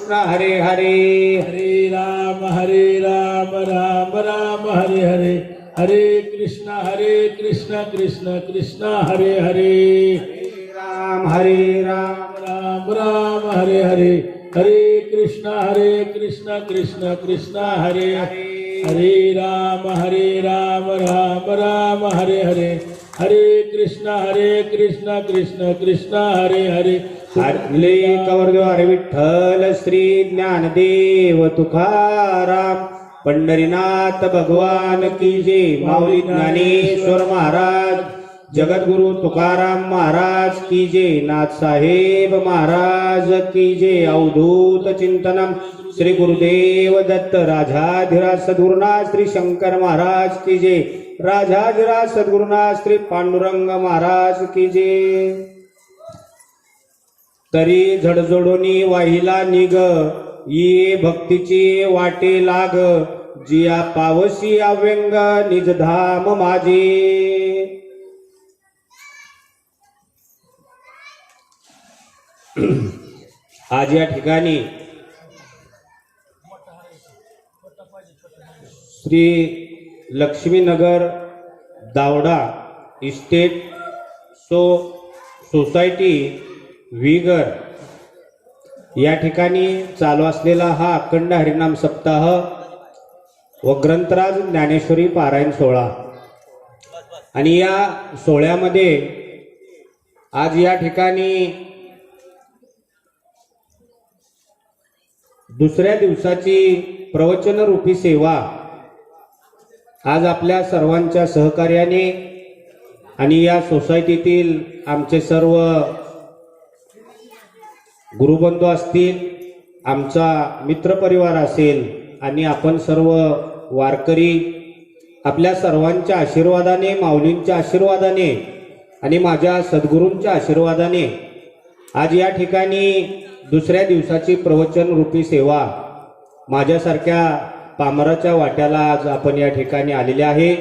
कृष्ण हरे हरे. हरे राम राम राम हरे हरे. हरे कृष्ण कृष्ण कृष्ण हरे हरे. राम राम राम हरे हरे. हरे कृष्ण कृष्ण कृष्ण हरे हरे. हरे राम राम राम हरे हरे. हरे कृष्ण कृष्ण कृष्ण हरे हरे. हरले कवरद्वार विठ्ठल श्री ज्ञानदेव तुकाराम पंढरीनाथ भगवान की जय. माऊली ज्ञानेश्वर महाराज जगद्गुरु तुकाराम महाराज की जय. नाथ साहेब महाराज की जय. अवधूत चिंतनम श्री गुरुदेव दत्त राजाधिराज सद्गुरुनाथ श्री शंकर महाराज की जय. राजाधिराज सद्गुरुनाथ श्री पांडुरंग महाराज की जय. तरी झडझडोनी वाहिला निग ये भक्तीची वाटे लाग. जिया पावसी अव्यंग निजधाम माझे. आज या ठिकाणी श्री लक्ष्मीनगर दावडा इस्टेट सोसायटी विगर या ठिकाणी चालू असलेला हा अखंड हरिनाम सप्ताह व ग्रंथराज ज्ञानेश्वरी पारायण सोहळा. आणि या सोहळ्यामध्ये आज या ठिकाणी दुसऱ्या दिवसाची प्रवचन रूपी सेवा आज आपल्या सर्वांच्या सहकार्याने आणि या सोसायटीतील आमचे सर्व गुरुबंधू असतील, आमचा मित्रपरिवार असेल आणि आपण सर्व वारकरी आपल्या सर्वांच्या आशीर्वादाने, माऊलींच्या आशीर्वादाने आणि माझ्या सद्गुरूंच्या आशीर्वादाने आज या ठिकाणी दुसऱ्या दिवसाची प्रवचन रूपी सेवा माझ्यासारख्या पामराच्या वाट्याला आज आपण या ठिकाणी आलेले आहे.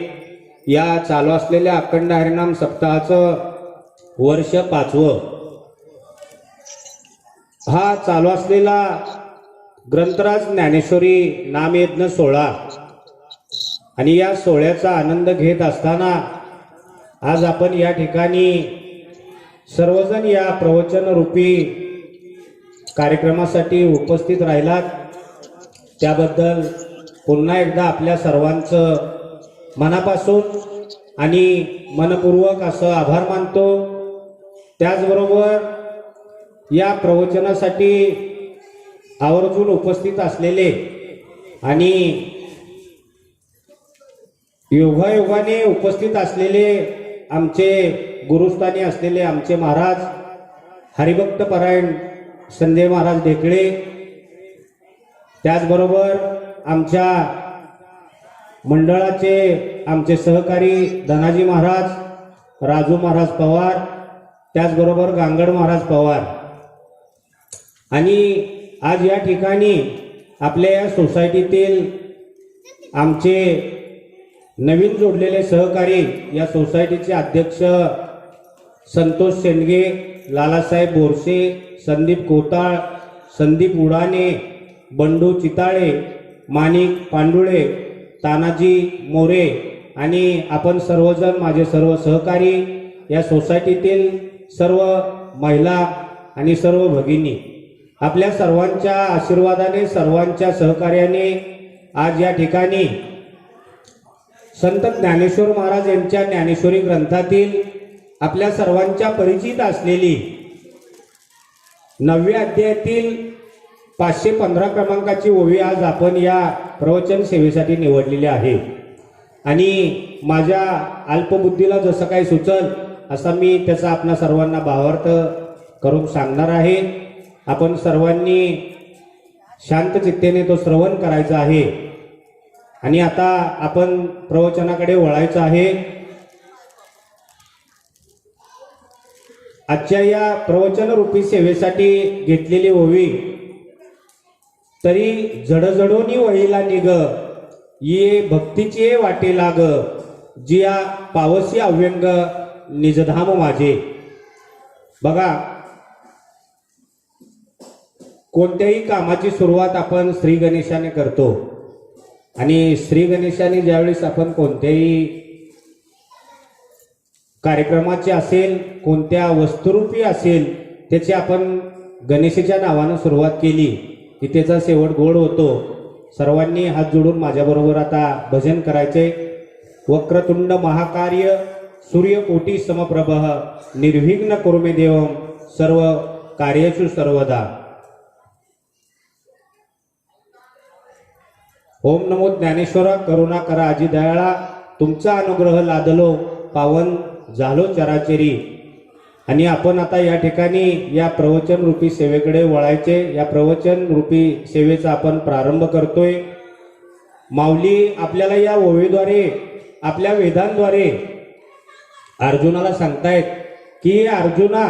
या चालू असलेल्या अखंड हरिनाम सप्ताहाचं वर्ष 5वं. हा चालू असलेला ग्रंथराज ज्ञानेश्वरी नामयज्ञ सोहळा आणि या सोहळ्याचा आनंद घेत असताना आज आपण या ठिकाणी सर्वजण या प्रवचन रूपी कार्यक्रमासाठी उपस्थित राहिलात त्याबद्दल पुन्हा एकदा आपल्या सर्वांचं मनापासून आणि मनपूर्वक असं आभार मानतो. त्याचबरोबर या प्रवचनासाठी आवर्जून उपस्थित असलेले आणि योगायोगाने उपस्थित असलेले आमचे गुरुस्थानी असलेले आमचे महाराज हरिभक्त परायण संजय महाराज ढेकळे, त्याचबरोबर आमच्या मंडळाचे आमचे सहकारी धनाजी महाराज, राजू महाराज पवार, त्याचबरोबर गांगड महाराज पवार आणि आज या ठिकाणी आपल्या या सोसायटीतील आमचे नवीन जोडलेले सहकारी, या सोसायटीचे अध्यक्ष संतोष शेंडगे, लालासाहेब बोरसे, संदीप कोताळ, संदीप उडाणे, बंडू चिताळे, माणिक पांडुळे, तानाजी मोरे आणि आपण सर्वजण माझे सर्व सहकारी, या सोसायटीतील सर्व महिला आणि सर्व भगिनी, आपल्या सर्वांच्या आशीर्वादाने, सर्वांच्या सहकार्याने आज या ठिकाणी संत ज्ञानेश्वर महाराज यांच्या ज्ञानेश्वरी ग्रंथातील आपल्या सर्वांच्या परिचित असलेली 9व्या अध्यायातील 515 क्रमांकाची ओवी आज आपण या प्रवचन सेवेसाठी निवडलेली आहे. आणि माझ्या अल्पबुद्धीला जसं काही सुचल असा मी त्याचा आपल्या सर्वांना भावार्थ करून सांगणार आहे. आपण सर्वांनी शांत चित्तेने तो श्रवण करायचा आहे आणि आता आपण प्रवचनाकडे वळायचं आहे. आजच्या या प्रवचन रूपी सेवेसाठी घेतलेली ओवी, तरी जडजडोनी वहिला निग ये भक्तीचे वाटे लाग. जिया पावसी अव्यंग निजधाम माझे. बघा, कोणत्याही कामाची सुरुवात आपण श्री गणेशाने करतो आणि श्री गणेशाने ज्यावेळेस आपण कोणत्याही कार्यक्रमाचे असेल, कोणत्या वस्तुरूपी असेल, त्याची आपण गणेशाच्या नावानं सुरुवात केली की त्याचा शेवट गोड होतो. सर्वांनी हात जोडून माझ्याबरोबर आता भजन करायचे. वक्रतुंड महाकार्य सूर्यकोटी समप्रभ निर्विघ्न कुरु मे देवम सर्व कार्येषु सर्वदा. ओम नमो ज्ञानेश्वर करुणा करा आजी दयाळा, तुमचा अनुग्रह लादलो पावन झालो चराचरी. आणि आपण आता या ठिकाणी या प्रवचन रूपी सेवेकडे वळायचे. या प्रवचन रूपी सेवेचा आपण प्रारंभ करतोय. माऊली आपल्याला या ओवीद्वारे, आपल्या वेदांद्वारे अर्जुनाला सांगतायत की अर्जुना,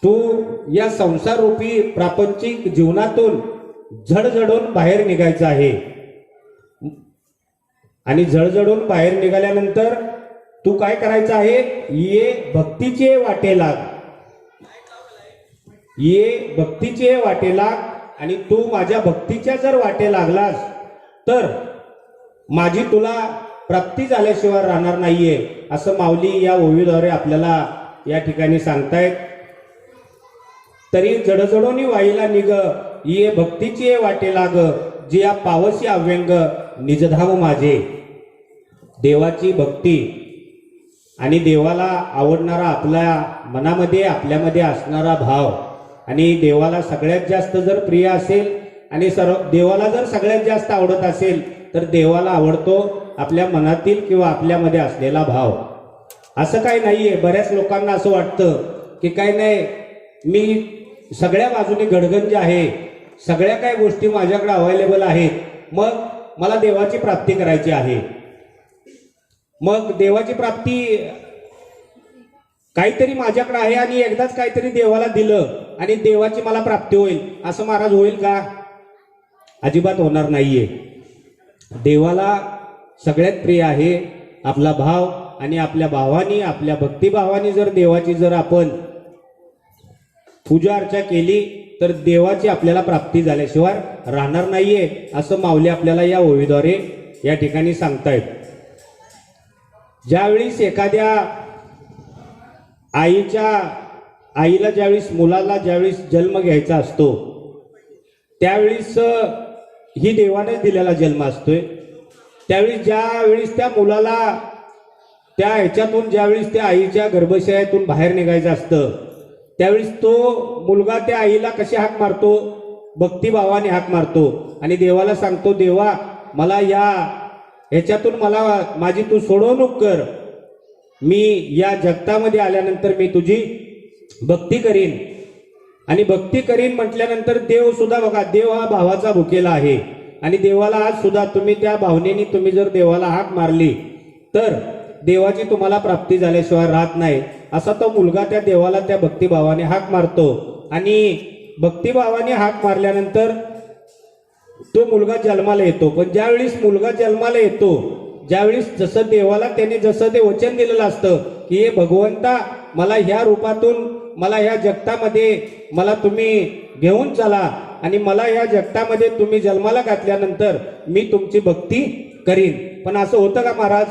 तू या संसार रूपी प्रापंचिक जीवनातून झडझडून बाहेर निघायचं आहे. आणि झडझडून बाहेर निघाल्यानंतर तू काय करायचं आहे? ये भक्तीचे वाटे लाग, ये भक्तीचे वाटे लाग. आणि तू माझ्या भक्तीच्या जर वाटे लागलास तर माझी तुला प्राप्ती झाल्याशिवाय राहणार नाहीये, असं माऊली या ओवीद्वारे आपल्याला या ठिकाणी सांगतायत. तरी जडजडोनी वाईला निग, ये भक्तीचे वाटे लाग, जे या पावसी अव्यंग निजधाम माझे. देवाची भक्ती आणि देवाला आवडणारा आपल्या मनामध्ये, आपल्यामध्ये असणारा भाव, आणि देवाला सगळ्यात जास्त जर प्रिय असेल आणि देवाला जर सगळ्यात जास्त आवडत असेल तर देवाला आवडतो आपल्या मनातील किंवा आपल्यामध्ये असलेला भाव. असं काही नाहीये. बऱ्याच लोकांना असं वाटतं की काय नाही, मी सगळ्या बाजूने गडगंज आहे, सगळ्या काही गोष्टी माझ्याकडे अवेलेबल आहेत, मग मला देवाची प्राप्ती करायची आहे. मग देवाची प्राप्ती काहीतरी माझ्याकडे आहे आणि एकदाच काहीतरी देवाला दिलं आणि देवाची मला प्राप्ती होईल, असं महाराज होईल का? अजिबात होणार नाहीये. देवाला सगळ्यात प्रिय आहे आपला भाव, आणि आपल्या भावानी, आपल्या भक्तिभावानी जर देवाची जर आपण पूजा अर्चा केली तर देवाची आपल्याला प्राप्ती झाल्याशिवाय राहणार नाहीये, असं माऊली आपल्याला या ओवीद्वारे या ठिकाणी सांगतायत. ज्यावेळेस एखाद्या आईला ज्यावेळेस मुलाला ज्यावेळेस जन्म घ्यायचा असतो त्यावेळेस ही देवाने दिलेला जन्म असतोय. त्यावेळेस ज्यावेळेस त्या मुलाला त्या ह्याच्यातून ज्यावेळेस त्या आईच्या गर्भाशयातून बाहेर निघायचं असतं त्यावेळेस तो मुलगा त्या आईला कशी हाक मारतो? भक्तिभावाने हाक मारतो आणि देवाला सांगतो, देवा मला या ह्याच्यातून मला माझी तू सोडवणूक कर. मी या जगतामध्ये आल्यानंतर मी तुझी भक्ती करीन. आणि भक्ती करीन म्हटल्यानंतर देव सुद्धा बघा, देव हा भावाचा भुकेला आहे. आणि देवाला आज सुद्धा तुम्ही त्या भावनेने तुम्ही जर देवाला हाक मारली तर देवाची तुम्हाला प्राप्ती झाल्याशिवाय राहत नाही. असा तो मुलगा त्या देवाला त्या भक्तिभावाने हाक मारतो. आणि भक्तिभावाने हाक मारल्यानंतर तो मुलगा जन्माला येतो. पण ज्यावेळेस मुलगा जन्माला येतो, ज्यावेळेस जसं देवाला त्याने जसं ते वचन दिलेलं असतं की हे भगवंता, मला ह्या रूपातून मला ह्या जगतामध्ये मला तुम्ही घेऊन चला आणि मला ह्या जगतामध्ये तुम्ही जन्माला घातल्यानंतर मी तुमची भक्ती करीन. पण असं होतं का महाराज?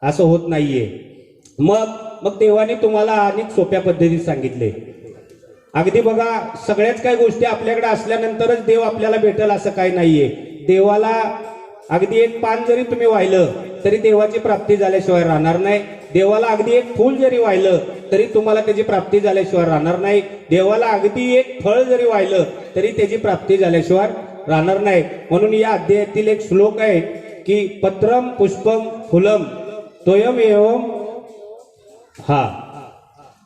असं होत नाहीये. मग देवाने तुम्हाला अनेक सोप्या पद्धतीत सांगितले. अगदी बघा, सगळ्याच काही गोष्टी आपल्याकडे असल्यानंतरच देव आपल्याला भेटेल असं काही नाहीये. देवाला अगदी एक पान जरी तुम्ही वाहिलं तरी देवाची प्राप्ती झाल्याशिवाय राहणार नाही. देवाला अगदी एक फूल जरी वाहिलं तरी तुम्हाला त्याची प्राप्ती झाल्याशिवाय राहणार नाही. देवाला अगदी एक फळ जरी वाहिलं तरी त्याची प्राप्ती झाल्याशिवाय राहणार नाही. म्हणून या अध्यायातील एक श्लोक आहे की पत्रम पुष्पम फुलम तोयम एवम.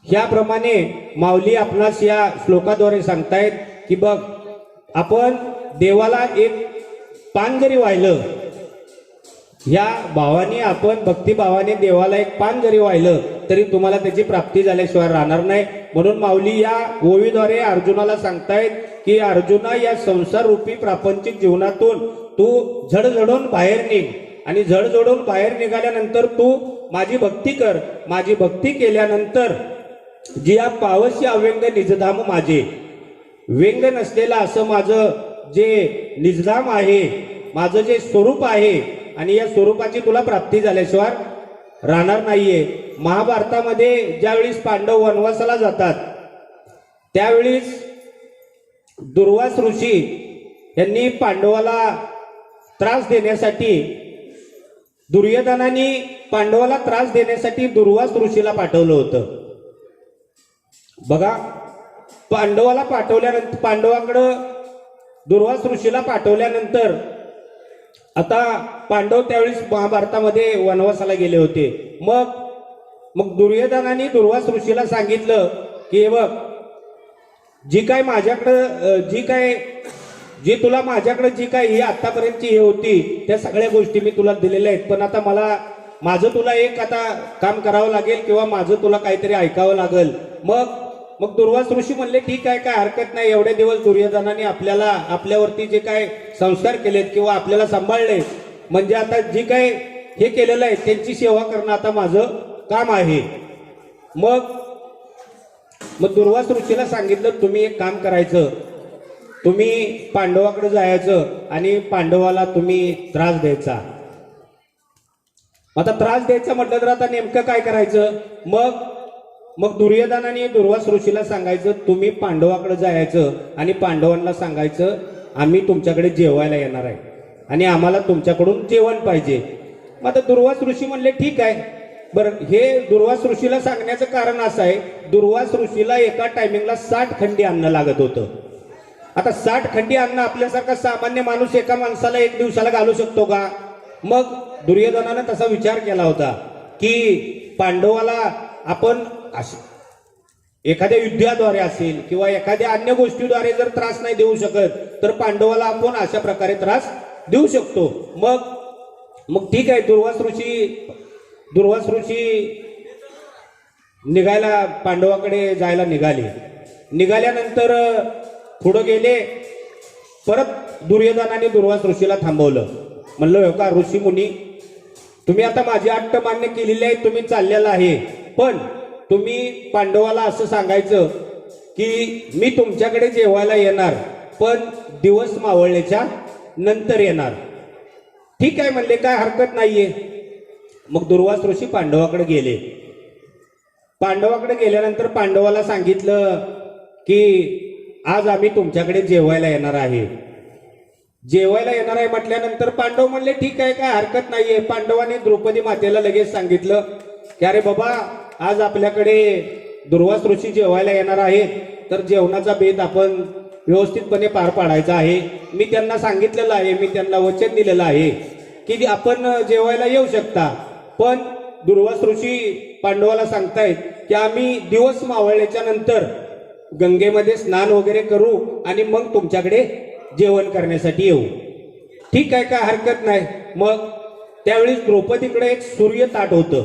ह्याप्रमाणे माऊली आपणास या श्लोकाद्वारे सांगतायत की बघ, आपण देवाला एक पान जरी वाहिलं, या भावाने आपण भक्तिभावाने देवाला एक पान जरी वाहिलं तरी तुम्हाला त्याची प्राप्ती झाल्याशिवाय राहणार नाही. म्हणून माऊली या ओवीद्वारे अर्जुनाला सांगतायत की अर्जुना, या संसार रूपी प्रापंचिक जीवनातून तू झडझडून बाहेर निघ. आणि झडझडून बाहेर निघाल्यानंतर तू माझी भक्ती कर. माझी भक्ती केल्यानंतर जी या पावसी अव्यंग निजधाम माझे, व्यंग नसलेलं असं माझं जे निजधाम आहे, माझं जे स्वरूप आहे, आणि या स्वरूपाची तुला प्राप्ती झाल्याशिवाय राहणार नाहीये. महाभारतामध्ये ज्यावेळेस पांडव वनवासाला जातात त्यावेळेस दुर्वास ऋषी यांनी पांडवाला त्रास देण्यासाठी, दुर्योधनाने पांडवाला त्रास देण्यासाठी दुर्वास ऋषीला पाठवलं होतं. बघा, पांडवाला पाठवल्यानंतर, पांडवाकडं दुर्वास ऋषीला पाठवल्यानंतर आता पांडव त्यावेळेस महाभारतामध्ये वनवासाला गेले होते. मग दुर्योधनाने दुर्वास ऋषीला सांगितलं की हे बघ, जी काय माझ्याकडं जी तुला माझ्याकडे जी काय ही आतापर्यंतची हे होती त्या सगळ्या गोष्टी मी तुला दिलेल्या आहेत, पण आता माझं तुला एक आता काम करावं लागेल किंवा माझं तुला काहीतरी ऐकावं लागेल. मग दुर्वास ऋषी म्हणले ठीक आहे, काय हरकत नाही. एवढे दिवस दुर्योधनाने आपल्यावरती जे काय संस्कार केलेत किंवा आपल्याला सांभाळले, म्हणजे आता जी काय हे केलेलं आहे त्यांची सेवा करणं आता माझं काम आहे. मग दुर्वास ऋषीला सांगितलं तुम्ही एक काम करायचं, तुम्ही पांडवाकडे जायचं आणि पांडवाला तुम्ही त्रास द्यायचा. आता त्रास द्यायचा म्हटलं तर आता नेमकं काय करायचं? मग दुर्योधनाने दुर्वास ऋषीला सांगायचं तुम्ही पांडवाकडे जायचं आणि पांडवांना सांगायचं आम्ही तुमच्याकडे जेवायला येणार आहे आणि आम्हाला तुमच्याकडून जेवण पाहिजे. मग आता दुर्वास ऋषी म्हणले ठीक आहे. बरं, हे दुर्वास ऋषीला सांगण्याचं कारण असं आहे, दुर्वास ऋषीला एका टायमिंगला 60 खंडी अन्न लागत होतं. आता 60 खंडी अन्न आपल्यासारखा सामान्य माणूस एका माणसाला एक दिवसाला घालू शकतो का? मग दुर्योधनानं तसा विचार केला होता की पांडवाला आपण एखाद्या युद्धाद्वारे असेल किंवा एखाद्या अन्य गोष्टीद्वारे जर त्रास नाही देऊ शकत तर पांडवाला आपण अशा प्रकारे त्रास देऊ शकतो. मग ठीक आहे, दुर्वास ऋषी निघायला पांडवाकडे जायला निघाल्यानंतर पुढे गेले. परत दुर्योधनाने दुर्वास ऋषीला थांबवलं. म्हणलं हो का ऋषी मुनी, तुम्ही आता माझी अट्ट मान्य केलेली आहे, तुम्ही चाललेला आहे, पण तुम्ही पांडवाला असं सांगायचं की मी तुमच्याकडे जेवायला येणार पण दिवस मावळल्याच्या नंतर येणार. ठीक आहे म्हणले, काय हरकत नाहीये. मग दुर्वास ऋषी पांडवाकडे गेले. पांडवाकडे गेल्यानंतर पांडवाला सांगितलं की आज आम्ही तुमच्याकडे जेवायला येणार आहे. जेवायला येणार आहे म्हटल्यानंतर पांडव म्हणले ठीक आहे, काय हरकत नाहीये. पांडवाने द्रौपदी मातेला लगेच सांगितलं की अरे बाबा, आज आपल्याकडे दुर्वास ऋषी जेवायला येणार आहेत, तर जेवणाचा बेत आपण व्यवस्थितपणे पार पाडायचा आहे. मी त्यांना सांगितलेलं आहे, मी त्यांना वचन दिलेलं आहे की आपण जेवायला येऊ शकता. पण दुर्वास ऋषी पांडवाला सांगतायत की आम्ही दिवस मावळल्याच्या नंतर गंगेमध्ये स्नान वगैरे करू आणि मग तुमच्याकडे जेवण करण्यासाठी येऊ. ठीक आहे, काय हरकत नाही. मग त्यावेळी द्रौपदीकडे एक सूर्य ताट होतं.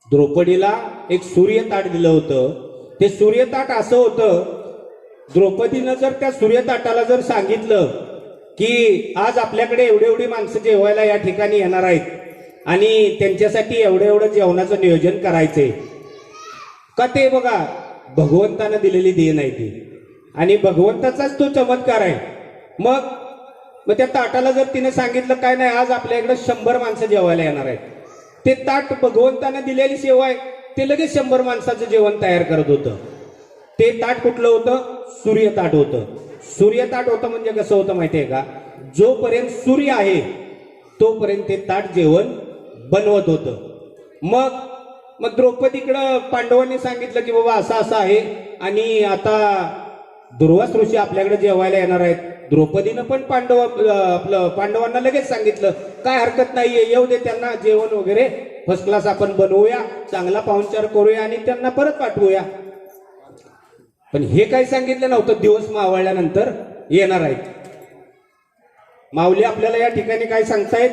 द्रौपदीला एक सूर्य ताट दिलं होतं. ते सूर्य ताट असं होतं, द्रौपदीनं जर त्या सूर्य ताटाला जर सांगितलं की आज आपल्याकडे एवढी माणसं जेवायला या ठिकाणी येणार आहेत आणि त्यांच्यासाठी एवढं जेवणाचं नियोजन करायचंय का, ते बघा भगवंतानं दिलेली देण आहे ती आणि भगवंताचाच तो चमत्कार आहे. मग त्या ताटाला जर तिने सांगितलं काय नाही, आज आपल्याकडे 100 माणसं जेवायला येणार आहेत, ते ताट भगवंतानं दिलेली सेवा आहे, ते लगेच 100 माणसाचं जेवण तयार करत होतं. ते ताट कुठलं होतं? सूर्य ताट होतं. सूर्य ताट होतं म्हणजे कसं होतं माहितीये का, जोपर्यंत सूर्य आहे तोपर्यंत ते ताट जेवण बनवत होतं. मग द्रौपदीकडं पांडवांनी सांगितलं की बाबा असं आहे आणि आता दुर्वास ऋषी आपल्याकडे जेवायला येणार आहेत. द्रौपदीनं पण पांडवांना लगेच सांगितलं काय हरकत नाहीये, येऊ दे त्यांना, जेवण वगैरे फर्स्ट क्लास आपण बनवूया, चांगला पाहुणचार करूया आणि त्यांना परत पाठवूया. पण हे काय सांगितलं नव्हतं, दिवस मावळल्यानंतर येणार आहेत. माऊली आपल्याला या ठिकाणी काय सांगतायत,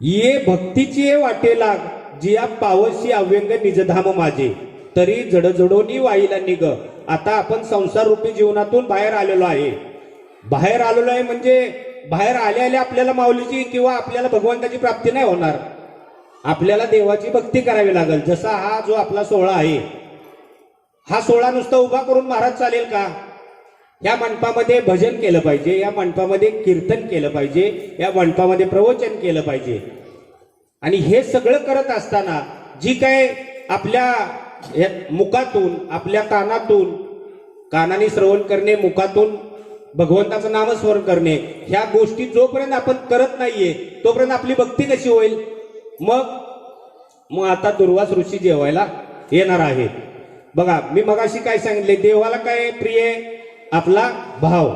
ये भक्तीची वाटे लाग, जिया पावशी अव्यंग निजधाम माझे, तरी जडजडोनी वाईला निग. आता आपण संसार रूपी जीवनातून बाहेर आलेलो आहे. बाहेर आलेलो आहे म्हणजे बाहेर आल्या आपल्याला माऊलीची किंवा आपल्याला भगवंताची प्राप्ती नाही होणार. आपल्याला देवाची भक्ती करावी लागेल. जसा हा जो आपला सोहळा आहे, हा सोहळा नुसता उभा करून महाराज चालेल का? या मंडपामध्ये भजन केलं पाहिजे, या मंडपामध्ये कीर्तन केलं पाहिजे, या मंडपामध्ये प्रवचन केलं पाहिजे. आणि हे सगळं करत असताना जी काय आपल्या मुखातून, आपल्या कानाने श्रवण करणे, मुखातून भगवंताचं नामस्मरण करणे, ह्या गोष्टी जोपर्यंत आपण करत नाहीये तोपर्यंत आपली भक्ती कशी होईल? मग आता दुर्वास ऋषी जेवायला येणार आहे. बघा, मी मगाशी काय सांगितले, देवाला काय प्रिय? आपला भाव.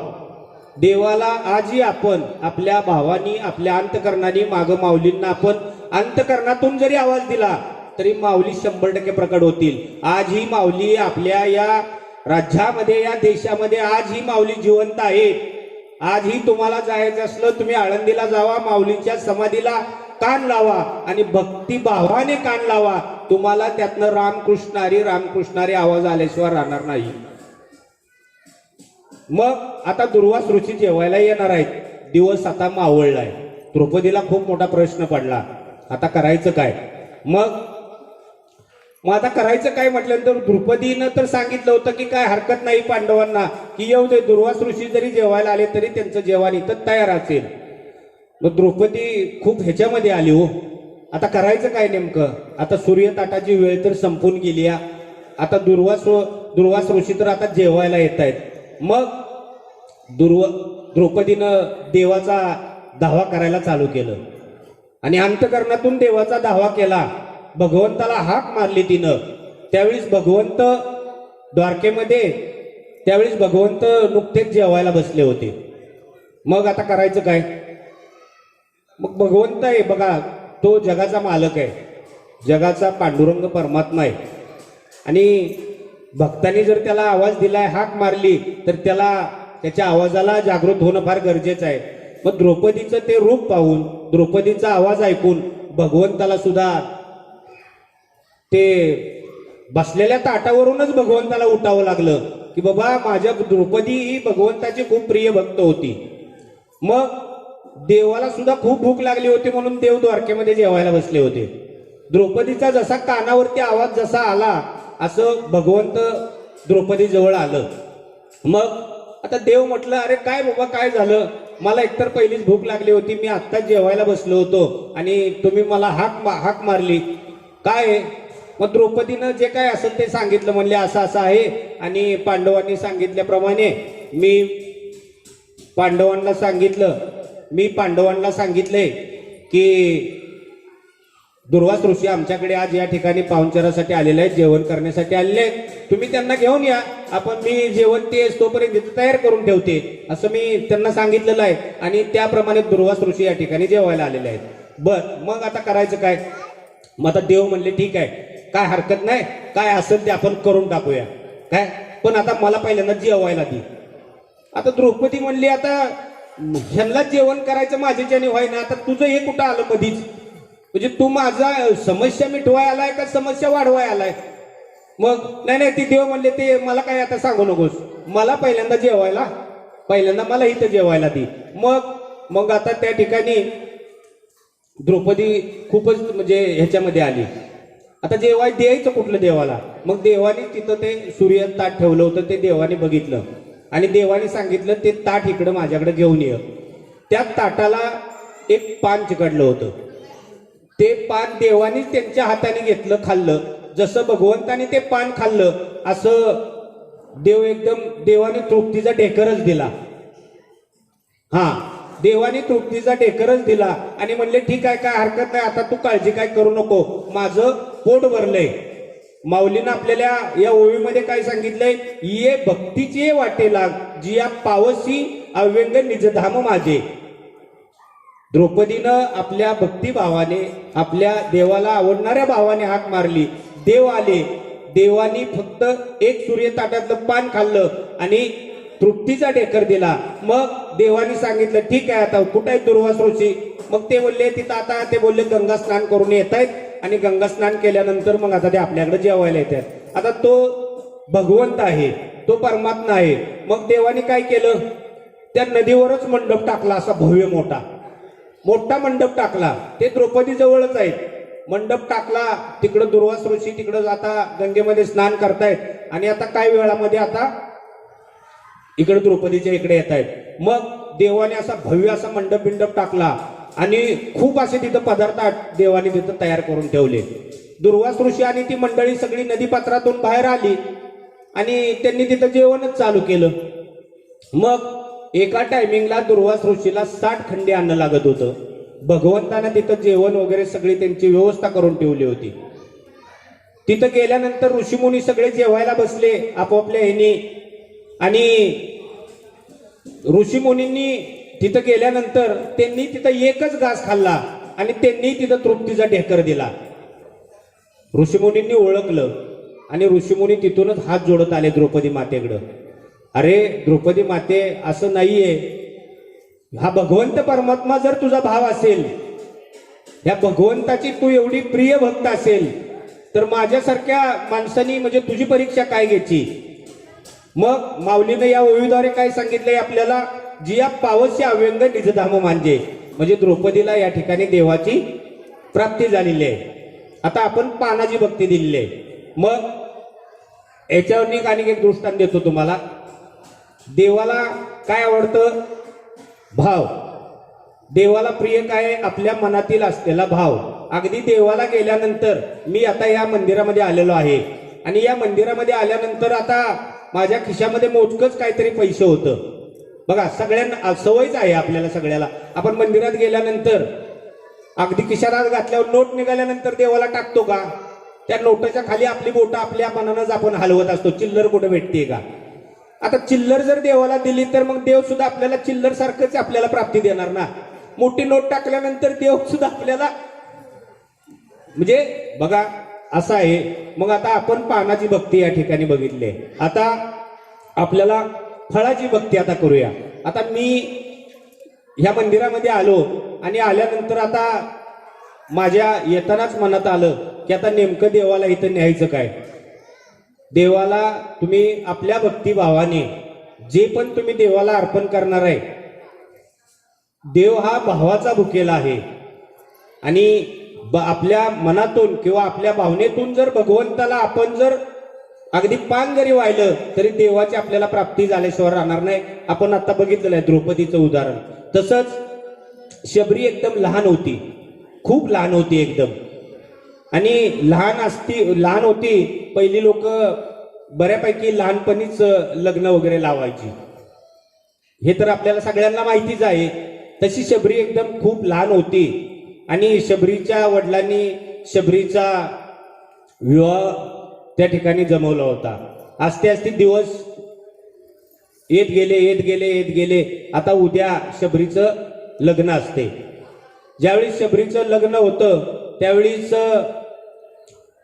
देवाला आजही आपण आपल्या भावानी, आपल्या अंतकरणाने, मागं माऊलींना आपण अंतकरणातून जरी आवाज दिला तरी माऊली 100% प्रकट होतील. आज ही माऊली आपल्या या राज्यामध्ये, या देशामध्ये आज ही माऊली जिवंत आहे. आजही तुम्हाला जायचं असलं, तुम्ही आळंदीला जावा, माऊलींच्या समाधीला कान लावा आणि भक्तिभावाने कान लावा. तुम्हाला त्यातनं रामकृष्ण हरी आवाज आल्याशिवाय राहणार नाही. मग आता दुर्वास ऋषी जेवायला येणार आहेत. दिवस आता मावळलाय. द्रौपदीला खूप मोठा प्रश्न पडला, आता करायचं काय? मग आता करायचं काय म्हटल्यानंतर द्रौपदीनं तर सांगितलं होतं की काय हरकत नाही पांडवांना, की येऊ दे, दुर्वास ऋषी जरी जेवायला आले तरी त्यांचं जेवण इथं तयार असेल. मग द्रौपदी खूप ह्याच्यामध्ये आली. हो, आता करायचं काय नेमकं? आता सूर्यताटाची वेळ तर संपून गेली. आता दुर्वास ऋषी तर आता जेवायला येत आहेत. मग द्रौपदीनं देवाचा दावा करायला चालू केलं आणि अंतकरणातून देवाचा दावा केला. भगवंताला हाक मारली तिनं. त्यावेळेस भगवंत द्वारकेमध्ये, त्यावेळेस भगवंत नुकतेच जेवायला बसले होते. मग आता करायचं काय? मग भगवंत आहे बघा, तो जगाचा मालक आहे, जगाचा पांडुरंग परमात्मा आहे. आणि भक्तांनी जर त्याला आवाज दिलाय, हाक मारली, तर त्याच्या आवाजाला जागृत होणं फार गरजेचं आहे. मग द्रौपदीचं ते रूप पाहून, द्रौपदीचा आवाज ऐकून भगवंताला सुद्धा ते बसलेल्या ताटावरूनच भगवंताला उठावं लागलं की बाबा, माझ्या द्रौपदी ही भगवंताची खूप प्रिय भक्त होती. मग देवाला सुद्धा खूप भूक लागली होती म्हणून देव द्वारकेमध्ये जेवायला बसले होते. द्रौपदीचा जसा कानावरती आवाज जसा आला असं भगवंत द्रौपदी जवळ आलं. मग आता देव म्हटलं, अरे काय बाबा, काय झालं? मला एकतर पहिलीच भूक लागली होती, मी आत्ताच जेवायला बसलो होतो आणि तुम्ही मला हाक मारली, काय? मग द्रौपदीनं जे काय असेल ते सांगितलं. म्हणले असं असं आहे आणि पांडवांनी सांगितल्याप्रमाणे मी पांडवांना सांगितलंय की दुर्वास ऋषी आमच्याकडे आज या ठिकाणी पाहुणचारासाठी आलेले आहेत, जेवण करण्यासाठी आलेले आहेत. तुम्ही त्यांना घेऊन या, मी जेवण ते तोपर्यंत तयार करून ठेवते, असं मी त्यांना सांगितलेलं आहे. आणि त्याप्रमाणे दुर्वास ऋषी या ठिकाणी जेवायला आलेले आहेत. बर, मग आता करायचं काय? मग आता देव म्हणले ठीक आहे, काय हरकत नाही, काय असेल ते आपण करून टाकूया, काय, पण आता मला पहिल्यांदा जेवायला दे. आता द्रौपदी म्हणली, आता ह्यांना जेवण करायचं माझ्याच्याने व्हायना, आता तुझं हे कुठं आलं मधीच? म्हणजे तू माझा समस्या मिटवाय आलाय का समस्या वाढवाय आलाय? मग नाही, ती देव म्हणले ते मला काय आता सांगू नकोस, मला पहिल्यांदा मला इथं जेवायला दे. मग आता त्या ठिकाणी द्रौपदी खूपच म्हणजे ह्याच्यामध्ये आली. आता जेवाय द्यायचं कुठलं देवाला? मग देवाने तिथं ते सूर्य ताट ठेवलं होतं, ते देवाने बघितलं आणि देवाने सांगितलं ते ताट इकडं माझ्याकडे घेऊन ये. त्या ताटाला एक पान चिकटलं होतं. ते पान देवानीच त्यांच्या हाताने घेतलं, खाल्लं. जसं भगवंताने ते पान खाल्लं असं देवाने तृप्तीचा ढेकरच दिला. देवाने तृप्तीचा ढेकरच दिला आणि म्हणले ठीक आहे, काय हरकत नाही, आता तू काळजी काय करू नको, माझं पोट भरलंय. माऊलीनं आपल्याला या ओळीमध्ये काय सांगितलंय? ये भक्तीचे वाटे लाग, जिया पावसी अव्यंग निजधाम माझे. द्रौपदीनं आपल्या भक्तिभावाने, आपल्या देवाला आवडणाऱ्या भावाने हाक मारली. देव आले. देवानी फक्त एक सूर्य ताटातलं पान खाल्लं आणि तृप्तीचा ढेकर दिला. मग देवानी सांगितलं ठीक आहे, आता कुठं आहे दुर्वास ऋषी? मग ते बोलले तिथं, आता ते बोलले गंगा स्नान करून येत आहेत आणि गंगा स्नान केल्यानंतर मग आता ते आपल्याकडे जेवायला येत आहेत. आता तो भगवंत आहे, तो परमात्मा आहे. मग देवानी काय केलं? त्या नदीवरच मंडप टाकला, असा भव्य मोठा मंडप टाकला. ते द्रौपदी जवळच आहेत. मंडप टाकला, तिकडं दुर्वास ऋषी तिकडं आता गंगेमध्ये स्नान करतायत आणि आता काही वेळामध्ये आता इकडे द्रौपदीच्या इकडे येत आहेत. मग देवाने असा भव्य असा मंडप बिंडप टाकला आणि खूप असे तिथं पदार्थ देवाने तिथं तयार करून ठेवले. दुर्वास ऋषी आणि ती मंडळी सगळी नदीपात्रातून बाहेर आली आणि त्यांनी तिथं जेवणच चालू केलं. मग एका टायमिंगला दुर्वास ऋषीला 60 खंडे अन्न लागत होतं. भगवंतानं तिथं जेवण वगैरे सगळी त्यांची व्यवस्था करून ठेवली होती. तिथं गेल्यानंतर ऋषीमुनी सगळे जेवायला बसले आपापल्या ह्यानी आणि ऋषीमुनींनी तिथं गेल्यानंतर त्यांनी तिथं एकच घास खाल्ला आणि त्यांनी तिथं तृप्तीचा ढेकर दिला. ऋषीमुनींनी ओळखलं आणि ऋषीमुनी तिथूनच हात जोडत आले द्रौपदी मातेकडं. अरे द्रौपदी माते, असं नाहीये, हा भगवंत परमात्मा जर तुझा भाव असेल, या भगवंताची तू एवढी प्रिय भक्त असेल, तर माझ्यासारख्या माणसानी म्हणजे तुझी परीक्षा काय घ्यायची. मग माऊलीनं या ओवीद्वारे काय सांगितलंय आपल्याला, जिया पावस्य अव्यंग निजधाम मांजे, म्हणजे द्रौपदीला या ठिकाणी देवाची प्राप्ती झालेली आहे. आता आपण पानाची भक्ती दिलेली आहे. मग याच्यावर आणि एक दृष्टांत देतो तुम्हाला. देवाला काय आवडतं? भाव. देवाला प्रिय काय? आपल्या मनातील असलेला भाव. अगदी देवाला गेल्यानंतर मी आता या मंदिरामध्ये आलेलो आहे आणि या मंदिरामध्ये आल्यानंतर आता माझ्या खिशामध्ये मोजकच काहीतरी पैसे होतं. बघा, सगळ्यांना सवयच आहे आपल्याला सगळ्याला. आपण मंदिरात गेल्यानंतर अगदी खिशात घातल्यावर नोट निघाल्यानंतर देवाला टाकतो का? त्या नोटाच्या खाली आपली बोटं आपल्या मनानंच आपण हलवत असतो. चिल्लर कुठे भेटते का? आता चिल्लर जर देवाला दिली तर मग देव सुद्धा आपल्याला चिल्लर सारखंच आपल्याला प्राप्ती देणार ना. मोठी नोट टाकल्यानंतर देव सुद्धा आपल्याला, म्हणजे बघा असं आहे. मग आता आपण पानाची भक्ती या ठिकाणी बघितली. आता आपल्याला फळाची भक्ती आता करूया. आता मी ह्या मंदिरामध्ये आलो आणि आल्यानंतर आता माझ्या येतानाच मनात आलं की आता नेमकं देवाला इथं न्यायचं काय. देवाला तुम्ही आपल्या भक्तिभावाने जे पण तुम्ही देवाला अर्पण करणार आहे, देव हा भावाचा भुकेला आहे आणि आपल्या मनातून किंवा आपल्या भावनेतून जर भगवंताला आपण जर अगदी पान जरी वाहिलं तरी देवाची आपल्याला प्राप्ती झाल्याशिवाय राहणार नाही. आपण आता बघितलेलं आहे द्रौपदीचं उदाहरण. तसंच शबरी एकदम लहान होती, खूप लहान होती एकदम, आणि लहान होती. पहिली लोक बऱ्यापैकी लहानपणीच लग्न वगैरे लावायची, हे तर आपल्याला सगळ्यांना माहितीच आहे. तशी शबरी एकदम खूप लहान होती आणि शबरीच्या वडिलांनी शबरीचा विवाह त्या ठिकाणी जमवला होता. आस्ते आस्ते दिवस येत गेले. आता उद्या शबरीचं लग्न असते. ज्यावेळी शबरीचं लग्न होतं त्यावेळीच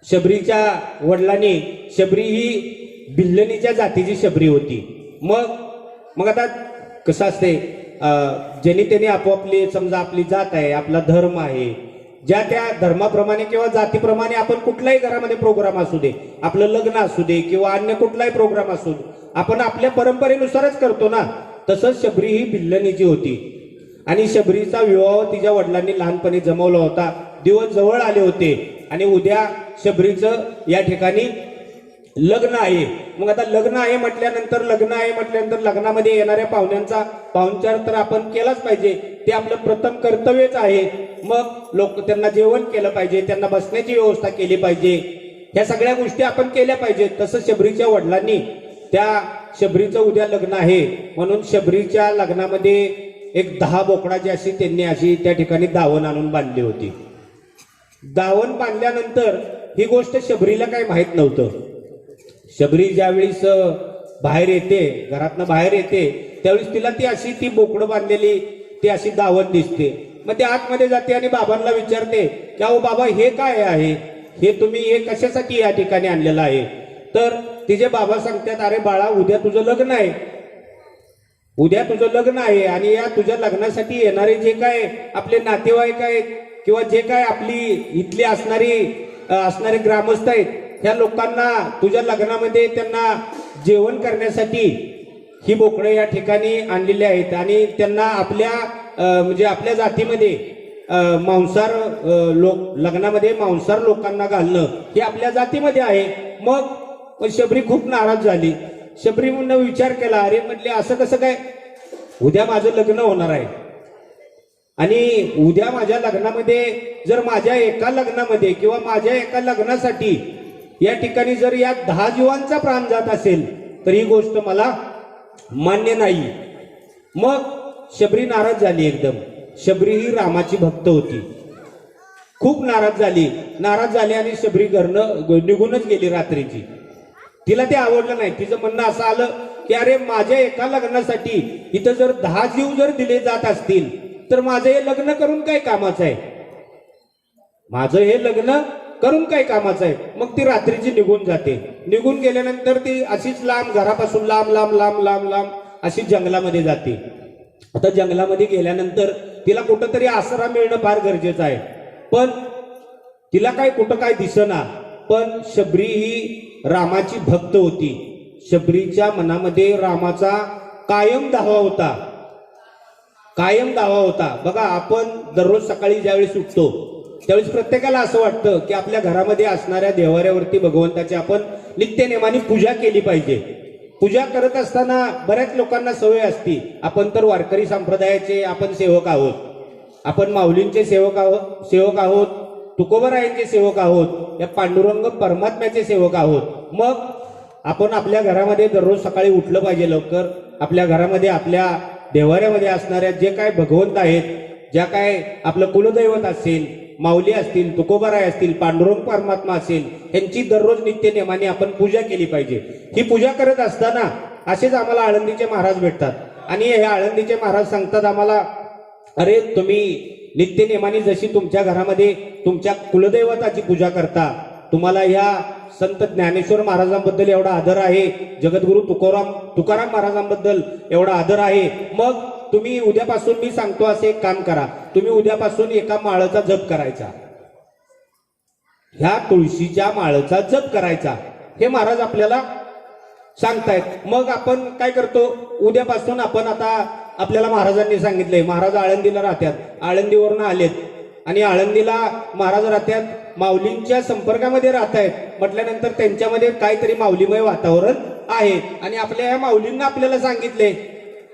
शबरीच्या वडिलांनी, शबरी ही भिल्लनीच्या जातीची शबरी होती. मग आता कसं असते, ज्यांनी त्यांनी आपोआपली, समजा आपली जात आहे, आपला धर्म आहे, ज्या त्या धर्माप्रमाणे किंवा जातीप्रमाणे आपण कुठलाही घरामध्ये प्रोग्राम असू दे, आपलं लग्न असू दे किंवा अन्य कुठलाही प्रोग्राम असू दे, आपण आपल्या परंपरेनुसारच करतो ना. तसंच शबरी ही भिल्लनीची होती आणि शबरीचा विवाह तिच्या वडिलांनी लहानपणी जमवला होता. दिवस जवळ आले होते आणि उद्या शबरीचं या ठिकाणी लग्न आहे. मग आता लग्न आहे म्हटल्यानंतर लग्नामध्ये येणाऱ्या पाहुण्यांचा पाहुणचार तर आपण केलाच पाहिजे, ते आपलं प्रथम कर्तव्यच आहे. मग लोक त्यांना जेवण केलं पाहिजे, त्यांना बसण्याची व्यवस्था केली पाहिजे, ह्या सगळ्या गोष्टी आपण केल्या पाहिजेत. तसं शबरीच्या वडिलांनी, त्या शबरीचं उद्या लग्न आहे म्हणून शबरीच्या लग्नामध्ये एक 10 बोकडाची अशी त्यांनी अशी त्या ठिकाणी दावण आणून बांधली होती. दावण बांधल्यानंतर ही गोष्ट शबरीला काही माहित नव्हतं. शबरी ज्यावेळेस बाहेर येते, घरातनं बाहेर येते, त्यावेळेस तिला ती बोकडं बांधलेली ती अशी दावण दिसते. मग ती आतमध्ये जाते आणि बाबांना विचारते की अहो बाबा, हे काय आहे, हे तुम्ही हे कशासाठी या ठिकाणी आणलेलं आहे. तर तिचे बाबा सांगतात, अरे बाळा, उद्या तुझं लग्न आहे आणि या तुझ्या लग्नासाठी येणारे जे काय आपले नातेवाईक आहेत किंवा जे काय आपली इथली असणारे ग्रामस्थ आहेत, ह्या लोकांना तुझ्या लग्नामध्ये त्यांना जेवण करण्यासाठी ही बोकडे या ठिकाणी आणलेली आहेत आणि त्यांना आपल्या म्हणजे आपल्या जातीमध्ये मांसाहार लोक लग्नामध्ये मांसाहार लोकांना घालणं हे आपल्या जातीमध्ये आहे. मग शबरी खूप नाराज झाली. शबरी म्हणून विचार केला, अरे म्हटले असं कसं काय, उद्या माझं लग्न होणार आहे आणि उद्या माझ्या लग्नामध्ये जर माझ्या एका लग्नामध्ये किंवा माझ्या एका लग्नासाठी या ठिकाणी जर या 10 जीवांचा प्राण जात असेल तर ही गोष्ट मला मान्य नाही. मग शबरी नाराज झाली एकदम. शबरी ही रामाची भक्त होती. खूप नाराज झाली आणि शबरी घरनं निघूनच गेली रात्रीची. तिला ते आवडलं नाही. तिचं म्हणणं असं आलं की अरे माझ्या एका लग्नासाठी इथं जर 10 जीव जर दिले जात असतील तर माझं हे लग्न करून काय कामाचं आहे, माझं हे लग्न करून काय कामाचं आहे. मग ती रात्रीची निघून जाते. निघून गेल्यानंतर ती अशीच लांब, घरापासून लांब लांब लांब लांब लांब अशी जंगलामध्ये जाते. आता जंगलामध्ये गेल्यानंतर तिला कुठंतरी आसरा मिळणं फार गरजेचं आहे. पण तिला काय कुठं काय दिसेना. पण शबरी ही रामाची भक्त होती. शबरीच्या मनामध्ये रामाचा कायम धावा होता. बघा, आपण दररोज सकाळी ज्यावेळेस उठतो त्यावेळेस प्रत्येकाला असं वाटतं की आपल्या घरामध्ये असणाऱ्या देवाऱ्यावरती भगवंताची आपण नित्यनेमाने पूजा केली पाहिजे. पूजा करत असताना बऱ्याच लोकांना सवय असती, आपण तर वारकरी संप्रदायाचे आपण सेवक आहोत, आपण माऊलींचे सेवक आहोत, तुकोबारायांचे सेवक आहोत, या पांडुरंग परमात्म्याचे सेवक आहोत. मग आपण आपल्या घरामध्ये दररोज सकाळी उठलं पाहिजे लवकर. आपल्या घरामध्ये आपल्या देवाऱ्यामध्ये असणाऱ्या जे काय भगवंत आहेत, ज्या काय आपलं कुलदैवत असेल, माऊली असतील, तुकोबाराय असतील, पांडुरंग परमात्मा असेल, यांची दररोज नित्यनेमाने आपण पूजा केली पाहिजे. ही पूजा करत असताना असेच आम्हाला आळंदीचे महाराज भेटतात आणि हे आळंदीचे महाराज सांगतात आम्हाला, अरे तुम्ही नित्यनेमाने जशी तुमच्या घरामध्ये तुमच्या कुलदैवताची पूजा करता, तुम्हाला या संत ज्ञानेश्वर महाराजांबद्दल एवढा आदर आहे, जगद्गुरु तुकाराम महाराजांबद्दल एवढा आदर आहे, मग तुम्ही उद्यापासून मी सांगतो असे एक काम करा, तुम्ही उद्यापासून एका माळाचा जप करायचा, ह्या तुळशीच्या माळाचा जप करायचा, हे महाराज आपल्याला सांगतायत. मग आपण काय करतो, उद्यापासून आपण आता आपल्याला महाराजांनी सांगितलंय, महाराज आळंदीला राहतात, आळंदीवरून आलेत आणि आळंदीला महाराज राहतात, माऊलींच्या संपर्कामध्ये राहत आहेत म्हटल्यानंतर त्यांच्यामध्ये काहीतरी माऊलीमय वातावरण आहे आणि आपल्या या माऊलींना आपल्याला सांगितले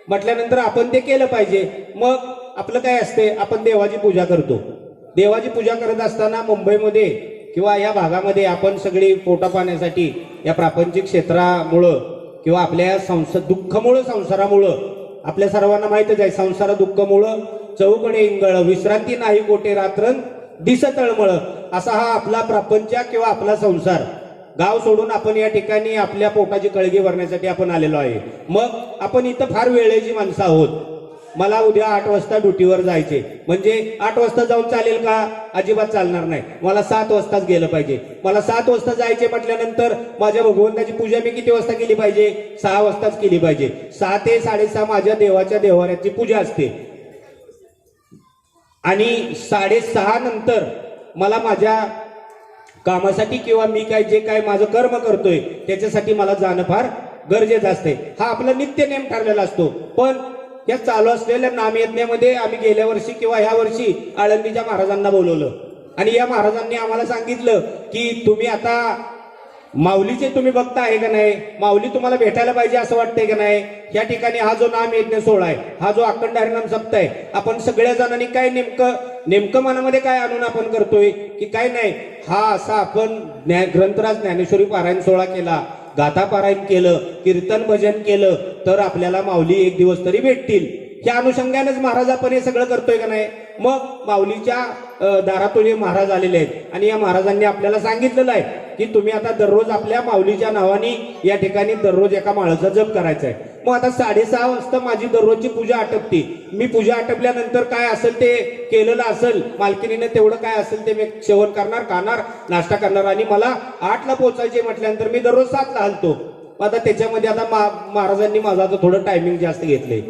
म्हटल्यानंतर आपण ते केलं पाहिजे. मग आपलं काय असते, आपण देवाची पूजा करतो. देवाची पूजा करत असताना मुंबईमध्ये किंवा या भागामध्ये आपण सगळी पोटा पाण्यासाठी या प्रापंचिक क्षेत्रामुळं किंवा आपल्या दुःखमुळं, संसारामुळं, आपल्या सर्वांना माहितच आहे, संसार दुःखमुळं चौकडे इंगळ, विश्रांती नाही कोठे रात्रन दिस तळमळ, असा हा आपला प्रपंच किंवा आपला संसार. गाव सोडून आपण या ठिकाणी आपल्या पोटाची कळगी भरण्यासाठी आपण आलेलो आहे. मग आपण इथं फार वेळेची माणसं आहोत. मला उद्या 8 वाजता ड्युटीवर जायचे, म्हणजे 8 वाजता जाऊन चालेल का? अजिबात चालणार नाही. मला 7 वाजताच गेलं पाहिजे. मला 7 वाजता जायचे म्हटल्यानंतर माझ्या भगवंताची पूजा मी किती वाजता केली पाहिजे? 6 वाजताच केली पाहिजे. 6 ते 6:30 माझ्या देवाच्या देवाऱ्याची पूजा असते आणि 6:30 नंतर मला माझ्या कामासाठी किंवा मी काय जे काय माझं कर्म करतोय त्याच्यासाठी मला जाणं फार गरजेचं असते. हा आपला नित्य नेम ठरलेला असतो. पण या चालू असलेल्या नामयज्ञामध्ये आम्ही गेल्या वर्षी किंवा ह्या वर्षी आळंदीच्या महाराजांना बोलवलं आणि या महाराजांनी आम्हाला सांगितलं की तुम्ही आता माऊलीचे तुम्ही बघता आहे का नाही, माऊली तुम्हाला भेटायला पाहिजे असं वाटतंय का नाही. या ठिकाणी हा जो नामयज्ञ सोहळा आहे, हा जो अखंड हरिनाम सप्ताह आहे, आपण सगळ्या जणांनी काय नेमकं मनामध्ये काय आणून आपण करतोय की काय नाही, हा असा आपण ग्रंथराज ज्ञानेश्वरी पारायण सोहळा केला, गाथा पारायण केलं, कीर्तन भजन केलं तर आपल्याला माऊली एक दिवस तरी भेटतील. ह्या अनुषंगानेच महाराज आपण हे सगळं करतोय का नाही. मग माऊलीच्या दारातून हे महाराज आलेले आहेत आणि या महाराजांनी आपल्याला सांगितलेलं आहे की तुम्ही आता दररोज आपल्या माऊलीच्या नावाने या ठिकाणी दररोज एका माळाचा जप करायचा आहे. मग आता 6:30 वाजता माझी दररोजची पूजा आटपते. मी पूजा आटपल्यानंतर काय असेल ते केलेलं असेल, मालकिनीने तेवढं काय असेल ते मी सेवन करणार, खाणार, नाश्ता करणार आणि मला 8ला पोहोचायचे म्हटल्यानंतर मी दररोज 7ला हलतो. आता त्याच्यामध्ये आता महाराजांनी माझं आता थोडं टायमिंग जास्त घेतलंय.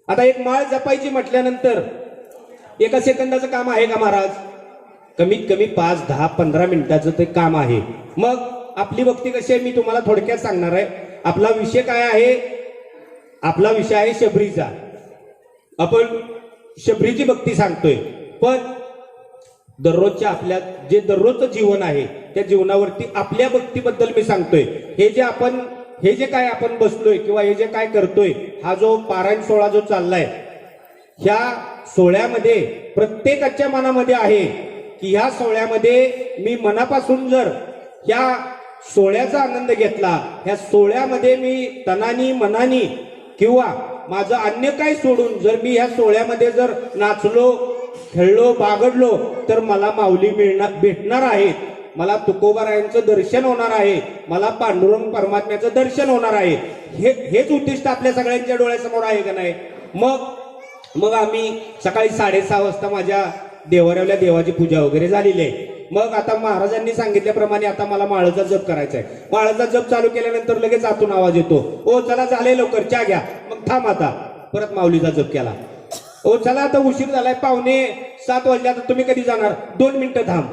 आता एक माळ जपायची म्हटल्यानंतर 1 सेकंदाचं काम आहे का महाराज? कमीत कमी 5, 10, 15 मिनिटाचं ते काम आहे. मग आपली भक्ती कशी आहे मी तुम्हाला थोडक्यात सांगणार आहे. आपला विषय काय आहे? आपला विषय आहे शबरीचा. आपण शबरीची भक्ती सांगतोय. पण दररोजच्या आपल्या जे दररोजचं जीवन आहे त्या जीवनावरती आपल्या भक्तीबद्दल मी सांगतोय. हे जे काय आपण बसलोय किंवा हे जे काय करतोय, हा जो पारायण सोहळा जो चाललाय, ह्या सोहळ्यामध्ये प्रत्येकाच्या मनामध्ये आहे की ह्या सोहळ्यामध्ये मी मनापासून जर ह्या सोहळ्याचा आनंद घेतला, ह्या सोहळ्यामध्ये मी तनानी मनानी किंवा माझं अन्य काय सोडून जर मी ह्या सोहळ्यामध्ये जर नाचलो, खेळलो, बागडलो, तर मला माऊली भेटणार आहेत, मला तुकोबारायांचं दर्शन होणार आहे, मला पांडुरंग परमात्म्याचं दर्शन होणार आहे. हेच उद्दिष्ट आपल्या सगळ्यांच्या डोळ्यासमोर आहे का नाही? मग आम्ही सकाळी 6:30 वाजता माझ्या देवाऱ्यावल्या देवाची पूजा वगैरे झालेली आहे. मग आता महाराजांनी सांगितल्याप्रमाणे आता मला माळाचा जप करायचा आहे. माळाचा जप चालू केल्यानंतर लगेच आतून आवाज येतो, ओ चला झाले लवकर चहा घ्या. मग थांब, आता परत माऊलीचा जप केला. ओ चला आता उशीर झालाय, 6:45 वाजले, आता तुम्ही कधी जाणार? 2 मिनिटं थांब.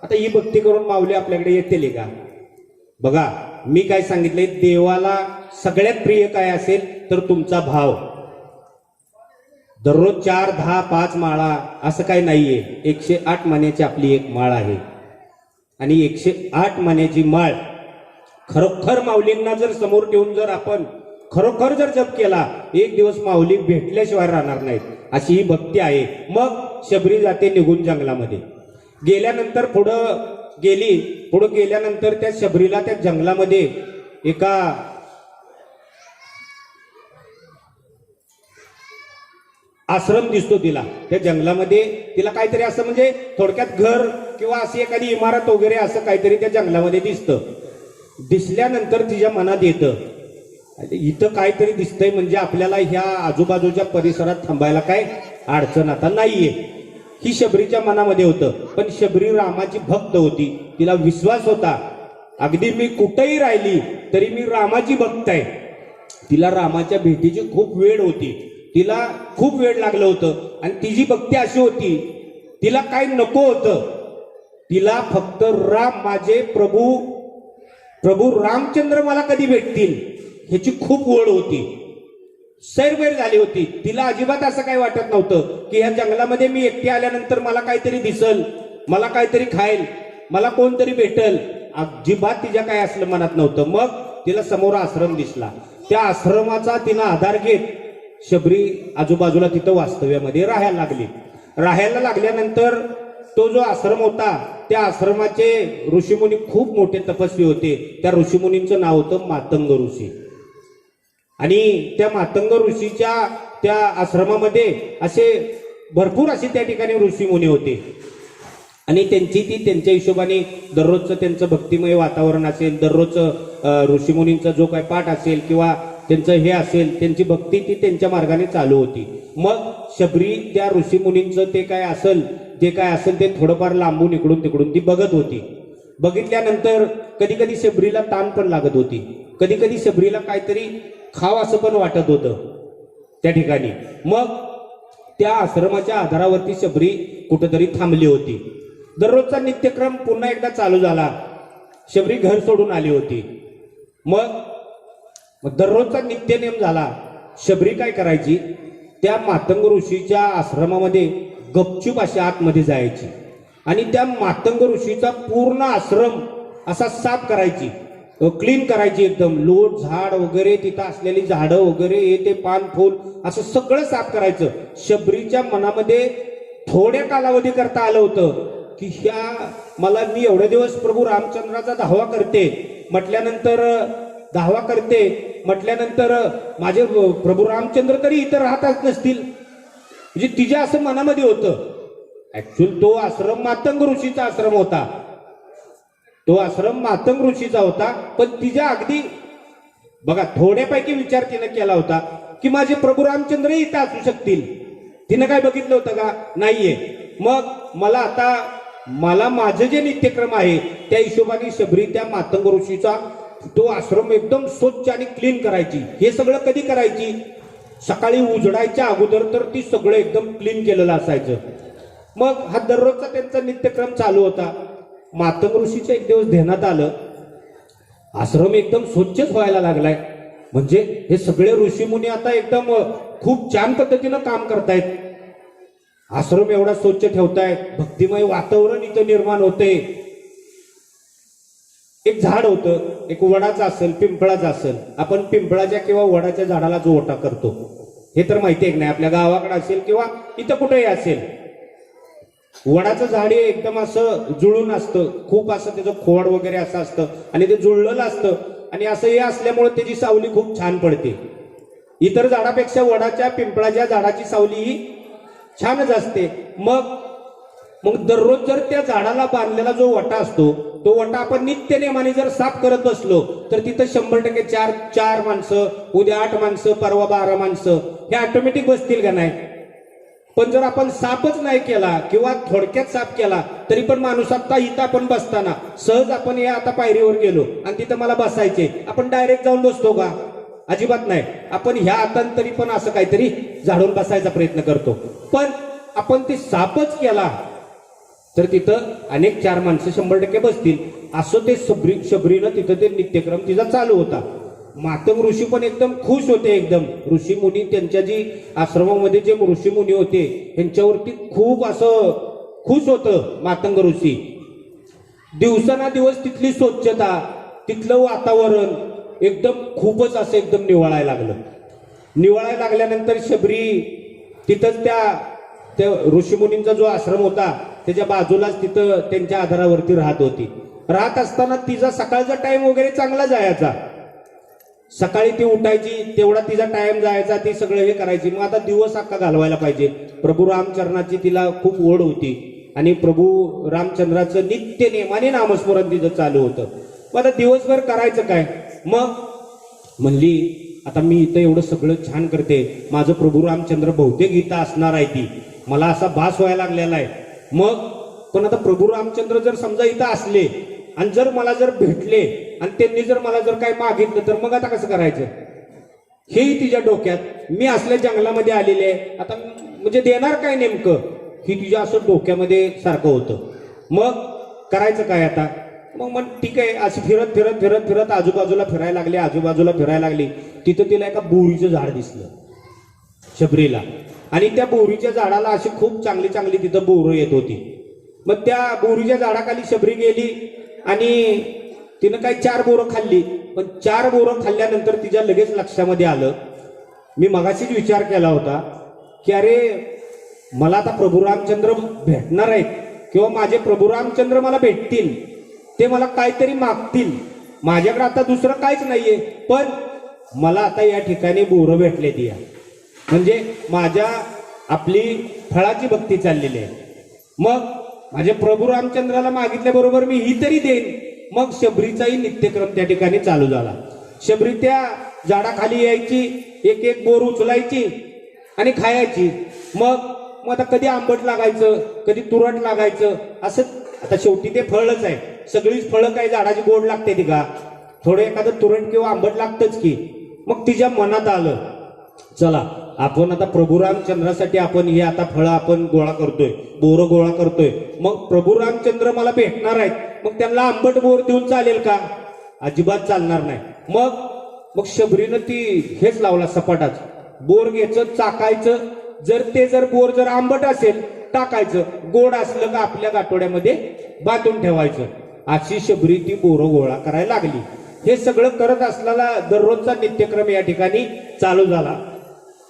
आता ही भक्ती करून माऊली आपल्याकडे येतील का? बघा, मी काय सांगितलंय, देवाला सगळ्यात प्रिय काय असेल तर तुमचा भाव. दररोज 4, 10, 5 माळा असं काही नाहीये. 108 मान्याची आपली एक माळ आहे आणि 108 मान्याची माळ खरोखर माऊलींना जर समोर ठेवून जर आपण खरोखर जर जप केला, एक दिवस माऊली भेटल्याशिवाय राहणार नाहीत, अशी ही भक्ती आहे. मग शबरी जाते निघून जंगलामध्ये. गेल्यानंतर पुढं गेल्यानंतर त्या शबरीला त्या जंगलामध्ये एका आश्रम दिसतो तिला. त्या जंगलामध्ये तिला काहीतरी असं म्हणजे थोडक्यात घर किंवा अशी एखादी इमारत वगैरे असं काहीतरी त्या जंगलामध्ये दिसतं. दिसल्यानंतर तिच्या मनात येतं, इथं काहीतरी दिसतंय, म्हणजे आपल्याला ह्या आजूबाजूच्या परिसरात थांबायला काय अडचण आता नाहीये, ही शबरीच्या मनामध्ये होतं. पण शबरी रामाची भक्त होती, तिला विश्वास होता, अगदी मी कुठेही राहिली तरी मी रामाची भक्त आहे. तिला रामाच्या भेटीची खूप वेळ होती, तिला खूप वेळ लागलं होतं. आणि तिची भक्ती अशी होती, तिला काय नको होतं, तिला फक्त राम, माझे प्रभू रामचंद्र मला कधी भेटतील ह्याची खूप ओढ होती, सैरवैर झाली होती. तिला अजिबात असं काही वाटत नव्हतं की ह्या जंगलामध्ये मी एकटी आल्यानंतर मला काहीतरी दिसल, मला काहीतरी खाईल, मला कोणतरी भेटल, अजिबात तिच्या काय असलं मनात नव्हतं. मग तिला समोर आश्रम दिसला, त्या आश्रमाचा तिनं आधार घेत शबरी आजूबाजूला तिथं वास्तव्यामध्ये राहायला लागल्यानंतर तो जो आश्रम होता, त्या आश्रमाचे ऋषीमुनी खूप मोठे तपस्वी होते. त्या ऋषीमुनींचं नाव होतं मातंग ऋषी. आणि त्या मातंग ऋषीच्या त्या आश्रमामध्ये असे भरपूर असे त्या ठिकाणी ऋषीमुनी होते. आणि त्यांच्या हिशोबाने दररोजचं त्यांचं भक्तिमय वातावरण असेल, दररोजचं ऋषीमुनींचा जो काय पाठ असेल किंवा त्यांचं हे असेल, त्यांची भक्ती ती त्यांच्या मार्गाने चालू होती. मग शबरी त्या ऋषीमुनींचं जे काय असेल ते थोडंफार लांबून इकडून तिकडून ती बघत होती. बघितल्यानंतर कधी कधी शबरीला ताण पण लागत होती, कधी कधी शबरीला काहीतरी खाव असं पण वाटत होतं त्या ठिकाणी. मग त्या आश्रमाच्या आधारावरती शबरी कुठेतरी थांबली होती. दररोजचा नित्यक्रम पुन्हा एकदा चालू झाला. शबरी घर सोडून आली होती. मग दररोजचा नित्यनेम झाला. शबरी काय करायची, त्या मातंग ऋषीच्या आश्रमामध्ये गपचूप अशी आतमध्ये जायची आणि त्या मातंग ऋषीचा पूर्ण आश्रम असा साफ करायची, क्लीन करायची, एकदम लोट झाड वगैरे, तिथं असलेली झाडं वगैरे, हे ते पान फूल असं सगळं साफ करायचं. शबरीच्या मनामध्ये थोड्या कालावधी करता आलं होतं की मला मी एवढे दिवस प्रभू रामचंद्राचा धावा करते म्हटल्यानंतर माझे प्रभू रामचंद्र तरी इथं राहतच नसतील, म्हणजे तिच्या असं मनामध्ये होतं. ऍक्च्युअल तो आश्रम मातंग ऋषीचा आश्रम होता, पण तिच्या अगदी बघा थोड्यापैकी विचार तिनं केला होता की माझे प्रभू रामचंद्र इथं असू शकतील. तिनं काय बघितलं होतं का? नाहीये. मग मला माझं जे नित्यक्रम आहे त्या हिशोबाने शबरी त्या मातंग ऋषीचा तो आश्रम एकदम स्वच्छ आणि क्लीन करायची. हे सगळं कधी करायची? सकाळी उजडायच्या अगोदर तर ती सगळं एकदम क्लीन केलेलं असायचं. मग हा दररोजचा त्यांचा नित्यक्रम चालू होता. मातंग ऋषीच्या एक दिवस ध्यानात आलं, आश्रम एकदम स्वच्छच व्हायला लागलाय, म्हणजे हे सगळे ऋषीमुनी आता एकदम खूप छान पद्धतीनं काम करतायत. आश्रम एवढा स्वच्छ ठेवतायत, भक्तिमय वातावरण इथं निर्माण होते. एक झाड होतं, एक वडाचं असेल, पिंपळाचं असेल. आपण पिंपळाच्या किंवा वडाच्या झाडाला जो ओटा करतो हे तर माहिती आहे की नाही, आपल्या गावाकडे असेल किंवा इथं कुठेही असेल. वडाचं झाड हे एकदम असं जुळून असतं, खूप असं त्याचं खोड वगैरे असं असतं आणि ते जुळलेलं असतं आणि असं हे असल्यामुळे त्याची सावली खूप छान पडते. इतर झाडापेक्षा वडाच्या पिंपळाच्या झाडाची सावली ही छानच असते. मग दररोज जर त्या झाडाला बांधलेला जो वटा असतो तो वटा आपण नित्य नेमाने जर साफ करत बसलो तर तिथं 100% चार माणसं, उद्या 8 माणसं, परवा 12 माणसं हे ऑटोमॅटिक बसतील का नाही. पण जर आपण साफच नाही केला किंवा थोडक्यात साफ केला तरी पण माणूस आता इथं आपण बसताना सहज आपण या आता पायरीवर गेलो आणि तिथं मला बसायचे, आपण डायरेक्ट जाऊन बसतो का? अजिबात नाही. आपण ह्या हातान तरी पण असं काहीतरी झाडून बसायचा प्रयत्न करतो. पण आपण ते साफच केला तर तिथं अनेक 4 माणसं 100% बसतील. असं ते शबरीनं तिथं ते नित्यक्रम तिचा चालू होता. मातंग ऋषी पण एकदम खुश होते. एकदम ऋषी मुनी त्यांच्या जी आश्रमामध्ये जे ऋषी मुनी होते त्यांच्यावरती खूप असं खुश होतं मातंग ऋषी. दिवसानुदिवस तिथली स्वच्छता, तिथलं वातावरण एकदम खूपच असं एकदम निवळायला लागलं. निवळायला लागल्यानंतर शबरी तिथंच त्या ऋषीमुनींचा जो आश्रम होता त्याच्या बाजूलाच तिथं त्यांच्या आधारावरती राहत होती. राहत असताना तिचा सकाळचा टाइम वगैरे चांगला जायचा. सकाळी ती उठायची, तेवढा तिचा टाइम जायचा, ती सगळं हे करायची. मग आता दिवस अख्खा घालवायला पाहिजे. प्रभू रामचंद्राची तिला खूप ओढ होती आणि प्रभू रामचंद्राचं नित्य नेमाने नामस्मरण तिचं चालू होतं. मग आता दिवसभर करायचं काय? मग म्हणली आता मी इथं एवढं सगळं छान करते, माझं प्रभू रामचंद्र बहुतेक इथं असणार आहे, ती मला असा भास व्हायला लागलेला आहे. मग पण आता प्रभू रामचंद्र जर समजा इथं असले आणि जर मला जर भेटले आणि त्यांनी जर मला जर काही मागितलं तर मग आता कसं करायचं हेही तिच्या डोक्यात. मी असल्या जंगलामध्ये आलेले आहे, आता म्हणजे देणार काय नेमकं ही तिच्या असं डोक्यामध्ये सारखं होतं. मग करायचं काय आता? मग ठीक आहे, अशी फिरत फिरत फिरत फिरत आजूबाजूला फिरायला लागली. तिथं तिला एका बोरीचं झाड दिसलं शबरीला आणि त्या बोरीच्या झाडाला अशी खूप चांगली तिथं बोरं येत होती. मग त्या बोरीच्या झाडाखाली शबरी गेली आणि तिनं काही 4 बोरं खाल्ली. पण 4 बोरं खाल्ल्यानंतर तिच्या लगेच लक्षामध्ये आलं, मी मगाशीच विचार केला होता की अरे मला आता प्रभू रामचंद्र भेटणार आहेत किंवा माझे प्रभू रामचंद्र मला भेटतील, ते मला काहीतरी मागतील, माझ्याकडे आता दुसरं काहीच नाहीये, पण मला आता या ठिकाणी बोरं भेटले ती म्हणजे आपली फळाची भक्ती चाललेली आहे. मग माझ्या प्रभू रामचंद्राला मागितल्याबरोबर मी ही तरी देईन. मग शबरीचाही नित्यक्रम त्या ठिकाणी चालू झाला. शबरी त्या झाडाखाली यायची, एक बोर उचलायची आणि खायची. मग आता कधी आंबट लागायचं, कधी तुरट लागायचं, असं. आता शेवटी ते फळच आहे, सगळीच फळं काही झाडाची गोड लागते ती का? थोडं एखादं तुरट किंवा आंबट लागतच की. मग तिच्या मनात आलं, चला आपण आता प्रभू रामचंद्रासाठी आपण हे आता फळं आपण गोळा करतोय, बोरं गोळा करतोय. मग प्रभू रामचंद्र मला भेटणार आहेत, मग त्यांना आंबट बोर देऊन चालेल का? अजिबात चालणार नाही. मग शबरीनं ती हेच लावला सपाटाच, बोर घ्यायचं, चाकायचं, जर बोर जर आंबट असेल टाकायचं, गोड असलं का आपल्या गाठोड्यामध्ये बांधून ठेवायचं. अशी शबरी ती बोरं गोळा करायला लागली. हे सगळं करत असलेला दररोजचा नित्यक्रम या ठिकाणी चालू झाला.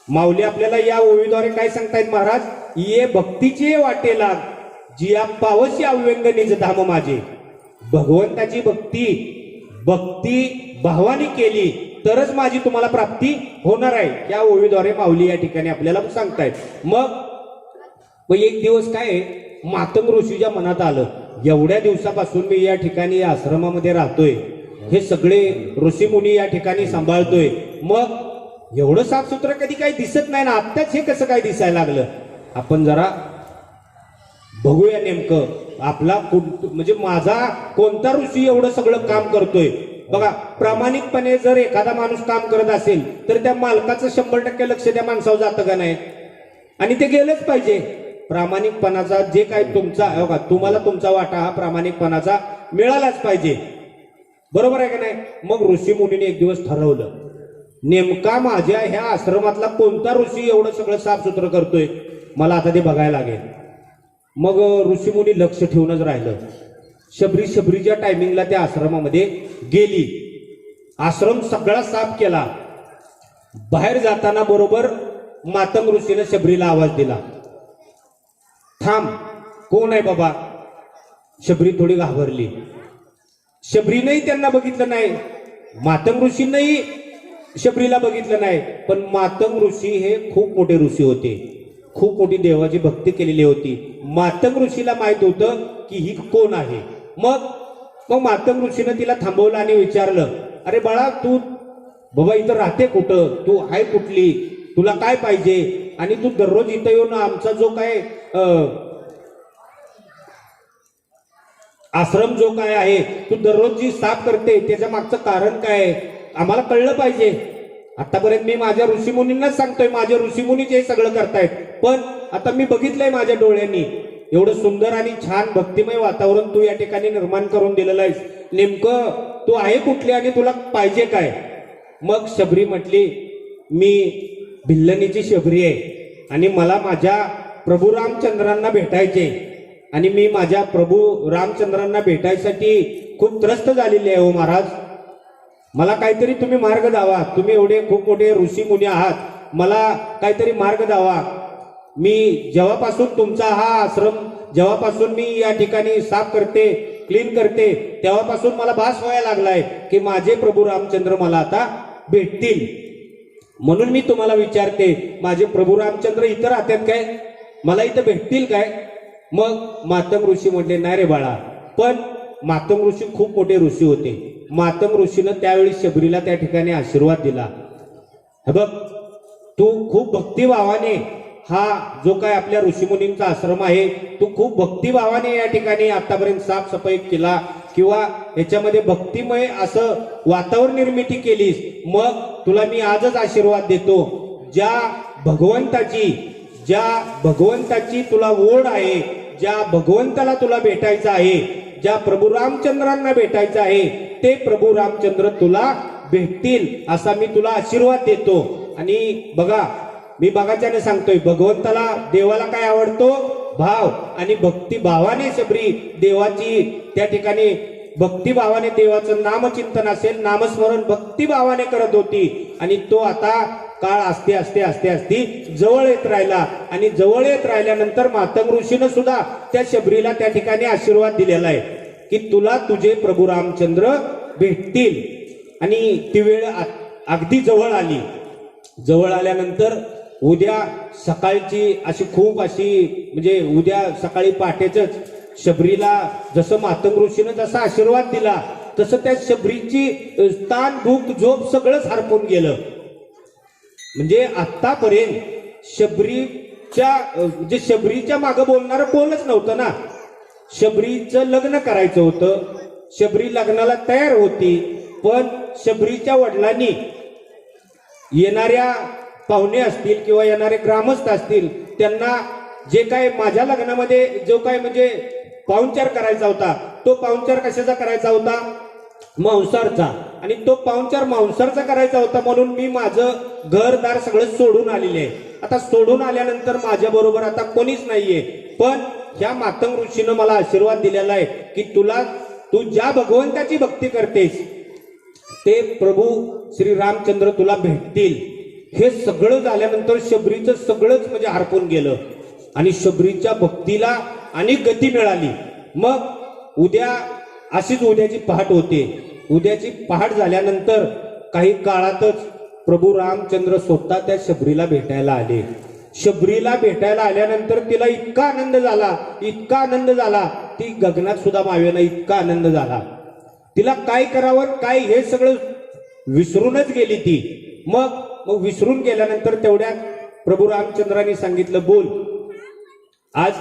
माऊली आपल्याला या ओवीद्वारे काय सांगतायत महाराज? ये भक्तीची वाटेला जिया पावशी अव्यंग निज धाम माझे. भगवंताची भक्ती भावानी केली तरच माझी तुम्हाला प्राप्ती होणार आहे, या ओवीद्वारे माऊली या ठिकाणी आपल्याला सांगतायत. मग एक दिवस काय मातंग ऋषीच्या मनात आलं, एवढ्या दिवसापासून मी या ठिकाणी आश्रमामध्ये राहतोय, हे सगळे ऋषी मुनी या ठिकाणी सांभाळतोय, मग एवढं साफसुथरं कधी काही दिसत नाही ना, आत्ताच हे कसं काय दिसायला लागलं? आपण जरा बघूया नेमकं आपला म्हणजे माझा कोणता ऋषी एवढं सगळं काम करतोय. बघा, प्रामाणिकपणे जर एखादा माणूस काम करत असेल तर त्या मालकाचं 100% लक्ष त्या माणसावर जातं का नाही? आणि ते गेलंच पाहिजे. प्रामाणिकपणाचा जे काही तुम्हाला तुमचा वाटा हा प्रामाणिकपणाचा मिळालाच पाहिजे, बरोबर आहे का नाही? मग ऋषी मुनीने एक दिवस ठरवलं, नेमका माझ्या ह्या आश्रमातला कोणता ऋषी एवढं सगळं साफसुथरं करतोय? मला आता ते बघायला लागेल. मग ऋषीमुनी लक्ष ठेवूनच राहिलं. शबरीच्या टायमिंगला त्या आश्रमामध्ये गेली. आश्रम सगळा साफ केला. बाहेर जाताना बरोबर मातंग ऋषीने शबरीला आवाज दिला, थांब, कोण आहे बाबा? शबरी थोडी घाबरली. शबरीनंही त्यांना बघितलं नाही, मातंग ऋषींनाही शबरीला बघितलं नाही. पण मातंग ऋषी हे खूप मोठे ऋषी होते, खूप मोठी देवाची भक्ती केलेली होती. मातंग ऋषीला माहित होतं की ही कोण आहे. मग मातंग ऋषीनं तिला थांबवलं आणि विचारलं, अरे बाळा, तू बाबा इथं राहते कुठं? तू आहे कुठली? तुला काय पाहिजे? आणि तू दररोज इथं येऊन आमचा जो काय आश्रम जो काय आहे तू दररोज जी साफ करते त्याच्या मागचं कारण काय आहे? आम्हाला कळलं पाहिजे. आतापर्यंत मी माझ्या ऋषीमुनींनाच सांगतोय, माझ्या ऋषीमुनीच हे सगळं करतायत. पण आता मी बघितलंय माझ्या डोळ्यांनी, एवढं सुंदर आणि छान भक्तिमय वातावरण तू या ठिकाणी निर्माण करून दिलेलं आहेस. नेमकं तू आहे कुठली आणि तुला पाहिजे काय? मग शबरी म्हटली, मी भिल्लनीची शबरी आहे आणि मला माझ्या प्रभू रामचंद्रांना भेटायचे आणि मी माझ्या प्रभू रामचंद्रांना भेटायसाठी खूप त्रस्त झालेली आहे. हो महाराज, मला काहीतरी तुम्ही मार्ग दावा. तुम्ही एवढे खूप मोठे ऋषी मुनी आहात, मला काहीतरी मार्ग दावा. मी जेव्हापासून तुमचा हा आश्रम, जेव्हापासून मी या ठिकाणी साफ करते, क्लीन करते, तेव्हापासून मला भास व्हायला लागलाय की माझे प्रभू रामचंद्र मला आता भेटतील. म्हणून मी तुम्हाला विचारते, माझे प्रभू रामचंद्र इथं राहतात काय? मला इथं भेटतील काय? मग मातंग ऋषी म्हटले, नाही रे बाळा. पण मातंग ऋषी खूप मोठे ऋषी होते. मातंग ऋषीनं त्यावेळी शबरीला त्या ठिकाणी आशीर्वाद दिला. हे बघ, तू खूप भक्तिभावाने हा जो काय आपल्या ऋषीमुनींचा आश्रम आहे, तू खूप भक्तिभावाने या ठिकाणी आतापर्यंत साफसफाई केला किंवा याच्यामध्ये भक्तिमय असं वातावरण निर्मिती केलीस. मग तुला मी आजच आशीर्वाद देतो, ज्या भगवंताची तुला ओढ आहे, ज्या भगवंताला तुला भेटायचं आहे, ज्या प्रभू रामचंद्रांना भेटायचं आहे, ते प्रभू रामचंद्र तुला भेटतील असा मी तुला आशीर्वाद देतो. आणि बघा, मी बघाच्याने सांगतोय, भगवंताला, देवाला काय आवडतो? भाव. आणि भक्तिभावाने शबरी देवाची त्या ठिकाणी भक्तिभावाने देवाचं नामचिंतन असेल, नामस्मरण भक्तिभावाने करत होती. आणि तो आता काळ असते असते असते असते जवळ येत राहिला. आणि जवळ येत राहिल्यानंतर मातंग ऋषीनं सुद्धा त्या शबरीला त्या ठिकाणी आशीर्वाद दिलेला आहे की तुला तुझे प्रभू रामचंद्र भेटतील. आणि ती वेळ अगदी जवळ आली. जवळ आल्यानंतर उद्या सकाळची म्हणजे उद्या सकाळी पहाटेच शबरीला जसं मातंग ऋषीनं जसा आशीर्वाद दिला तसं त्या शबरीची स्थान, भूक, झोप सगळंच हरपून गेलं. म्हणजे आतापर्यंत शबरीच्या मागे बोलणारं कोणच नव्हतं ना. शबरीचं लग्न करायचं होतं, शबरी लग्नाला तयार होती. पण शबरीच्या वडिलांनी येणाऱ्या पाहुणे असतील किंवा येणारे ग्रामस्थ असतील, त्यांना जे काय माझ्या लग्नामध्ये जो काय म्हणजे पाहुणचार करायचा होता, तो पाहुणचार कशाचा करायचा होता? मांसारचा. आणि तो पाहुणचार मांसारचा करायचा होता. म्हणून मी माझं घरदार सगळं सोडून आलेले आहे. आता सोडून आल्यानंतर माझ्या बरोबर आता कोणीच नाहीये. पण ह्या मातंग ऋषीनं मला आशीर्वाद दिलेला आहे की तू ज्या भगवंताची भक्ती करतेस ते प्रभू श्री रामचंद्र तुला भेटतील. हे सगळं झाल्यानंतर शबरीचं सगळंच म्हणजे हरपून गेलं आणि शबरीच्या भक्तीला अनेक गती मिळाली. मग उद्याची पहाट होते. उद्याची पहाट झाल्यानंतर काही काळातच प्रभू रामचंद्र स्वतः त्या शबरीला भेटायला आले. शबरीला भेटायला आल्यानंतर तिला इतका आनंद झाला, ती गगनात सुद्धा मावेना इतका आनंद झाला. तिला काय करावं काय हे सगळं विसरूनच गेली ती. मग विसरून गेल्यानंतर तेवढ्यात प्रभू रामचंद्रांनी सांगितलं, बोल, आज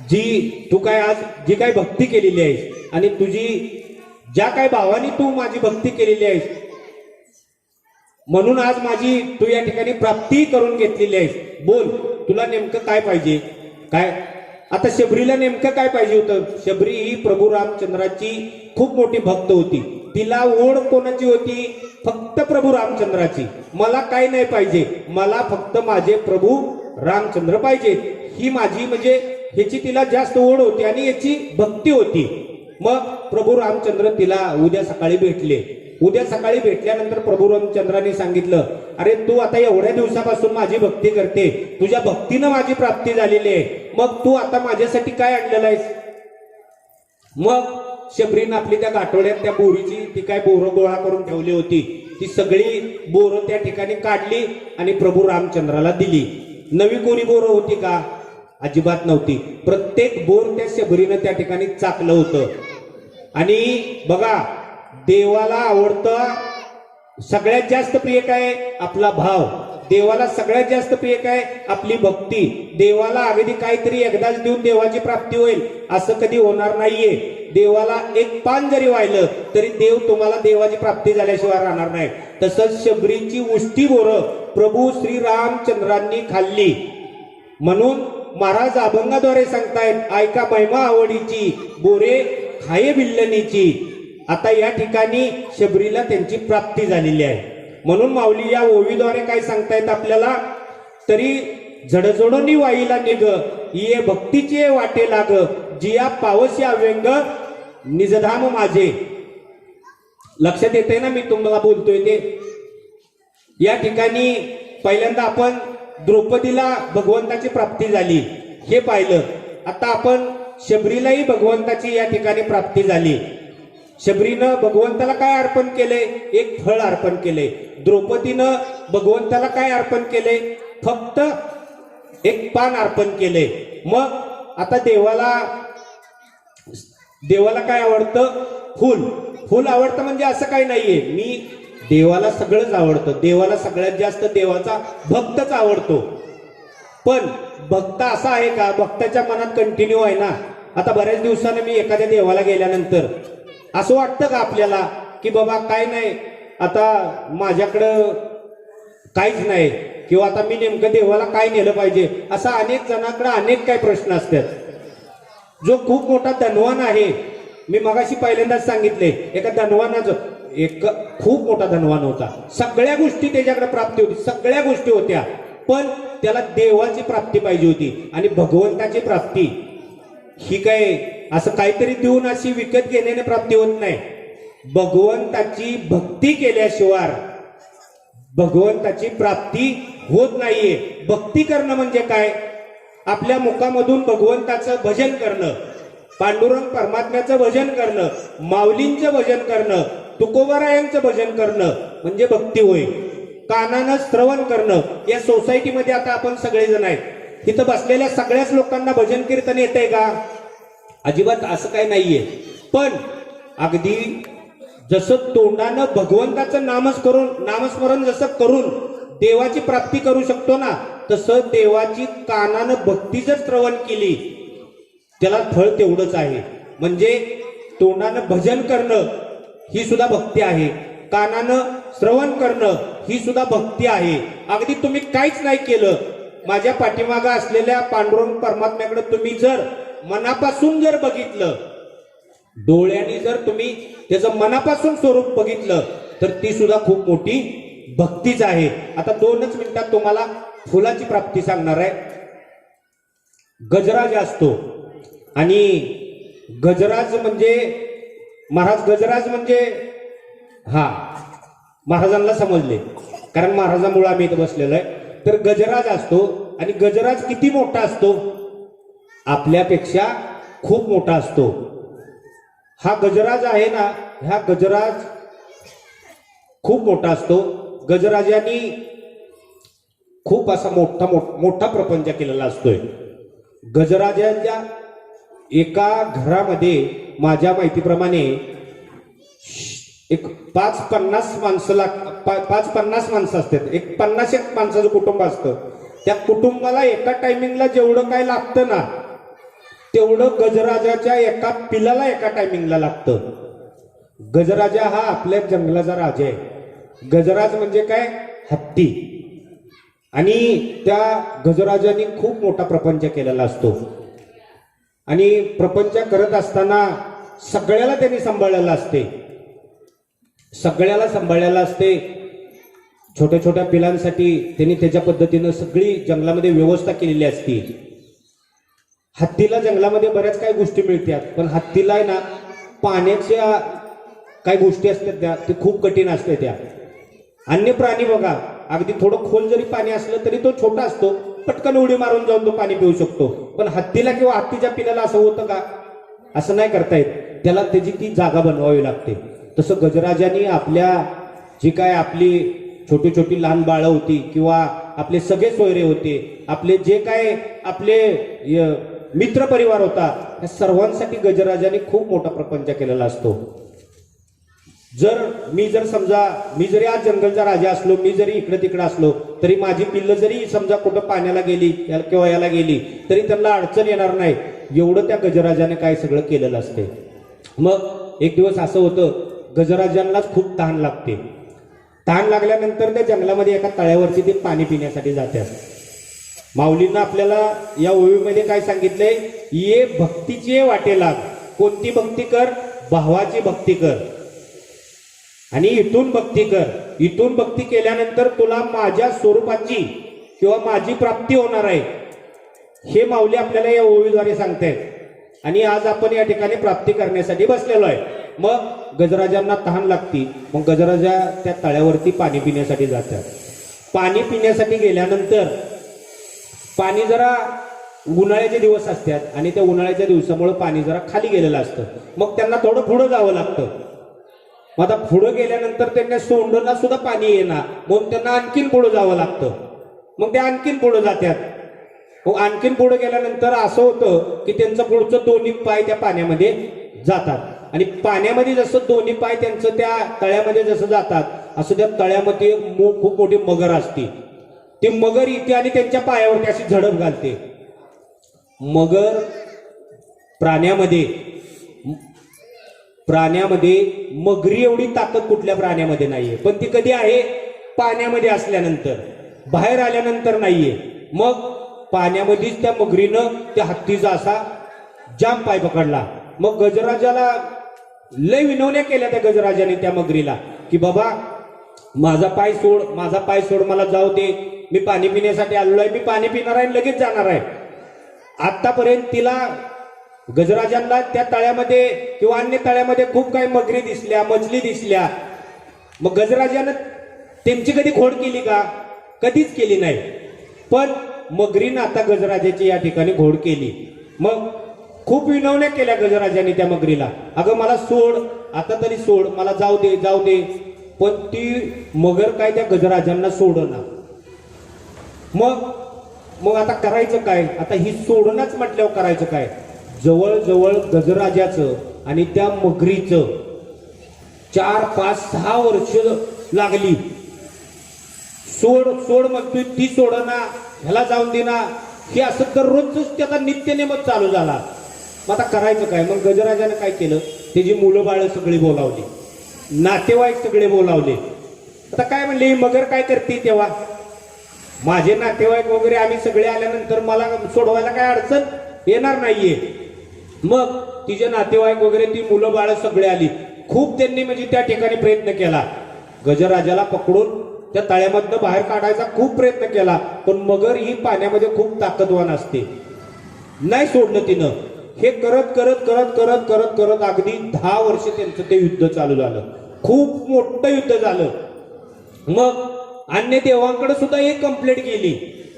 जी काय भक्ती केलेली आहेस आणि तुझी ज्या काय भावानी तू माझी भक्ती केलेली आहेस, म्हणून आज तू या ठिकाणी प्राप्ती करून घेतलेली आहेस. बोल, तुला नेमकं काय पाहिजे? काय आता शबरीला नेमकं काय पाहिजे होतं? शबरी ही प्रभू रामचंद्राची खूप मोठी भक्त होती. तिला ओढ कोणाची होती? फक्त प्रभू रामचंद्राची. मला काय नाही पाहिजे, मला फक्त माझे प्रभू रामचंद्र पाहिजे. ही माझी म्हणजे ह्याची तिला जास्त ओढ होती आणि याची भक्ती होती. मग प्रभू रामचंद्र तिला उद्या सकाळी भेटले. उद्या सकाळी भेटल्यानंतर प्रभू रामचंद्रांनी सांगितलं, अरे तू आता एवढ्या दिवसापासून माझी भक्ती करते, तुझ्या भक्तीनं माझी प्राप्ती झालेली आहे, मग तू आता माझ्यासाठी काय आणलेलं आहेस? मग शबरीनं आपली त्या गाठोड्यात त्या बोरीची ती काय बोरं गोळा करून ठेवली होती, ती सगळी बोरं त्या ठिकाणी काढली आणि प्रभू रामचंद्राला दिली. नवी कोरी बोरं होती का? अजिबात नव्हती. प्रत्येक बोर त्या शबरीनं त्या ठिकाणी चाकलं होतं. आणि बघा, देवाला आवडतं सगळ्यात जास्त प्रिय काय? आपला भाव. देवाला सगळ्यात जास्त प्रिय काय? आपली भक्ती. देवाला अगदी काहीतरी एकदाच देऊन देवाची प्राप्ती होईल असं कधी होणार नाहीये. देवाला एक पान जरी वाहिलं तरी देव तुम्हाला देवाची प्राप्ती झाल्याशिवाय राहणार नाही. तसंच शबरीची उष्टी बोरं प्रभू श्री रामचंद्रांनी खाल्ली. म्हणून महाराज अभंगाद्वारे सांगतायत, ऐका महिमा आवडीची बोरे खाये बिल्लनीची. आता या ठिकाणी शबरीला त्यांची प्राप्ती झालेली आहे. म्हणून माऊली या ओवीद्वारे काय सांगतायत आपल्याला, तरी जडजोडोनी वाईला निग ये भक्तीचे वाटे लाग जिया पावसी अव्यंग निजधाम माझे. लक्षात येते ना मी तुम्हाला बोलतोय ते? या ठिकाणी पहिल्यांदा आपण द्रौपदीला भगवंताची प्राप्ती झाली हे पाहिलं. आता आपण शबरीलाही भगवंताची या ठिकाणी प्राप्ती झाली. शबरीनं भगवंताला काय अर्पण केले? एक फळ अर्पण केले. द्रौपदीनं भगवंताला काय अर्पण केले? फक्त एक पान अर्पण केले. मग आता देवाला काय आवडतं? फुल. फुल आवडतं म्हणजे असं काही नाहीये, मी देवाला सगळंच आवडतं. देवाला सगळ्यात जास्त देवाचा भक्तच आवडतो. पण भक्त असा आहे का भक्ताच्या मनात कंटिन्यू आहे ना? आता बऱ्याच दिवसानं मी एखाद्या देवाला गेल्यानंतर असं वाटतं का आपल्याला की बाबा काय नाही, आता माझ्याकडं काहीच नाही, किंवा आता मी नेमकं देवाला काय नेलं पाहिजे, असा अनेक जणांकडे अनेक काय प्रश्न असतात. जो खूप मोठा धनवान आहे, मी मगाशी पहिल्यांदाच सांगितले, एका धनवानाचं एक खूप मोठा धनवान होता, सगळ्या गोष्टी त्याच्याकडे प्राप्ती होती, सगळ्या गोष्टी होत्या, पण त्याला देवाची प्राप्ती पाहिजे होती. आणि भगवंताची प्राप्ती ही काय असं काहीतरी देऊन अशी विकत घेण्याने प्राप्ती होत नाही. भगवंताची भक्ती केल्याशिवाय भगवंताची प्राप्ती होत नाहीये. भक्ती करणं म्हणजे काय? आपल्या मुखामधून भगवंताचं भजन करणं, पांडुरंग परमात्म्याचं भजन करणं, माऊलींचं भजन करणं, तुकोबारायांचं भजन करणं म्हणजे भक्ती होय. कानानं श्रवण करणं. या सोसायटीमध्ये आता आपण सगळेजण आहेत, तिथं बसलेल्या सगळ्याच लोकांना भजन कीर्तन येतंय का? अजिबात असं काही नाहीये. पण अगदी जसं तोंडानं भगवंताचं नामस्मरण जसं करून देवाची प्राप्ती करू शकतो ना, तसं देवाची कानानं भक्ती जर श्रवण केली त्याला फळ तेवढंच आहे. म्हणजे तोंडानं भजन करणं ही सुद्धा भक्ती आहे, कानानं श्रवण करणं ही सुद्धा भक्ती आहे. अगदी तुम्ही काहीच नाही केलं, माझ्या पाठीमागं असलेल्या पांडुरंग परमात्म्याकडे तुम्ही जर मनापासून जर बघितलं, डोळ्यांनी जर तुम्ही त्याचं मनापासून स्वरूप बघितलं, तर ती सुद्धा खूप मोठी भक्तीच आहे. आता 2च मिनिटात तुम्हाला फुलाची प्राप्ती सांगणार आहे. गजराज असतो आणि गजराज म्हणजे गजराज म्हणजे महाराजांना समजले, कारण महाराजांमुळे आम्ही इथं बसलेलो आहे. तर गजराज असतो आणि गजराज किती मोठा असतो? आपल्यापेक्षा खूप मोठा असतो. हा गजराज आहे ना, हा गजराज खूप मोठा असतो. गजराजांनी खूप असा मोठा प्रपंच केलेला असतोय. गजराजाच्या एका घरामध्ये माझ्या माहितीप्रमाणे एक 5-50 माणसं असतात. एक 50 माणसाचं कुटुंब असतं. त्या कुटुंबाला एका टायमिंगला जेवढं काय लागतं ना, तेवढं गजराजाच्या एका पिलाला एका टायमिंगला लागतं. गजराजा हा आपल्या जंगलाचा राजा आहे. गजराज म्हणजे काय? हत्ती. आणि त्या गजराजाने खूप मोठा प्रपंच केलेला असतो. आणि प्रपंच करत असताना सगळ्याला त्यांनी सांभाळलेलं असते. छोट्या छोट्या पिलांसाठी त्यांनी त्याच्या पद्धतीनं सगळी जंगलामध्ये व्यवस्था केलेली असते. हत्तीला जंगलामध्ये बऱ्याच काही गोष्टी मिळतात, पण हत्तीला आहे ना पाण्याच्या काही गोष्टी असतात त्या ते खूप कठीण असते त्या. अन्य प्राणी बघा, अगदी थोडं खोल जरी पाणी असलं तरी तो छोटा असतो, पटकन उडी मारून जाऊन तो पाणी पिऊ शकतो. पण हत्तीला किंवा हत्तीच्या पिल्याला असं होतं का? असं नाही करता येत. त्याला त्याची ती जागा बनवावी लागते. तसं गजराजांनी आपल्या जी काय आपली छोटी छोटी लहान बाळं होती किंवा आपले सगळे सोयरे होते, आपले जे काय आपले मित्र परिवार होता, या सर्वांसाठी गजराजांनी खूप मोठा प्रपंच केलेला असतो. मी जरी आज जंगलचा राजा असलो, मी जरी इकडे तिकडे असलो, तरी माझी पिल्लं जरी समजा कुठं पाण्याला गेली किंवा याला गेली तरी त्यांना अडचण येणार नाही, एवढं त्या गजराजाने काय सगळं केलेलं असते. मग एक दिवस असं होतं, गजराजांनाच खूप तहान लागते. तहान लागल्यानंतर त्या जंगलामध्ये एका तळ्यावरती ते पाणी पिण्यासाठी जातात. माऊलींना आपल्याला या ओळीमध्ये काय सांगितलंय? ये भक्तीची वाटेला. कोणती भक्ती कर? भावाची भक्ती कर आणि इथून भक्ती कर. इथून भक्ती केल्यानंतर तुला माझ्या स्वरूपाची किंवा माझी प्राप्ती होणार आहे, हे माऊली आपल्याला या ओळीद्वारे सांगतायत. आणि आज आपण या ठिकाणी प्राप्ती करण्यासाठी बसलेलो आहे. मग गजराजांना तहान लागती, मग गजराजा त्या तळ्यावरती पाणी पिण्यासाठी जातात. पाणी पिण्यासाठी गेल्यानंतर पाणी जरा उन्हाळ्याचे दिवस असतात आणि त्या उन्हाळ्याच्या दिवसामुळे पाणी जरा खाली गेलेलं असतं. मग त्यांना थोडं पुढं जावं लागतं. मग आता पुढं गेल्यानंतर त्यांना सोंडला सुद्धा पाणी येणार, म्हणून त्यांना आणखीन पुढं जावं लागतं. मग ते आणखीन पुढं जातात. मग आणखीन पुढे गेल्यानंतर असं होतं की त्यांचं पुढचं दोन्ही पाय त्या पाण्यामध्ये जातात. आणि पाण्यामध्ये जसं दोन्ही पाय त्यांचं त्या तळ्यामध्ये जसं जातात, असं त्या तळ्यामध्ये खूप मोठी मगर असते. ती मगर येते आणि त्यांच्या पायावरती अशी झडप घालते. मगर प्राण्यामध्ये मगरी एवढी ताकद कुठल्या प्राण्यामध्ये नाहीये, पण ती कधी आहे? पाण्यामध्ये असल्यानंतर, बाहेर आल्यानंतर नाहीये. मग पाण्यामध्येच त्या मगरीनं त्या हत्तीचा असा जाम पाय पकडला. मग गजराजाला लय विनवण्या केल्या त्या गजराजाने त्या मगरीला की बाबा माझा पाय सोड, मला जाऊ दे, मी पाणी पिण्यासाठी आलेलो आहे, मी पाणी पिणार आहे, लगेच जाणार आहे. आतापर्यंत तिला गजराजांना त्या तळ्यामध्ये किंवा अन्य तळ्यामध्ये खूप काही मगरी दिसल्या, मछली दिसल्या. मग गजराजानं त्यांची कधी खोड केली का? कधीच केली नाही. पण मगरीनं आता गजराजाची या ठिकाणी घोड केली. मग खूप विनवण्या केल्या गजराजाने त्या मगरीला, अगं मला सोड, आता तरी सोड, मला जाऊ दे. पण ती मगर काय त्या गजराजांना सोडना. मग आता करायचं काय? आता ही सोडणंच म्हटल्यावर करायचं काय? जवळजवळ गजराजाचं आणि त्या मगरीचं 4, 5, 6 वर्ष लागली. सोड मग ती सोडना, ह्याला जाऊन देना, हे असं दररोजच त्याचा नित्यनेमच चालू झाला. मग आता करायचं काय? मग गजराजाने काय केलं? त्याची मुलं बाळ सगळी बोलावली, नातेवाईक सगळे बोलावले. आता काय म्हणले, ही मगर काय करते तेव्हा? माझे नातेवाईक वगैरे आम्ही सगळे आल्यानंतर मला सोडवायला काय अडचण येणार नाहीये. मग तिचे नातेवाईक वगैरे, ती मुलं बाळ सगळे आली. खूप त्यांनी म्हणजे त्या ठिकाणी प्रयत्न केला, गजराजाला पकडून त्या तळ्यामधनं बाहेर काढायचा खूप प्रयत्न केला. पण मगर ही पाण्यामध्ये खूप ताकदवान असते, नाही सोडलं तिनं. हे करत अगदी 10 वर्ष त्यांचं ते युद्ध चालू झालं. खूप मोठं युद्ध झालं. मग अन्य देवांकडे सुद्धा एक कंप्लेंट गेली,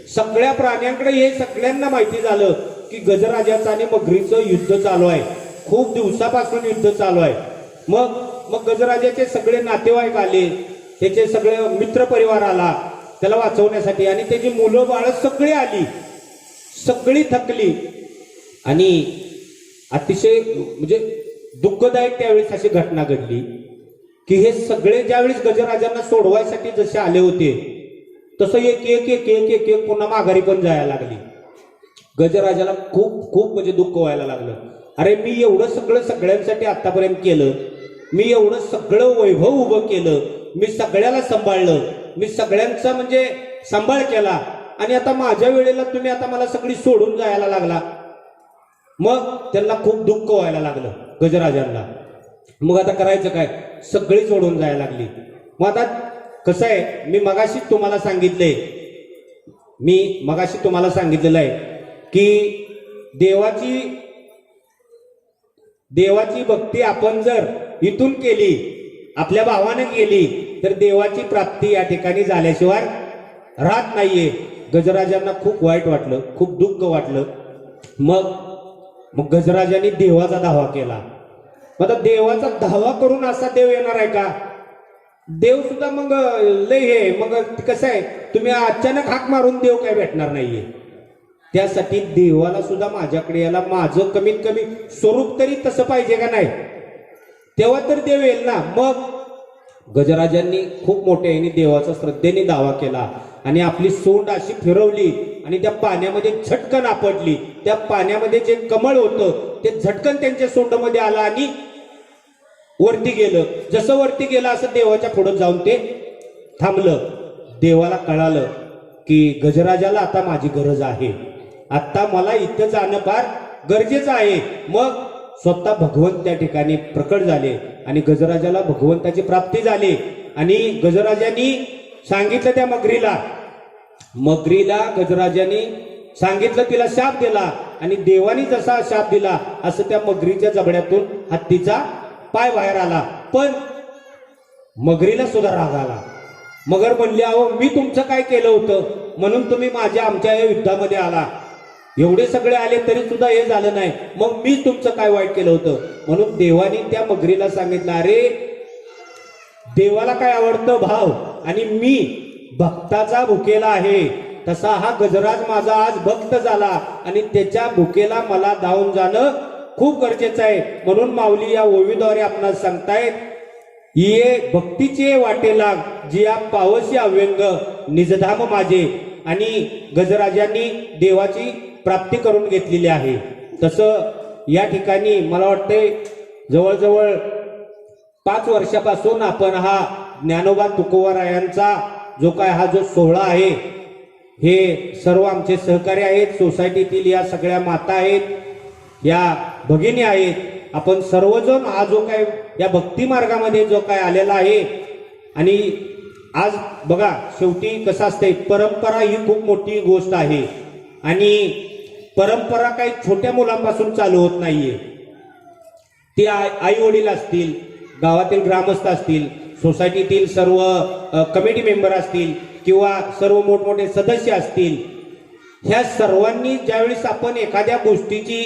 सगळ्या प्राण्यांकडे हे सगळ्यांना माहिती झालं की गजराजाचं आणि मगरीचं युद्ध चालू आहे, खूप दिवसापासून युद्ध चालू आहे. मग गजराजाचे सगळे नातेवाईक आले, त्याचे सगळे मित्र परिवार आला त्याला वाचवण्यासाठी, आणि त्याची मुलं बाळ सगळी आली, सगळी थकली. आणि अतिशय म्हणजे दुःखदायक त्यावेळेस अशी घटना घडली की हे सगळे ज्यावेळेस गजराजांना सोडवायसाठी जसे आले होते, तसं एक पुन्हा माघारी पण जायला लागली. गजराजाला खूप म्हणजे दुःख व्हायला लागलं. अरे मी एवढं सगळ्यांसाठी आतापर्यंत केलं, मी एवढं सगळं वैभव उभं केलं, मी सगळ्याला सांभाळलं, मी सगळ्यांचा म्हणजे सांभाळ केला, आणि आता माझ्या वेळेला तुम्ही आता मला सगळी सोडून जायला लागला. मग त्यांना खूप दुःख व्हायला लागलं गजराजांना. मग आता करायचं काय? सगळी सोडून जायला लागली. मग आता कसं आहे, मी मगाशी तुम्हाला सांगितलेलं आहे की देवाची भक्ती आपण जर इथून केली, आपल्या भावानं केली, तर देवाची प्राप्ती या ठिकाणी झाल्याशिवाय राहत नाहीये. गजराजांना खूप वाईट वाटलं, खूप दुःख वाटलं. मग गजराजांनी देवाचा धावा केला. मग आता देवाचा धावा करून असा देव येणार आहे का? देव सुद्धा मग लय हे, मग कसं आहे, तुम्ही अचानक हाक मारून देव काय भेटणार नाहीये. त्यासाठी देवाला सुद्धा माझ्याकडे याला माझं कमीत कमी स्वरूप तरी तसं पाहिजे का नाही, तेव्हा तर देव येईल ना. मग गजराजांनी खूप मोठ्या देवाचा श्रद्धेने दावा केला आणि आपली सोंड अशी फिरवली आणि त्या पाण्यामध्ये झटकन आपटली. त्या पाण्यामध्ये जे कमळ होतं ते झटकन त्यांच्या सोंडमध्ये आलं आणि वरती गेलं. जसं वरती गेलं असं देवाच्या पुढे जाऊन ते थांबलं. देवाला कळालं की गजराजाला आता माझी गरज आहे, आता मला इथं जाणं फार गरजेचं आहे. मग स्वतः भगवंत त्या ठिकाणी प्रकट झाले आणि गजराजाला भगवंताची प्राप्ती झाली. आणि गजराजांनी सांगितलं त्या मगरीला गजराजांनी सांगितलं, तिला शाप दिला आणि देवानी जसा शाप दिला असं त्या मगरीच्या जबड्यातून हत्तीचा पाय बाहेर आला. पण मगरीला सुद्धा राग आला. मगर म्हणली, अहो मी तुमचं काय केलं होतं म्हणून तुम्ही आमच्या या युद्धामध्ये आला? एवढे सगळे आले तरी सुद्धा हे झालं नाही, मग मी तुमचं काय वाईट केलं होतं? म्हणून देवानी त्या मगरीला सांगितलं, अरे देवाला काय आवडतं भाव, आणि मी भक्ताचा भुकेला आहे. तसा हा गजराज माझा आज भक्त झाला आणि त्याच्या भुकेला मला धावून जाणं खूप गरजेचं आहे. म्हणून माऊली या ओवीद्वारे आपणास सांगतायत, ये भक्तीचे वाटे लाग, जिया पावसी अव्यंग निजधाम माझे. आणि गजराजांनी देवाची प्राप्ती करून घेतलेली आहे. तसं या ठिकाणी मला वाटते जवळजवळ 5 वर्षापासून आपण हा ज्ञानोबा तुकोबारायांचा जो सोहळा आहे, हे सर्व आमचे सहकारी आहेत, सोसायटीतील या सगळ्या माता आहेत, या भगिनी आहेत, आपण सर्वजण हा जो काय या भक्ती मार्गामध्ये जो काय आलेला आहे. आणि आज बघा शेवटी कसं असते, परंपरा ही खूप मोठी गोष्ट आहे आणि परंपरा काही छोट्या मुलांपासून चालू होत नाहीये. ते आई वडील असतील, गावातील ग्रामस्थ असतील, सोसायटीतील सर्व कमिटी मेंबर असतील किंवा सर्व मोठमोठे सदस्य असतील, ह्या सर्वांनी ज्यावेळेस आपण एखाद्या गोष्टीची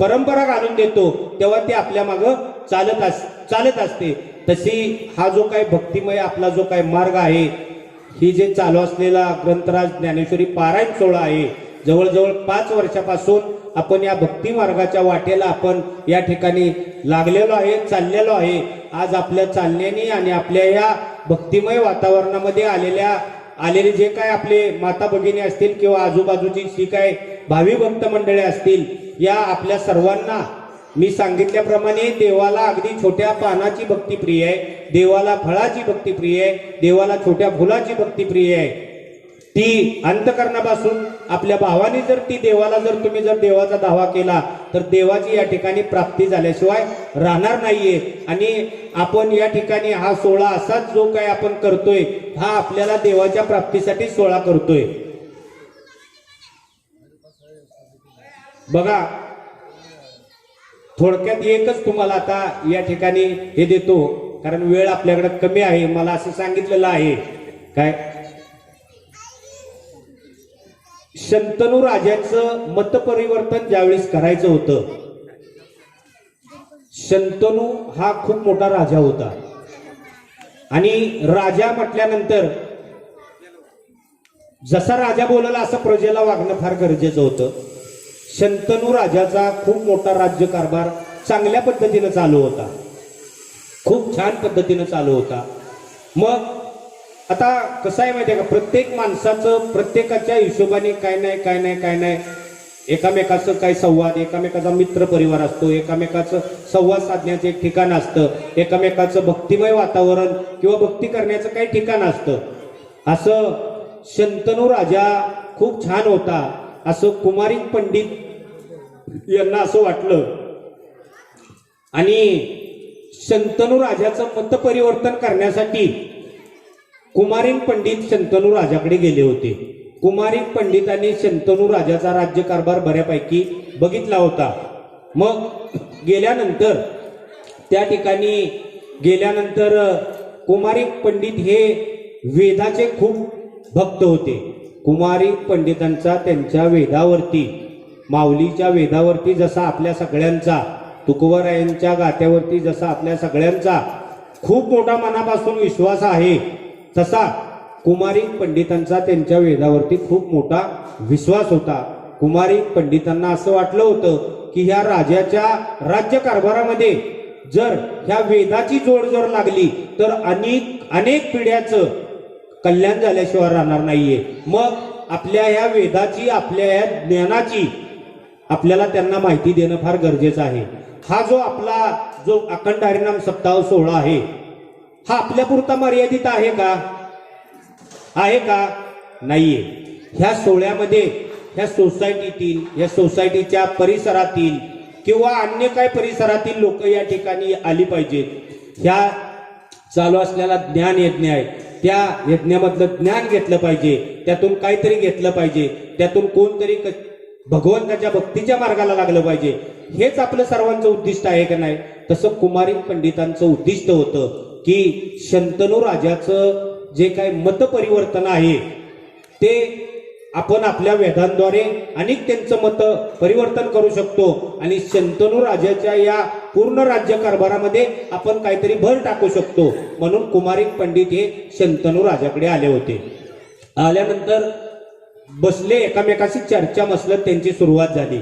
परंपरा घालून देतो तेव्हा ते आपल्या मागं चालत असते. तशी हा जो काही भक्तिमय आपला जो काही मार्ग आहे, ही जे चालू असलेला ग्रंथराज ज्ञानेश्वरी पारायण सोहळा आहे, जवळजवळ 5 वर्षापासून आपण या भक्ती मार्गाच्या वाटेला आपण या ठिकाणी लागलेलो आहे, चाललेलो आहे. आज आपल्या चालण्याने आणि आपल्या या भक्तिमय वातावरणामध्ये आलेले जे काय आपले माता भगिनी असतील किंवा आजूबाजूची जी काय भावी भक्त मंडळी असतील, या आपल्या सर्वांना मी सांगितल्याप्रमाणे देवाला अगदी छोट्या पानाची भक्ती प्रिय आहे, देवाला फळाची भक्ती प्रिय आहे, देवाला छोट्या फुलाची भक्ती प्रिय आहे. ती अंतकरणापासून आपल्या भावाने जर तुम्ही जर देवाचा दावा केला तर देवाची या ठिकाणी प्राप्ती झाल्याशिवाय राहणार नाहीये. आणि आपण या ठिकाणी हा सोहळा असाच जो काय आपण करतोय, हा आपल्याला देवाच्या प्राप्तीसाठी सोहळा करतोय. बघा, थोडक्यात एकच तुम्हाला आता या ठिकाणी हे देतो, कारण वेळ आपल्याकडे कमी आहे. मला असं सांगितलेलं आहे, काय शंतनू राजाचं मतपरिवर्तन ज्यावेळेस करायचं होतं, शंतनू हा खूप मोठा राजा होता आणि राजा म्हटल्यानंतर जसा राजा बोलला असं प्रजेला वागणं फार गरजेचं होतं. शंतनू राजाचा खूप मोठा राज्यकारभार चांगल्या पद्धतीनं चालू होता, खूप छान पद्धतीनं चालू होता. मग आता कसं आहे माहिती आहे का, प्रत्येक माणसाचं प्रत्येकाच्या हिशोबाने काय नाही एकामेकाचं काय संवाद, एकामेकाचा मित्र परिवार असतो, एकामेकाचं संवाद साधण्याचं एक ठिकाण असतं, एकामेकाचं भक्तिमय वातावरण किंवा भक्ती करण्याचं काही ठिकाण असतं. असं शंतनू राजा खूप छान होता असं कुमारिक पंडित यांना असं वाटलं आणि शंतनू राजाचं मतपरिवर्तन करण्यासाठी कुमारिक पंडित शंतनू राजाकडे गेले होते. कुमारिक पंडितांनी शंतनू राजाचा राज्यकारभार बऱ्यापैकी बघितला होता. मग गेल्यानंतर त्या ठिकाणी गेल्यानंतर कुमारिक पंडित हे वेदाचे खूप भक्त होते. कुमारिक पंडितांचा त्यांच्या वेदावरती, माऊलीच्या वेदावरती जसा आपल्या सगळ्यांचा, तुकोबरायांच्या गात्यावरती जसा आपल्या सगळ्यांचा खूप मोठा मनापासून विश्वास आहे, तसा कुमारिक पंडितांचा त्यांच्या वेदावरती खूप मोठा विश्वास होता. कुमारिक पंडितांना असं वाटलं होतं की ह्या राजाच्या राज्यकारभारामध्ये जर ह्या वेदाची जोड जर लागली तर अनेक पिढ्याचं कल्याण झाल्याशिवाय राहणार नाहीये. मग आपल्या ह्या वेदाची, आपल्या ह्या ज्ञानाची आपल्याला त्यांना माहिती देणं फार गरजेचं आहे. हा जो आपला जो अखंड हरिनाम सप्ताह सोहळा आहे, हा आपल्यापुरता मर्यादित आहे का? आहे का? नाहीये. ह्या सोहळ्यामध्ये ह्या सोसायटीतील, या सोसायटीच्या परिसरातील किंवा अन्य काही परिसरातील लोक या ठिकाणी आली पाहिजेत. ह्या चालू असलेला ज्ञान यज्ञ आहे, त्या यज्ञामधलं ज्ञान घेतलं पाहिजे, त्यातून काहीतरी घेतलं पाहिजे, त्यातून कोणतरी भगवंताच्या भक्तीच्या मार्गाला लागलं पाहिजे. हेच आपलं सर्वांचं उद्दिष्ट आहे का नाही? तसं कुमारिक पंडितांचं उद्दिष्ट होतं की शंतनू राजाचं जे काही मत परिवर्तन आहे ते आपण आपल्या वेदांद्वारे अनेक त्यांचं मत परिवर्तन करू शकतो आणि शंतनू राजाच्या या पूर्ण राज्यकारभारामध्ये आपण काहीतरी भर टाकू शकतो. म्हणून कुमारिक पंडित हे शंतनू राजाकडे आले होते. आल्यानंतर बसले, एकामेकाशी चर्चा मसलत त्यांची सुरुवात झाली.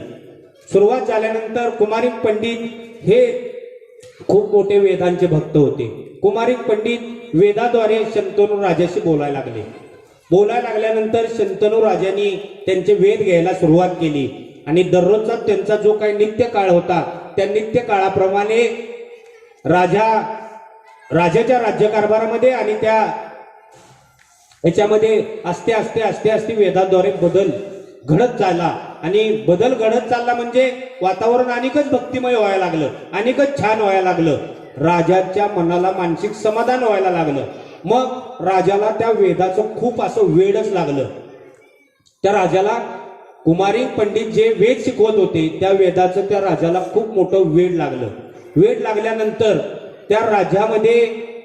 सुरुवात झाल्यानंतर कुमारिक पंडित हे खूप मोठे वेदांचे भक्त होते. कुमारिक पंडित वेदाद्वारे शंतनू राजाशी बोलायला लागले. बोलायला लागल्यानंतर शंतनू राजांनी त्यांचे वेद घ्यायला सुरुवात केली आणि दररोजचा त्यांचा जो काही नित्य काळ होता त्या नित्य काळाप्रमाणे राजाच्या राज्यकारभारामध्ये आणि त्या याच्यामध्ये आस्ते आस्ते वेदाद्वारे बदल घडत चालला. आणि बदल घडत चालला म्हणजे वातावरण अनेकच भक्तिमय व्हायला लागलं, अनेकच छान व्हायला लागलं. राजाच्या मनाला मानसिक समाधान व्हायला लागलं. मग राजाला त्या वेदाचं खूप असं वेडच लागलं. त्या राजाला कुमारिक पंडित जे वेद शिकवत होते त्या वेदाचं त्या राजाला खूप मोठं वेड लागलं. वेड लागल्यानंतर त्या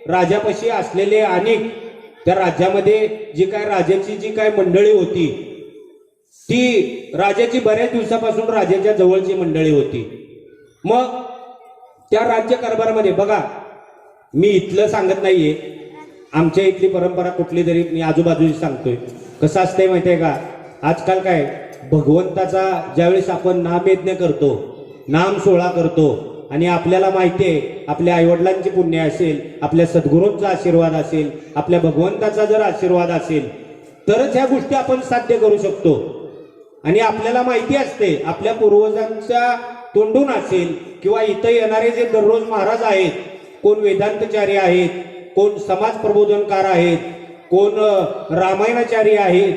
राजापाशी असलेले अनेक, त्या राज्यामध्ये जी काय राजाची जी काय मंडळी होती ती राजाची बऱ्याच दिवसापासून राजाच्या जवळची मंडळी होती. मग त्या राज्यकारभारामध्ये बघा, मी इथलं सांगत नाहीये, आमच्या इथली परंपरा कुठली तरी मी आजूबाजूची सांगतोय. कसं असतंय माहितीये का, आजकाल काय भगवंताचा ज्यावेळेस आपण नामयज्ञ करतो, नाम सोहळा करतो आणि आपल्याला माहितीये आपल्या आईवडिलांची पुण्य असेल, आपल्या सद्गुरूंचा आशीर्वाद असेल, आपल्या भगवंताचा जर आशीर्वाद असेल तरच ह्या गोष्टी आपण साध्य करू शकतो. आणि आपल्याला माहिती असते आपल्या पूर्वजांच्या तोंडून असेल किंवा इथं येणारे जे दररोज महाराज आहेत, कोण वेदांतचारी आहेत, कोण समाज प्रबोधनकार आहेत, कोण रामायणाचारी आहेत,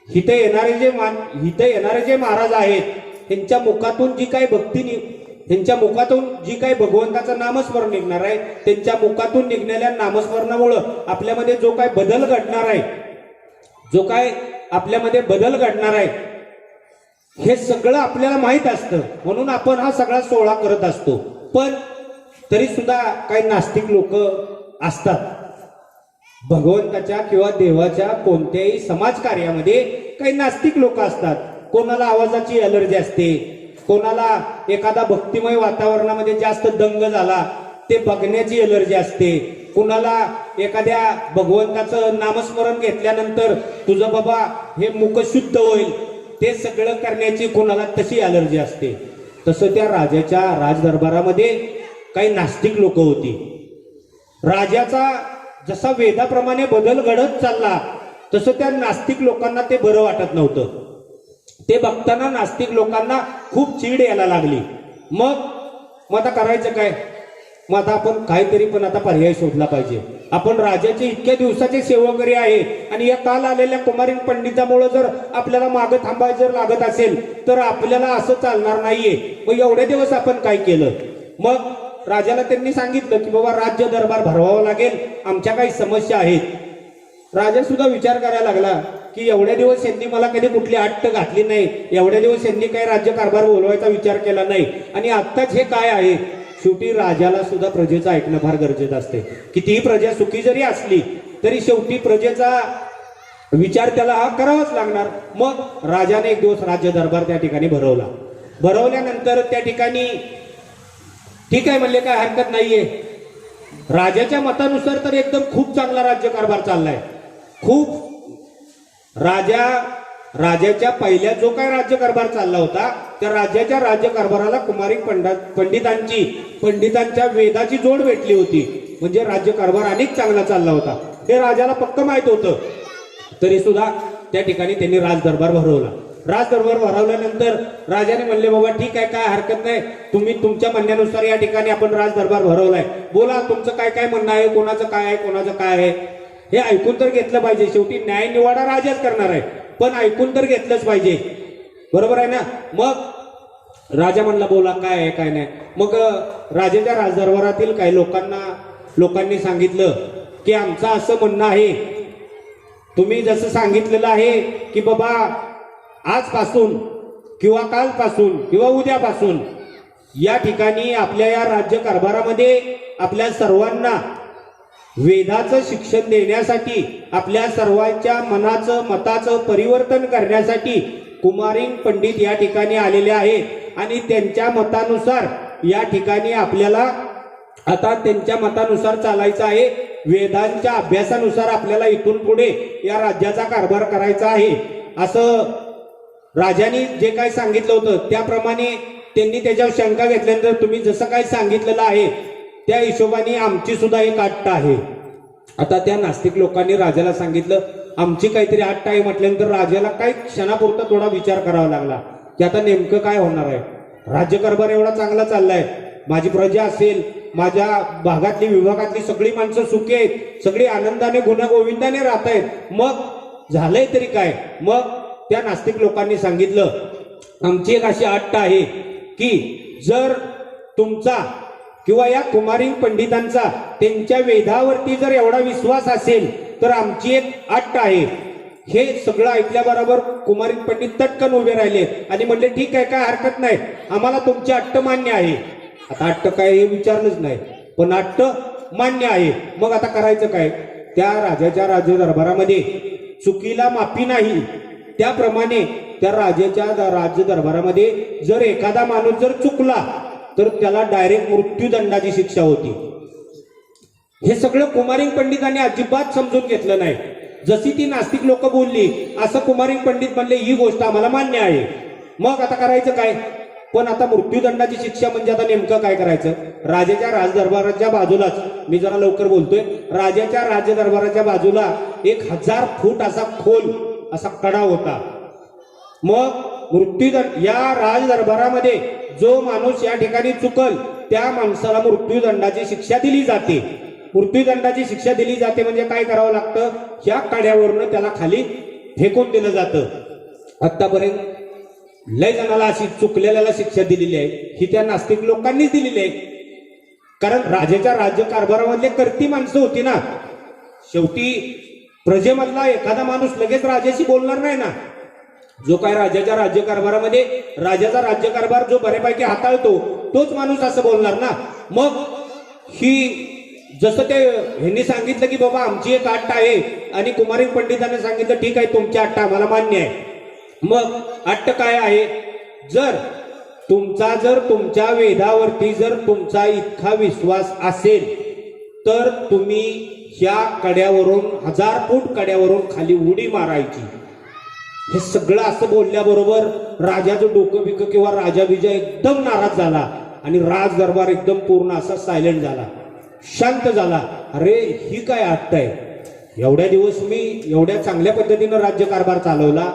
इथं येणारे जे महाराज आहेत त्यांच्या मुखातून जी काही त्यांच्या मुखातून जी काही भगवंताचं नामस्मरण निघणार आहे, त्यांच्या मुखातून निघणाऱ्या नामस्मरणामुळं आपल्यामध्ये जो काय बदल घडणार आहे हे सगळं आपल्याला माहित असतं. म्हणून आपण हा सगळा सोहळा करत असतो. पण तरी सुद्धा काही नास्तिक लोक असतात. भगवंताच्या किंवा देवाच्या कोणत्याही समाज कार्यामध्ये काही नास्तिक लोक असतात. कोणाला आवाजाची अलर्जी असते, कोणाला एखादा भक्तिमय वातावरणामध्ये जास्त दंग झाला ते बघण्याची अलर्जी असते, कुणाला एखाद्या भगवंताचं नामस्मरण घेतल्यानंतर तुझं बाबा हे मुख शुद्ध होईल ते सगळं करण्याची कोणाला तशी अलर्जी असते. तसं त्या राजाच्या राजदरबारामध्ये काही नास्तिक लोक होती. राजाचा जसा वेदाप्रमाणे बदल घडत चालला तसं त्या नास्तिक लोकांना ते बरं वाटत नव्हतं. ते बघताना नास्तिक लोकांना खूप चीड यायला लागली. मग आता करायचं काय? मग आता आपण काहीतरी पण आता पर्याय शोधला पाहिजे. आपण राजाचे इतक्या दिवसाचे सेवकरी आहे आणि या काल आलेल्या कुमारिक पंडितामुळे जर आपल्याला मागे थांबायचं जर लागत असेल तर आपल्याला असं चालणार नाहीये. मग एवढे दिवस आपण काय केलं? मग राजाला त्यांनी सांगितलं की बाबा राज्य दरबार भरवावा लागेल, आमच्या काही समस्या आहेत. राजा सुद्धा विचार करायला लागला की एवढ्या दिवस यांनी मला कधी कुठली अट्ट घातली नाही, एवढ्या दिवस यांनी काही राज्यकारभार बोलवायचा विचार केला नाही, आणि आत्ताच हे काय आहे. शेवटी राजाला सुद्धा प्रजेचं ऐकणं फार गरजेचं असते. कितीही प्रजा सुखी जरी असली तरी शेवटी प्रजेचा विचार त्याला हा करावाच लागणार. मग राजाने एक दिवस राज्य दरबार त्या ठिकाणी भरवला. भरवल्यानंतर त्या ठिकाणी ठीक आहे म्हणले, काय हरकत नाहीये. राजाच्या मतानुसार तर एकदम खूप चांगला राज्यकारभार चाललाय. खूप राजाच्या पहिल्या जो काय राज्यकारभार चालला होता त्या राज्याच्या राज्यकारभाराला कुमारिक पंडितांच्या वेदाची जोड भेटली होती. म्हणजे राज्यकारभार अनेक चांगला चालला होता हे राजाला पक्क माहित होतं. तरी सुद्धा त्या ठिकाणी त्यांनी राजदरबार भरवला. राजदरबार भरवल्यानंतर राजाने म्हणले, बाबा ठीक आहे, काय हरकत नाही, तुम्ही तुमच्या म्हणण्यानुसार या ठिकाणी आपण राजदरबार भरवलाय, बोला तुमचं काय काय म्हणणं आहे, कोणाचं काय आहे, कोणाचं काय आहे, हे ऐकून तर घेतलं पाहिजे. शेवटी न्याय निवाडा राजाच करणार आहे, पण ऐकून तर घेतलंच पाहिजे, बरोबर आहे ना. मग राजा म्हणला, बोला काय आहे काय नाही. मग राजाच्या राजदरबारातील काही लोकांनी सांगितलं की आमचं असं म्हणणं आहे, तुम्ही जसं सांगितलेलं आहे की बाबा आजपासून किंवा कालपासून किंवा उद्यापासून या ठिकाणी आपल्या या राज्यकारभारामध्ये आपल्या सर्वांना वेदाचं शिक्षण देण्यासाठी, आपल्या सर्वांच्या मताचं परिवर्तन करण्यासाठी कुमारिन पंडित या ठिकाणी आलेले आहेत आणि त्यांच्या मतानुसार या ठिकाणी आपल्याला आता त्यांच्या मतानुसार चालायचं आहे. वेदांच्या अभ्यासानुसार आपल्याला इथून पुढे या राज्याचा कारभार करायचा आहे. असं राजाने जे काय सांगितलं होतं त्याप्रमाणे त्यांनी त्याच्यावर शंका घेतल्यानंतर, तुम्ही जसं काय सांगितलेलं आहे त्या हिशोबाने आमची सुद्धा एक अट्ट आहे. आता त्या नास्तिक लोकांनी राजाला सांगितलं आमची काहीतरी अट्ट आहे. म्हटल्यानंतर राजाला काही क्षणापुरता थोडा विचार करावा लागला की आता नेमकं काय होणार आहे. राज्यकारभार एवढा चांगला चाललाय, माझी प्रजा असेल, माझ्या भागातली विभागातली सगळी माणसं सुखी आहेत, सगळी आनंदाने गुण्यागोविंदाने राहत आहेत, मग झालंय तरी काय. मग त्या नास्तिक लोकांनी सांगितलं आमची एक अशी अट्ट आहे की जर तुमचा किंवा या कुमारिन पंडितांचा त्यांच्या वेदावरती जर एवढा विश्वास असेल तर आमची एक अट्ट आहे. हे सगळं ऐकल्याबरोबर कुमारिन पंडित तटकन उभे राहिले आणि म्हणले ठीक आहे, काय हरकत नाही, आम्हाला तुमची अट्ट मान्य आहे. आता अट्ट काय हे विचारलंच नाही, पण अट्ट मान्य आहे. मग आता करायचं काय. त्या राजाच्या राज्य दरबारामध्ये चुकीला माफी नाही, त्याप्रमाणे त्या राजाच्या राज्य दरबारामध्ये जर एखादा माणूस जर चुकला तर त्याला डायरेक्ट मृत्यूदंडाची शिक्षा होती. हे सगळं कुमारिन पंडितांनी अजिबात समजून घेतलं नाही. जशी ती नास्तिक लोक बोलली असं कुमारिन पंडित म्हणले ही गोष्ट आम्हाला मान्य आहे. मग आता करायचं काय. पण आता मृत्यूदंडाची शिक्षा म्हणजे आता नेमकं काय करायचं. राजाच्या राजदरबाराच्या बाजूलाच, मी जरा लवकर बोलतोय, राजाच्या राजदरबाराच्या बाजूला 1000 फूट असा खोल असा कडा होता. मग मृत्यूदंड या राजदरबारामध्ये जो माणूस या ठिकाणी चुकल त्या माणसाला मृत्यूदंडाची शिक्षा दिली जाते. मृत्यूदंडाची शिक्षा दिली जाते म्हणजे काय करावं लागतं, ह्या कड्यावरनं त्याला खाली फेकून दिलं जातं. आतापर्यंत लय जणाला अशी चुकलेल्याला शिक्षा दिलेली आहे, ही त्या नास्तिक लोकांनीच दिलेली आहे. कारण राजाच्या राज्यकारभारामधले करती माणसं होती ना. शेवटी प्रजेमधला एखादा माणूस लगेच राजाशी बोलणार नाही ना. जो काय राजाच्या राज्यकारभारामध्ये राजाचा राज्यकारभार जो बऱ्यापैकी हाताळतो तोच माणूस असं बोलणार ना. मग ही जसं ते ह्यांनी सांगितलं की बाबा आमची एक अट्ट आहे आणि कुमारिन पंडितांनी सांगितलं ठीक आहे तुमची अट्ट आम्हाला मान्य आहे. मग अट्ट काय आहे, जर तुमच्या वेदावरती जर तुमचा इतका विश्वास असेल तर तुम्ही ह्या कड्यावरून 1000 फूट कड्यावरून खाली उडी मारायची. हे सगळं असं बोलल्याबरोबर राजाचं डोकं बिकं किंवा राजा बिजा एकदम नाराज झाला आणि राज दरबार एकदम पूर्ण असा सायलेंट झाला, शांत झाला. अरे ही काय अट्ट आहे. एवढ्या दिवस मी एवढ्या चांगल्या पद्धतीनं राज्यकारभार चालवला,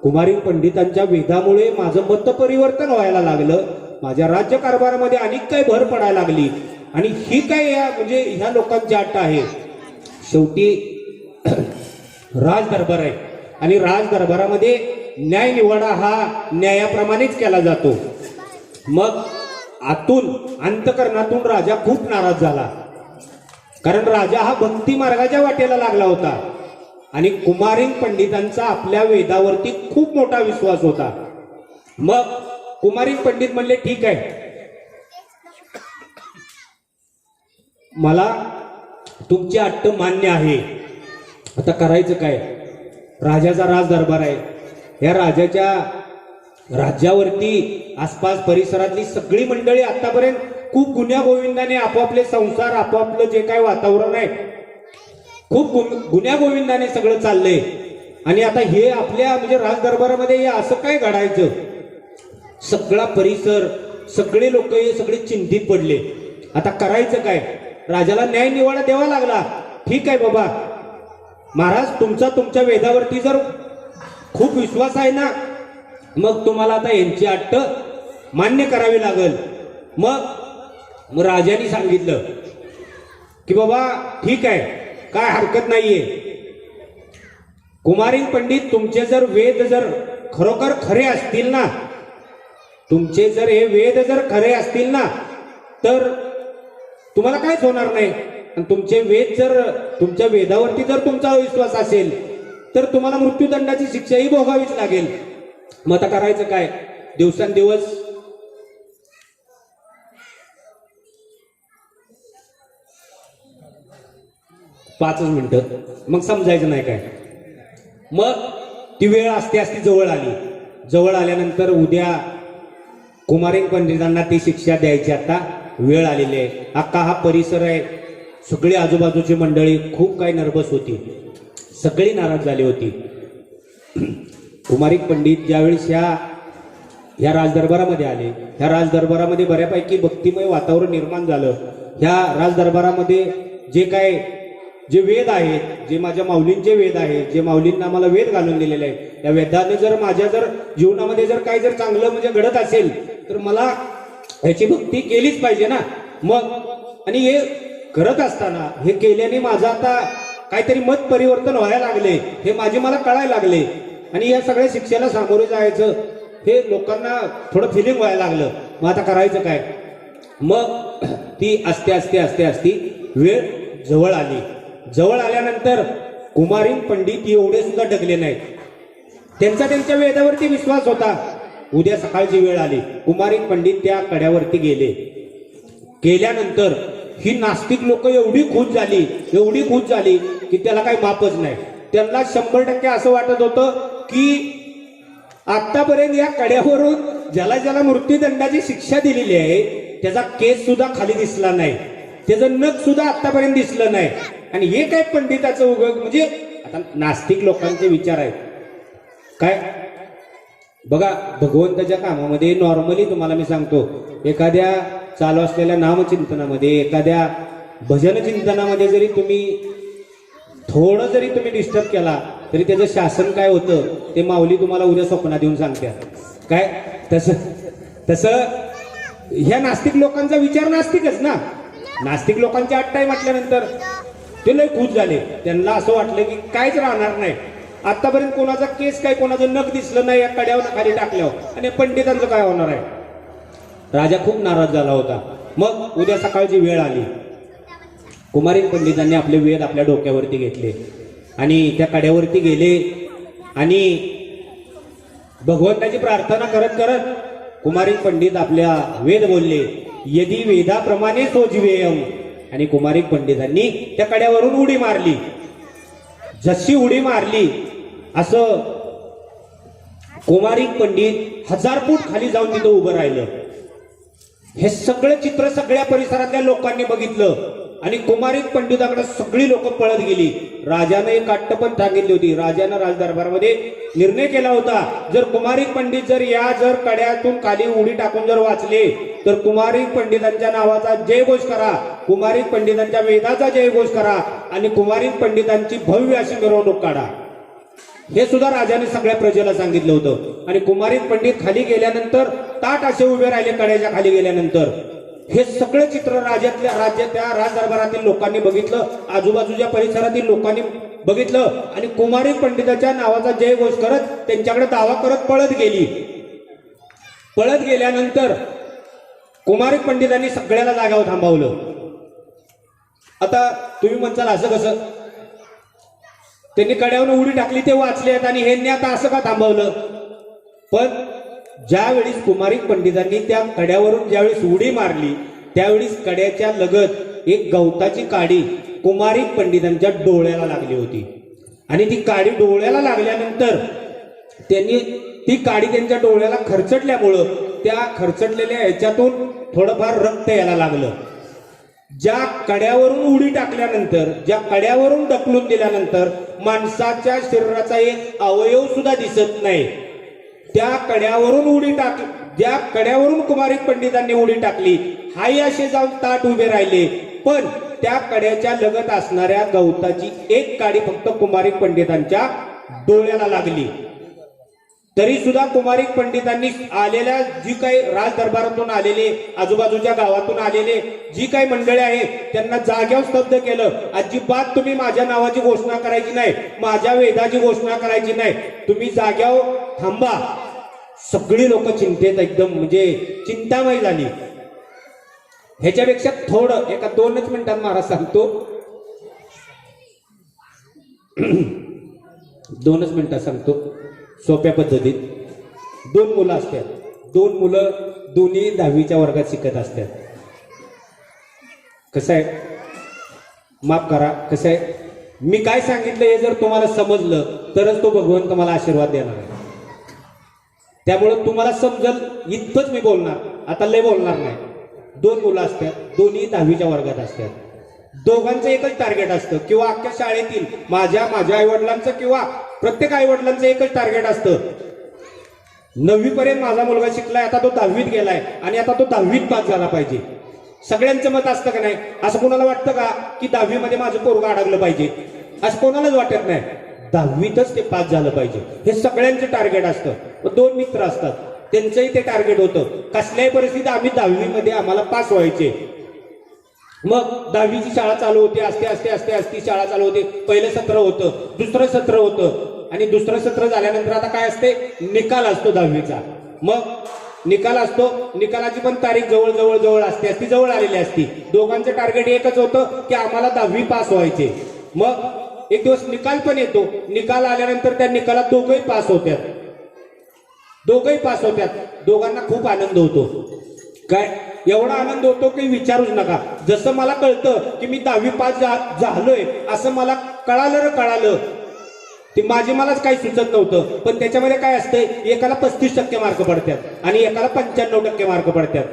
कुमारिन पंडितांच्या वेदामुळे माझं मत परिवर्तन व्हायला लागलं, माझ्या राज्यकारभारामध्ये अनेक काही भर पडायला लागली आणि ही काय म्हणजे ह्या लोकांची अट्ट आहे. शेवटी राजदरबार आहे आणि राजदरबारामध्ये न्याय निवाडा हा न्यायाप्रमाणेच केला जातो. मग आतून अंतकरणातून राजा खूप नाराज झाला, कारण राजा हा भक्ती मार्गाच्या वाटेला लागला होता. आणि कुमारिन पंडितांचा आपल्या वेदावरती खूप मोठा विश्वास होता. मग कुमारिन पंडित म्हणले ठीक आहे, मला तुमची अट्ट मान्य आहे. आता करायचं काय? राजाचा राज दरबार आहे. या राजाच्या राज्यावरती आसपास परिसरातली सगळी मंडळी आतापर्यंत खूप गुन्ह्या गोविंदाने आपापले संसार, आपापलं जे काय वातावरण आहे, खूप गुन्ह्या गोविंदाने सगळं चाललंय. आणि आता हे आपल्या म्हणजे राज दरबारामध्ये हे असं काय घडायचं? सगळा परिसर, सगळे लोक हे सगळे चिंतित पडले. आता करायचं काय? राजाला न्याय निवाडा द्यावा लागला. ठीक आहे बाबा महाराज, तुमच्या वेदावरती जर खूप विश्वास आहे ना, मग तुम्हाला आता यांची अट्ट मान्य करावी लागेल. मग राजाने सांगितलं की बाबा ठीक आहे, काय हरकत नाहीये. कुमारिन पंडित, तुमचे जर वेद जर खरोखर खरे असतील ना, तुमचे जर हे वेद जर खरे असतील ना, तर तुम्हाला काहीच होणार नाही. आणि तुमचे वेद जर, तुमच्या वेदावरती जर तुमचा विश्वास असेल तर तुम्हाला मृत्यूदंडाची शिक्षाही भोगावीच लागेल. मग आता करायचं काय? दिवसेंदिवस पाचच मिनिटं, मग समजायचं नाही काय. मग ती वेळ असते असती जवळ आली. जवळ आल्यानंतर उद्या कुमारिन पंडितांना ती शिक्षा द्यायची आता वेळ आलेली आहे. अख्खा हा परिसर आहे, सगळी आजूबाजूची मंडळी खूप काही नर्वस होती, सगळी नाराज झाली होती. कुमारिक पंडित ज्यावेळेस ह्या राजदरबारामध्ये आले, ह्या राजदरबारामध्ये बऱ्यापैकी भक्तिमय वातावरण निर्माण झालं. ह्या राजदरबारामध्ये जे वेद आहेत, जे माझ्या माऊलींचे वेद आहेत, जे माऊलींना मला वेद घालून दिलेले आहेत, या वेदाने जर माझ्या जर जीवनामध्ये जर काही जर चांगलं म्हणजे घडत असेल तर मला ह्याची भक्ती केलीच पाहिजे ना. मग आणि हे करत असताना हे केल्याने माझं आता काहीतरी मत परिवर्तन व्हायला लागले, हे मला कळायला लागले. आणि या सगळ्या शिक्षेला सामोरे जायचं हे लोकांना थोडं फिलिंग व्हायला लागलं. मग आता करायचं काय? मग ती असते वेळ जवळ आली. जवळ आल्यानंतर कुमारिन पंडित एवढे सुद्धा डगले नाहीत. त्यांच्या वेदावरती विश्वास होता. उद्या सकाळची वेळ आली. कुमारिन पंडित त्या कड्यावरती गेल्यानंतर ही नास्तिक लोक एवढी खुश झाली की त्याला काही मापच नाही. त्यांना 100% असं वाटत होतं की आतापर्यंत या कड्यावरून ज्याला मृत्यूदंडाची शिक्षा दिलेली आहे त्याचा केस सुद्धा खाली दिसला नाही, त्याचं नख सुद्धा आतापर्यंत दिसलं नाही. आणि हे काय पंडिताचं उगग? म्हणजे आता नास्तिक लोकांचे विचार आहेत काय बघा. भगवंताच्या कामामध्ये नॉर्मली तुम्हाला मी सांगतो, एखाद्या चालू असलेल्या नामचिंतनामध्ये, एखाद्या भजन चिंतनामध्ये जरी तुम्ही थोडं जरी तुम्ही डिस्टर्ब केला तरी त्याचं शासन काय होतं ते माऊली तुम्हाला उद्या स्वप्नात येऊन सांगत्या. काय तसं ह्या नास्तिक लोकांचा विचार नास्तिकच ना. नास्तिक लोकांच्या अट्टाई म्हटल्यानंतर ते लय खुश झाले. त्यांना असं वाटलं की काहीच राहणार नाही. आतापर्यंत कोणाचा केस काय, कोणाचं नख दिसलं नाही या कड्यावर खाली टाकल्यावर, आणि पंडितांचं काय होणार आहे? राजा खूप नाराज झाला होता. मग उद्या सकाळची वेळ आली. कुमारिन पंडितांनी आपले वेद आपल्या डोक्यावरती घेतले आणि त्या कड्यावरती गेले आणि भगवंताची प्रार्थना करत करत कुमारिन पंडित आपल्या वेद बोलले, यदी वेदाप्रमाणे सोजवेयम. आणि कुमारिन पंडितांनी त्या कड्यावरून उडी मारली. जशी उडी मारली असं कुमारिन पंडित 1000 फूट खाली जाऊन तिथं उभं राहिलं. हे सगळं चित्र सगळ्या परिसरातल्या लोकांनी बघितलं आणि कुमारिन पंडिताकडे सगळी लोक पळत गेली. राजाने एक अट्ट पण सांगितली होती. राजानं राजदरबारमध्ये निर्णय केला होता, जर कुमारिन पंडित जर कड्यातून खाली उडी टाकून जर वाचले तर कुमारिन पंडितांच्या नावाचा जयघोष करा, कुमारिन पंडितांच्या वेदाचा जयघोष करा आणि कुमारिन पंडितांची भव्य अशी मिरवणूक काढा. हे सुद्धा राजाने सगळ्या प्रजेला सांगितलं होतं. आणि कुमारिन पंडित खाली गेल्यानंतर ताट असे उभे राहिले कड्याच्या खाली गेल्यानंतर. हे सगळं चित्र त्या राजदरबारातील लोकांनी बघितलं, आजूबाजूच्या परिसरातील लोकांनी बघितलं आणि कुमारिन पंडिताच्या नावाचा जयघोष करत त्यांच्याकडे दावा करत पळत गेली. पळत गेल्यानंतर कुमारिन पंडितांनी सगळ्याला जागावर थांबवलं. आता तुम्ही म्हणताल असं कसं? त्यांनी कड्यावरून उडी टाकली ते वाचलेत आणि ह्यांनी आता असं का थांबवलं. पण ज्यावेळेस कुमारिक पंडितांनी त्या कड्यावरून ज्यावेळेस उडी मारली त्यावेळेस कड्याच्या लगत एक गवताची काडी कुमारिक पंडितांच्या डोळ्याला लागली होती आणि ती काडी डोळ्याला लागल्यानंतर त्यांनी ती काडी त्यांच्या डोळ्याला खरचटल्यामुळं त्या खरचटलेल्या ह्याच्यातून थोडंफार रक्त यायला लागलं. ज्या कड्यावरून उडी टाकल्यानंतर ज्या कड्यावरून ढकलून दिल्यानंतर माणसाच्या शरीराचा एक अवयव सुद्धा दिसत नाही. त्या कड्यावरून उडी टाक ज्या कड्यावरून कुमारिक पंडितांनी उडी टाकली हाही असे जाऊन ताट उभे राहिले. पण त्या कड्याच्या लगत असणाऱ्या गवताची एक काडी फक्त कुमारिक पंडितांच्या डोळ्याला लागली. तरी सुद्धा कुमारिक पंडितांनी आलेल्या जी काही राज दरबारातून आलेले आजूबाजूच्या गावातून आलेले जी काही मंडळी आहे त्यांना जाग्यावर स्तब्ध केलं. अजिबात तुम्ही माझ्या नावाची घोषणा करायची नाही, माझ्या वेदाची घोषणा करायची नाही, तुम्ही जाग्यावर थांबा. सगळी लोक चिंतेत एकदम म्हणजे चिंतामय झाली. ह्याच्यापेक्षा थोडं एका 2च मिनिटात महाराज सांगतो 2च मिनिटात सांगतो सोप्या पद्धतीत. 2 मुलं असतात, 2 मुलं दोन्ही 10वीच्या वर्गात शिकत असतात. कसं आहे माफ करा, कसं आहे मी काय सांगितलं हे जर तुम्हाला समजलं तरच तो भगवंत मला आशीर्वाद देणार आहे. त्यामुळं तुम्हाला समजल इतकंच मी बोलणार, आता लय बोलणार नाही. 2 मुलं असतात, दोन्ही 10वीच्या वर्गात असतात. दोघांचं एकच टार्गेट असतं किंवा अख्ख्या शाळेतील माझ्या आईवडिलांचं किंवा प्रत्येक आईवडिलांचं एकच टार्गेट असतं. 9वी पर्यंत माझा मुलगा शिकलाय, आता तो 10वीत गेलाय आणि आता तो 10वीत पास झाला पाहिजे. सगळ्यांचं मत असतं का नाही? असं कोणाला वाटतं का की 10वी मध्ये माझं पोरगं अडकलं पाहिजे? असं कोणालाच वाटत नाही. 10वीतच ते पास झालं पाहिजे हे सगळ्यांचं टार्गेट असतं. 2 मित्र असतात त्यांचंही ते टार्गेट होतं. कसल्याही परिस्थितीत आम्ही 10वी मध्ये आम्हाला पास व्हायचे. मग 10वीची शाळा चालू होती, असते शाळा चालू होते. पहिलं सत्र होतं, दुसरं सत्र होतं आणि दुसरं सत्र झाल्यानंतर आता काय असते निकाल असतो 10वीचा. मग निकाल असतो, निकालाची पण तारीख जवळ असते जवळ आलेली असती. दोघांचं टार्गेट एकच होतं की आम्हाला 10वी पास व्हायचे. मग एक दिवस निकाल पण येतो. निकाल आल्यानंतर त्या निकालात दोघंही पास होत्यात. दोघांना खूप आनंद होतो. काय एवढा आनंद होतो की विचारूच नका. जसं मला कळतं की मी 10वी पास झालोय असं मला कळालं ते मलाच काही सुचत नव्हतं. पण त्याच्यामध्ये काय असतंय एकाला 35% मार्क पडतात आणि एकाला 95% मार्क पडतात.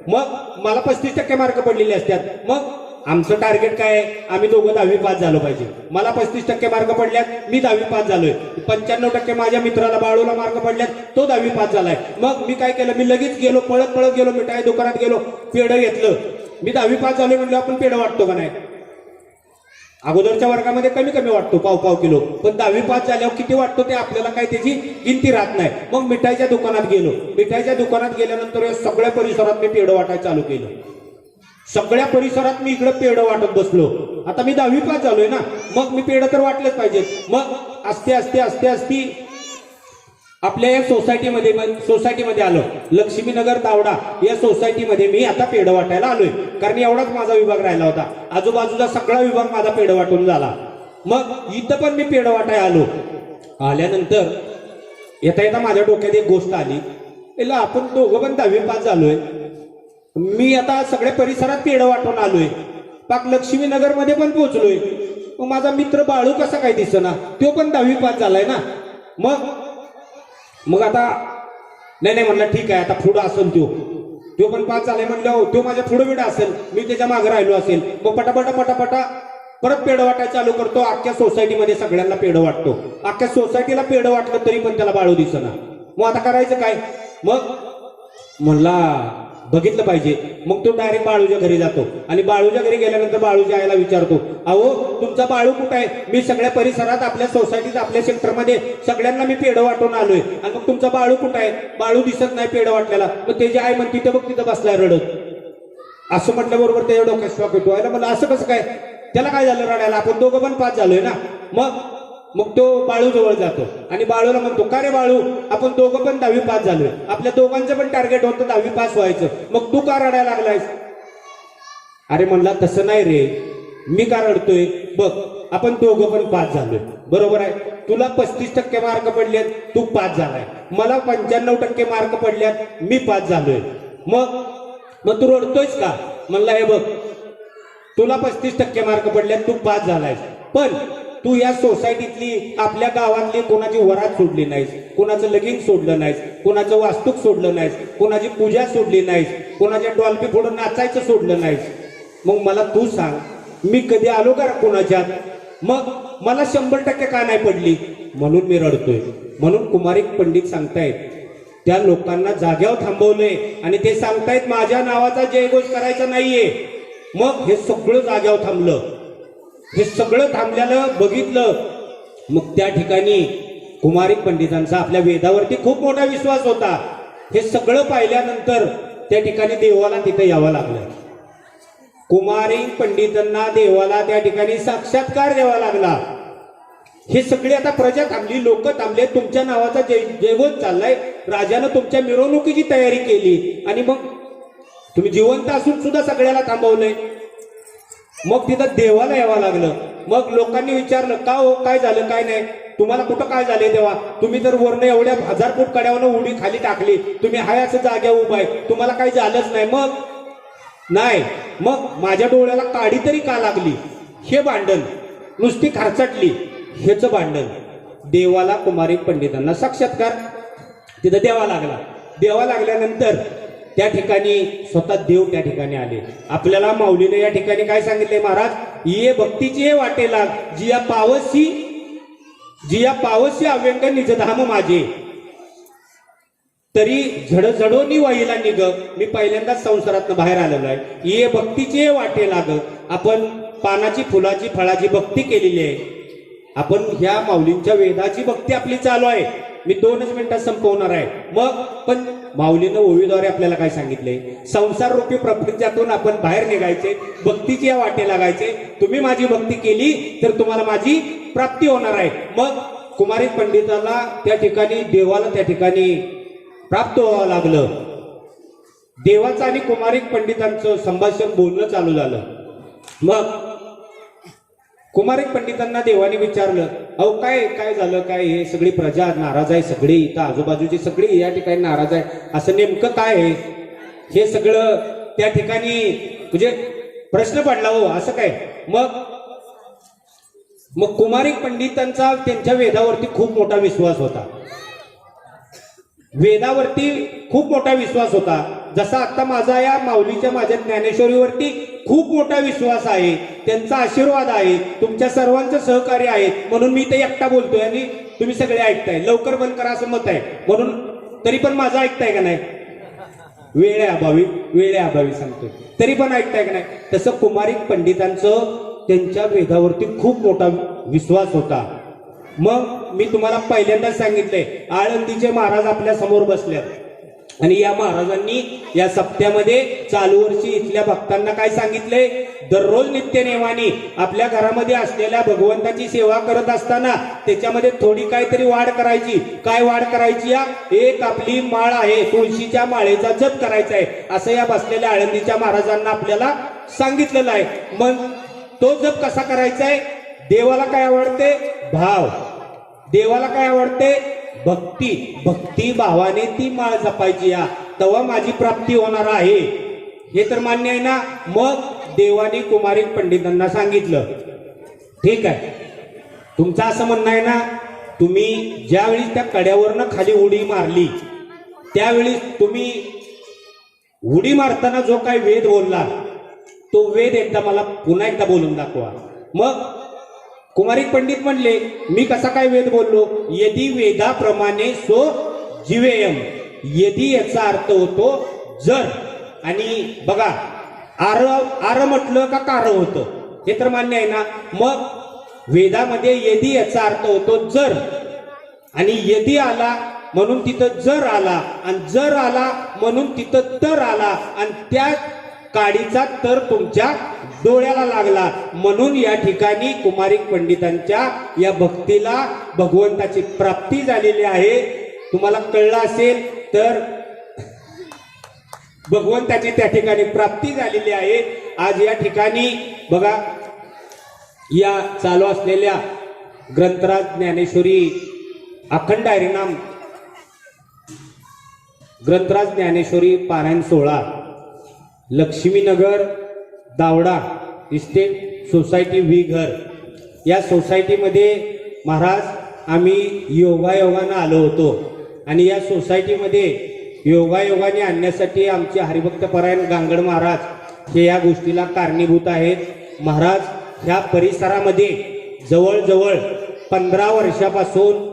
मग मला 35% मार्क पडलेले असतात. मग आमचं टार्गेट काय आहे? आम्ही दोघं 10वी पास झालो पाहिजे. मला 35% मार्क पडल्यात, मी 10वी पास झालोय. 95% माझ्या मित्राला बाळूला मार्क पडल्यात, तो 10वी पास झालाय. मग मी काय केलं, मी लगेच गेलो, पळत गेलो, मिठाई दुकानात गेलो, पेढं घेतलं. मी 10वी पास झालोय म्हणलं आपण पेढं वाटतो का नाही? अगोदरच्या वर्गामध्ये कमी वाटतो, पाव किलो. पण 10वी पास झाल्यावर किती वाटतो ते आपल्याला काही त्याची गिनती राहत नाही. मग मिठाईच्या दुकानात गेलो. मिठाईच्या दुकानात गेल्यानंतर या सगळ्या परिसरात मी पेढं वाटायला चालू केलं. सगळ्या परिसरात मी इकडे पेढं वाटत बसलो. आता मी 10वी पास झालोय ना, मग मी पेढं तर वाटलेच पाहिजे. मग असते आपल्या या सोसायटीमध्ये आलो. लक्ष्मीनगर तावडा या सोसायटीमध्ये मी आता पेढं वाटायला आलोय. कारण एवढाच माझा विभाग राहिला होता. आजूबाजूचा सगळा विभाग माझा पेढं वाटून झाला. मग इथं पण मी पेढं वाटायला आलो. आल्यानंतर येता माझ्या डोक्यात एक गोष्ट आली, आपण दोघं पण 10वी पास झालोय. मी आता सगळ्या परिसरात पेढं वाटून आलोय, पाक लक्ष्मीनगर मध्ये पण पोहोचलोय. मग माझा मित्र बाळू कसा काय दिसना? तो पण 10वी पास झालाय ना. मग आता नाही म्हणलं ठीक आहे, आता पुढं असेल तो पण पास झालाय म्हणलं, तो माझ्या पुढे बिडा असेल, मी त्याच्या मागे राहिलो असेल. मग पटापटा परत पेढं वाटायला चालू करतो. अख्ख्या सोसायटीमध्ये सगळ्यांना पेढं वाटतो. अख्ख्या सोसायटीला पेढं वाटलं तरी पण त्याला बाळू दिसना. मग आता करायचं काय? मग म्हणला बघितलं पाहिजे. मग तो डायरेक्ट बाळूच्या घरी जातो आणि बाळूच्या घरी गेल्यानंतर बाळूच्या आईला विचारतो, अहो तुमचा बाळू कुठं आहे? मी सगळ्या परिसरात आपल्या सोसायटीत आपल्या सेक्टरमध्ये सगळ्यांना मी पेढं वाटून आलोय आणि मग तुमचा बाळू कुठं आहे? बाळू दिसत नाही पेढं वाटल्याला. मग त्याची आई म्हणते तिथं बसलाय रडत. असं म्हटल्याबरोबर त्याच्या डोक्यात शॉक येतो. आयला मला असं कसं काय? त्याला काय झालं रडायला? आपण दोघं पण पास झालोय ना. मग तो बाळू जवळ जातो आणि बाळूला म्हणतो, का रे बाळू, आपण दोघं पण 10वी पास झालोय, आपल्या दोघांचं पण टार्गेट होतं 10वी पास व्हायचं, मग तू का रडायला लागलायस? अरे म्हणला तसं नाही रे, मी का रडतोय बघ, आपण दोघं पण पास झालोय, बरोबर आहे. तुला 35% मार्क पडलेत, तू पास झालाय. मला 95% मार्क पडल्यात, मी पास झालोय. मग मग तू रडतोयस का? म्हणला हे बघ, तुला 35% मार्क पडल्यात, तू पास झालायस, पण तू या सोसायटीतली आपल्या गावातली कोणाची वरात सोडली नाहीस, कोणाचं लगीन सोडलं नाहीस, कोणाचं वास्तूक सोडलं नाहीस, कोणाची पूजा सोडली नाहीस, कोणाच्या डॉल्बी पुढे नाचायचं सोडलं नाहीस. मग मला तू सांग, मी कधी आलो का कोणाच्यात? मग मला 100% का नाही पडली? म्हणून मी रडतोय. म्हणून कुमारिक पंडित सांगतायत, त्या लोकांना जाग्यावर थांबवलंय आणि ते सांगतायत माझ्या नावाचा जयघोष करायचा नाहीये. मग हे सगळं जाग्यावर थांबलं. हे सगळं थांबल्यानं बघितलं. मग त्या ठिकाणी कुमारिक पंडितांचा आपल्या वेदावरती खूप मोठा विश्वास होता. हे सगळं पाहिल्यानंतर त्या ठिकाणी देवाला तिथे यावं लागलं. कुमारिक पंडितांना देवाला त्या ठिकाणी साक्षात्कार द्यावा लागला. हे सगळे आता प्रजा थांबली, लोक थांबले, तुमच्या नावाचा जयघोष चाललाय, राजानं तुमच्या मिरवणुकीची तयारी केली आणि मग तुम्ही जिवंत असून सुद्धा सगळ्याला थांबवलंय. मग तिथं देवाला यावं लागलं. मग लोकांनी विचारलं, का हो, काय झालं, काय नाही, तुम्हाला कुठं काय झालंय देवा? तुम्ही तर वरनं एवढ्या 1000 फूट कड्यावरनं उडी खाली टाकली, तुम्ही हाय असं जाग्या उभा आहे, तुम्हाला काही झालंच नाही. मग नाही, मग माझ्या डोळ्याला काडी तरी का लागली? हे भांडण, नुसती खर्चटली, हेच भांडण. देवाला कुमारिक पंडितांना साक्षात्कार तिथं द्यावा लागला. द्यावा लागल्यानंतर त्या ठिकाणी स्वतः देव त्या ठिकाणी आले. आपल्याला माऊलीने या ठिकाणी काय सांगितले महाराज? ये भक्तीची हे वाटे लाग, जिया पावसी अव्यंग निजधाम माझे, तरी झडझडोनी वाहिला निग. मी पहिल्यांदाच संसारातनं बाहेर आलेलो आहे. ये भक्तीचे वाटे लाग. आपण पानाची, फुलाची, फळाची भक्ती केलेली आहे. आपण ह्या माऊलींच्या वेदाची भक्ती आपली चालू आहे. मी 2च मिनिटात संपवणार आहे. मग पण माऊलीनं ओवीद्वारे आपल्याला काय सांगितले? संसार रूपी प्रपंचातून आपण बाहेर निघायचे, भक्तीची या वाटे लागायचे. तुम्ही माझी भक्ती केली तर तुम्हाला माझी प्राप्ती होणार आहे. मग कुमारिक पंडिताला त्या ठिकाणी, देवाला त्या ठिकाणी प्राप्त व्हावं लागलं. देवाचं आणि कुमारिक पंडितांचं संभाषण, बोलणं चालू झालं. मग कुमारिक पंडितांना देवाने विचारलं, अहो काय काय झालं, काय हे सगळी प्रजा नाराज आहे, सगळी इथं आजूबाजूची सगळी या ठिकाणी नाराज आहे, असं नेमकं काय आहे? हे सगळं त्या ठिकाणी म्हणजे प्रश्न पडला हो, असं काय? मग कुमारिक पंडितांचा त्यांच्या वेदावरती खूप मोठा विश्वास होता. वेदावरती खूप मोठा विश्वास होता. जसा आता माझा या माऊलीच्या, माझ्या ज्ञानेश्वरीवरती खूप मोठा विश्वास आहे. त्यांचा आशीर्वाद आहे, तुमच्या सर्वांचं सहकार्य आहे. म्हणून मी ते एकटा बोलतोय आणि तुम्ही सगळे ऐकताय. लवकर बंद करा असं मत आहे. म्हणून तरी पण माझं ऐकताय का नाही? वेळेअभावी सांगतोय, तरी पण ऐकताय का नाही? तसं कुमारिक पंडितांचं त्यांच्या वेदावरती खूप मोठा विश्वास होता. मग मी तुम्हाला पहिल्यांदाच सांगितलंय, आळंदीचे महाराज आपल्या समोर बसल्यात आणि या महाराजांनी या सप्त्यामध्ये चालू वर्षी इथल्या भक्तांना काय सांगितलंय? दररोज नित्यनेमाने आपल्या घरामध्ये असलेल्या भगवंताची सेवा करत असताना त्याच्यामध्ये थोडी काहीतरी वाढ करायची. काय वाढ करायची? एक आपली माळ आहे, तुळशीच्या माळेचा जप करायचा आहे, असं या बसलेल्या आळंदीच्या महाराजांना आपल्याला सांगितलेलं आहे. मग तो जप कसा करायचा आहे? देवाला काय आवडते? भाव. देवाला काय आवडते? भक्ती. भक्ती भावाने ती माळ जपायची, या तेव्हा माझी प्राप्ती होणार आहे. हे तर मान्य आहे ना? मग देवाने कुमारिक पंडितांना सांगितलं, ठीक आहे, तुमचं असं म्हणणं आहे ना, तुम्ही ज्यावेळी त्या कड्यावरनं खाली उडी मारली त्यावेळी तुम्ही उडी मारताना जो काही वेद बोलला तो वेद एकदा मला पुन्हा एकदा बोलून दाखवा. मग कुमारिक पंडित म्हणले, मी कसा काय वेद बोललो? यदी वेदाप्रमाणे सो जीवेयम. यदी याचा अर्थ होतो जर, आणि बघा आर म्हटलं का कार होतं, हे तर मान्य आहे ना? मग वेदामध्ये यदी याचा अर्थ होतो जर, आणि यदी आला म्हणून तिथं जर आला, आणि जर आला म्हणून तिथं तर आला, आणि त्या काडीचा तर तुमच्या डोळ्याला लागला. म्हणून या ठिकाणी कुमारिक पंडितांच्या या भक्तीला भगवंताची प्राप्ती झालेली आहे. तुम्हाला कळलं असेल तर भगवंताची त्या ठिकाणी प्राप्ती झालेली आहे. आज या ठिकाणी बघा, या चालू असलेल्या ग्रंथराज ज्ञानेश्वरी अखंड हरिनाम ग्रंथराज ज्ञानेश्वरी पारायण सोहळा Laxminagar Dawda estate society V घर या सोसायटीमध्ये महाराज आम्ही योगायोगानं आलो होतो आणि या सोसायटीमध्ये योगायोगाने आणण्यासाठी आमचे हरिभक्त परायण गांगड महाराज हे या गोष्टीला कारणीभूत आहेत। महाराज ह्या परिसरामध्ये जवळजवळ 15 वर्षापासून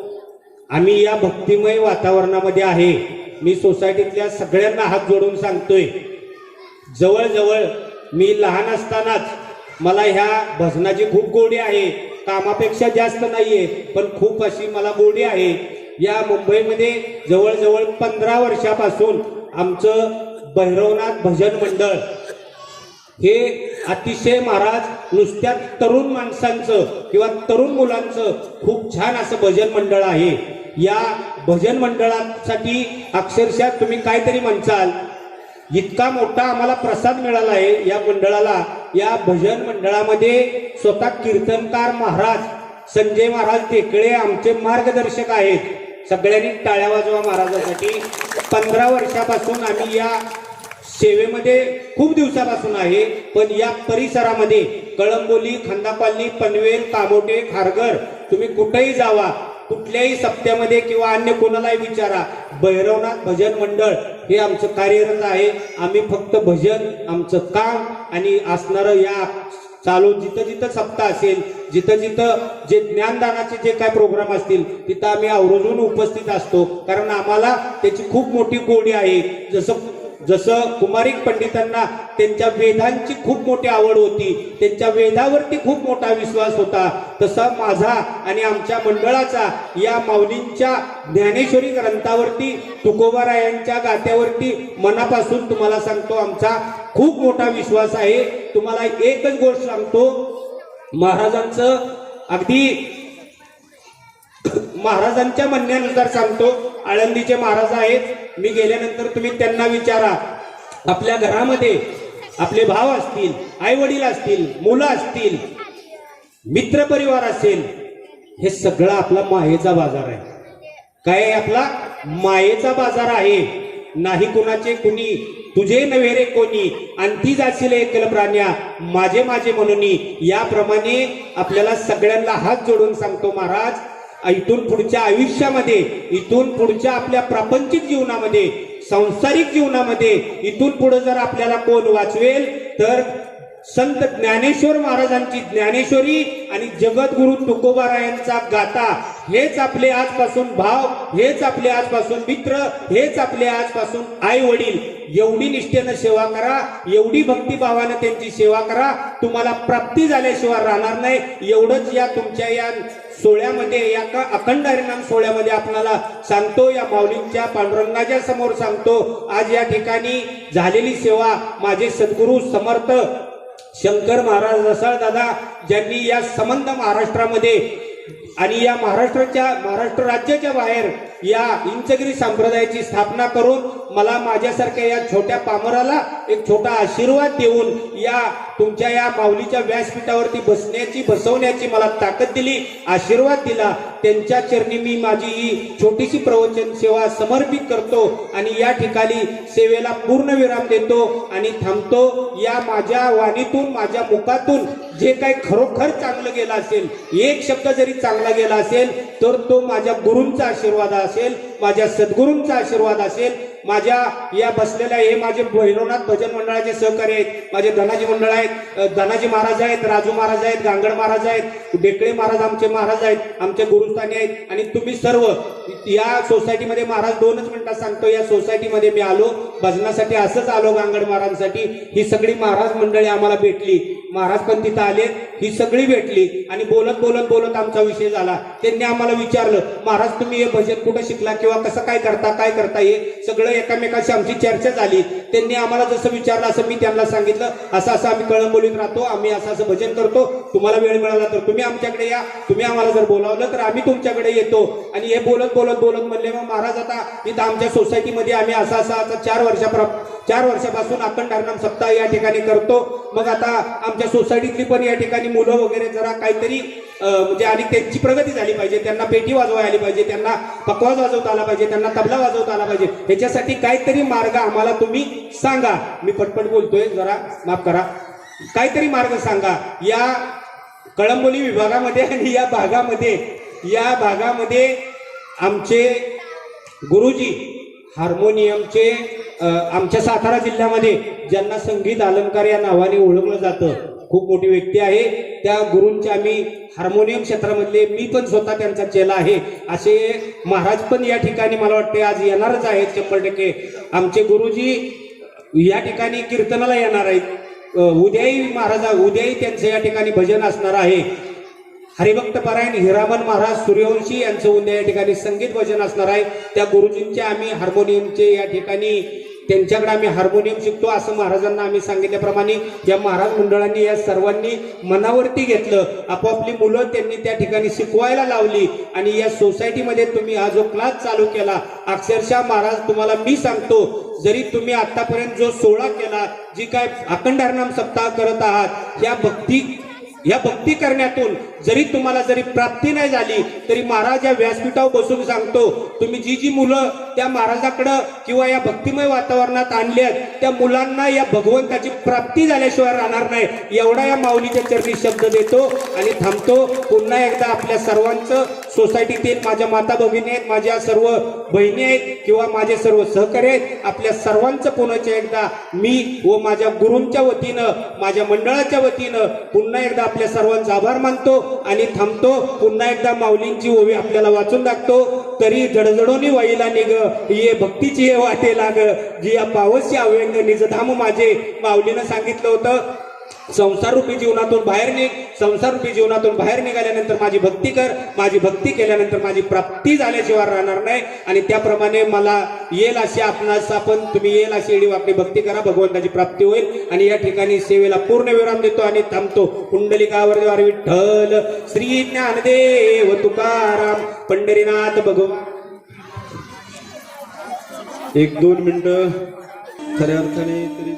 आम्ही या भक्तिमय वातावरणामध्ये आहे। मी सोसायटीतल्या सगळ्यांना हात जोडून सांगतोय, जवळजवळ मी लहान असतानाच मला ह्या भजनाची खूप गोडी आहे, कामापेक्षा जास्त नाहीये पण खूप अशी मला गोडी आहे। या मुंबईमध्ये जवळजवळ 15 वर्षापासून आमचं भैरवनाथ भजन मंडळ हे अतिशय महाराज नुसत्या तरुण माणसांचं किंवा तरुण मुलांचं खूप छान असं भजन मंडळ आहे। या भजन मंडळासाठी अक्षरशः तुम्ही काहीतरी म्हणसाल, इतका मोठा आम्हाला प्रसाद मिळाला आहे या मंडळाला। या भजन मंडळामध्ये स्वतः कीर्तनकार महाराज संजय महाराज टेकळे आमचे मार्गदर्शक आहेत। सगळ्यांनी टाळ्या वाजवा महाराजांसाठी। 15 वर्षापासून आम्ही या सेवेमध्ये खूप दिवसापासून आहे, पण या परिसरामध्ये कळंबोली, खंदा कॉलनी, पनवेल, कामोटे, खारघर तुम्ही कुठेही जावा, कुठल्याही सप्त्यामध्ये किंवा अन्य कोणालाही विचारा, भैरवनाथ भजन मंडळ हे आमचं कार्यरत आहे। आम्ही फक्त भजन आमचं काम आणि असणारं या चालू जिथं जिथं सप्ताह असेल, जिथं जिथं जे ज्ञानदानाचे जे काय प्रोग्राम असतील तिथं आम्ही आवर्जून उपस्थित असतो, कारण आम्हाला त्याची खूप मोठी गोडी आहे। जसं कुमारिक पंडितांना त्यांच्या वेदांची खूप मोठी आवड होती, त्यांच्या वेदावरती खूप मोठा विश्वास होता, तसा माझा आणि आमच्या मंडळाचा या माऊलींच्या ज्ञानेश्वरी ग्रंथावरती, तुकोबारायांच्या गाथ्यावरती मनापासून तुम्हाला सांगतो आमचा खूप मोठा विश्वास आहे। तुम्हाला एकच गोष्ट सांगतो, महाराजांचं अगदी महाराजांच्या म्हणण्यानुसार सांगतो, आळंदीचे महाराज आहेत, मी गेल्यानंतर तुम्ही त्यांना विचारा, आपल्या घरामध्ये आपले भाव असतील, आई वडील असतील, मुलं असतील, मित्र परिवार असेल, हे सगळं आपला मायेचा बाजार आहे। काय आहे? आपला मायेचा बाजार आहे। नाही कुणाचे कुणी, तुझे नव्हे रे कोणी, अंती जाशील एकल प्राण्या, माझे माझे म्हणूनी। याप्रमाणे आपल्याला सगळ्यांना हात जोडून सांगतो महाराज, इथून पुढच्या आयुष्यामध्ये, इथून पुढच्या आपल्या प्रापंचिक जीवनामध्ये, सांसारिक जीवनामध्ये इथून पुढे जर आपल्याला कोण वाचवेल तर संत ज्ञानेश्वर महाराजांची ज्ञानेश्वरी आणि जगद्गुरु तुकोबारायांचा गाथा हेच आपले आजपासून भाव, हेच आपले आजपासून मित्र, हेच आपले आजपासून आई वडील। एवढी निष्ठेनं सेवा करा, एवढी भक्तिभावानं त्यांची सेवा करा, तुम्हाला प्राप्ती झाल्याशिवाय राहणार नाही। एवढंच या तुमच्या या सोहळ्यामध्ये, या अखंड हरिनाम सोहळ्यामध्ये आपल्याला सांगतो, या माऊलींच्या पांडुरंगाच्या समोर सांगतो। आज या ठिकाणी झालेली सेवा माझे सद्गुरू समर्थ शंकर महाराज रसाळ दादा, ज्यांनी या संबंध महाराष्ट्रामध्ये आणि या महाराष्ट्र राज्याच्या बाहेर या इंचगिरी संप्रदायाची स्थापना करून मला माझ्यासारख्या या छोट्या पामराला एक छोटा आशीर्वाद देऊन या तुमच्या या माऊलीच्या व्यासपीठावरती बसवण्याची मला ताकद दिली, आशीर्वाद दिला। त्यांच्या चरणी मी माझी ही छोटीशी प्रवचन सेवा समर्पित करतो आणि या ठिकाणी सेवेला पूर्ण विराम देतो आणि थांबतो। या माझ्या वाणीतून, माझ्या मुखातून जे काही खरोखर चांगलं गेलं असेल, एक शब्द जरी चांगला गेला असेल तर तो माझ्या गुरूंचा आशीर्वाद असेल, माझ्या सद्गुरूंचा आशीर्वाद असेल। माझ्या या बसलेल्या हे माझे भैरवनाथ भजन मंडळाचे सहकारी आहेत, माझे धनाजी मंडळ आहेत, धनाजी महाराज आहेत, राजू महाराज आहेत, गांगड महाराज आहेत, डेकळे महाराज आमचे महाराज आहेत, आमचे गुरुस्थानी आहेत आणि तुम्ही सर्व या सोसायटीमध्ये। महाराज 2च मिनिटात सांगतो, या सोसायटीमध्ये मी आलो भजनासाठी, असंच आलो गांगड महाराजांसाठी। ही सगळी महाराज मंडळी आम्हाला भेटली, महाराज पण तिथं आले, ही सगळी भेटली आणि बोलत बोलत बोलत आमचा विषय झाला। त्यांनी आम्हाला विचारलं, महाराज तुम्ही हे भजन कुठं शिकला किंवा कसं काय करता, हे सगळं एकमेकांशी आमची चर्चा झाली। त्यांनी आम्हाला जसं विचारलं असं मी त्यांना सांगितलं, असं असं आम्ही कळंबोलीत राहतो, आम्ही असं असं भजन करतो, तुम्हाला वेळ मिळाला तर तुम्ही आमच्याकडे या, तुम्ही आम्हाला जर बोलावलं तर आम्ही तुमच्याकडे येतो। आणि हे बोलत बोलत बोलत म्हणले, मग महाराज आता इथं आमच्या सोसायटीमध्ये आम्ही असं 4 वर्षापासून अखंड हरिनाम सप्ताह या ठिकाणी करतो। मग आता आमच्या सोसायटीतली पण या ठिकाणी मुलं वगैरे जरा काहीतरी म्हणजे आणि त्यांची प्रगती झाली पाहिजे, त्यांना पेटी वाजवायला आली पाहिजे, त्यांना पकवाज वाजवता आला पाहिजे, त्यांना तबला वाजवता आला पाहिजे, ह्याच्यासाठी काहीतरी मार्ग आम्हाला तुम्ही सांगा. मी पटपट बोलतोय, जरा माफ करा. काहीतरी मार्ग सांगा. या कळंबोली विभागामध्ये आणि या भागामध्ये आमचे गुरुजी हार्मोनियमचे आमच्या सातारा जिल्ह्यामध्ये ज्यांना संगीत अलंकार या नावाने ओळखलं जातं, खूप मोठी व्यक्ती आहे. त्या गुरूंचे आम्ही हार्मोनियम क्षेत्रामधले, मी पण स्वतः त्यांचा चेला आहे, असे महाराज पण या ठिकाणी मला वाटते आज येणारच आहेत 100%. आमचे गुरुजी या ठिकाणी कीर्तनाला येणार आहेत. उद्याही त्यांचं या ठिकाणी भजन असणार आहे. हरिभक्त पारायण हिरामन महाराज सूर्यवंशी यांचं उद्या या ठिकाणी संगीत भजन असणार आहे. त्या गुरुजींचे आम्ही हार्मोनियमचे या ठिकाणी त्यांच्याकडे आम्ही हार्मोनियम शिकतो असं महाराजांना आम्ही सांगितल्याप्रमाणे या महाराज मंडळांनी या सर्वांनी मनावरती घेतलं. आपापली मुलं त्यांनी त्या ठिकाणी शिकवायला लावली आणि या सोसायटीमध्ये तुम्ही हा जो क्लास चालू केला, अक्षरशः महाराज तुम्हाला मी सांगतो, जरी तुम्ही आतापर्यंत जो 16 केला, जी काय अखंड हरिनाम सप्ताह करत आहात, या भक्ती करण्यातून जरी तुम्हाला प्राप्ती नाही झाली तरी महाराज या व्यासपीठावर बसून सांगतो, तुम्ही जी मुलं त्या महाराजाकडं किंवा या भक्तिमय वातावरणात आणल्यात, त्या मुलांना या भगवंताची प्राप्ती झाल्याशिवाय राहणार नाही. एवढा या माऊलीच्या चरणी शब्द देतो आणि थांबतो. पुन्हा एकदा आपल्या सर्वांचं, सोसायटीतील माझ्या माता भगिनी आहेत, माझ्या सर्व बहिणी आहेत किंवा माझे सर्व सहकारी आहेत, आपल्या सर्वांचं पुन्हा एकदा मी व माझ्या गुरूंच्या वतीनं, माझ्या मंडळाच्या वतीनं पुन्हा एकदा आपल्या सर्वांचा आभार मानतो आणि थांबतो. पुन्हा एकदा माऊलींची ओवी आपल्याला वाचून टाकतो. तरी जडजडोनी वाईला निघ ये भक्तीची हे वाटे लाग, जी या पावसी अव्यंग निजधाम माझे. माऊलीनं सांगितलं होतं, संसाररूपी जीवनातून बाहेर निघ, संसाररूपी जीवनातून बाहेर निघाल्यानंतर माझी भक्ती कर, माझी भक्ती केल्यानंतर माझी प्राप्ती झाल्याशिवाय राहणार नाही. आणि त्याप्रमाणे मला येईल अशी तुम्ही येईल अशी एडी वाकडी भक्ती करा, भगवंताची प्राप्ती होईल. आणि या ठिकाणी सेवेला पूर्ण विराम देतो आणि थांबतो. कुंडलिकावर विठ्ठल, श्री ज्ञानदेव तुकाराम, पंढरीनाथ भगवान. 1-2 मिनिटं खऱ्या अर्थाने तरी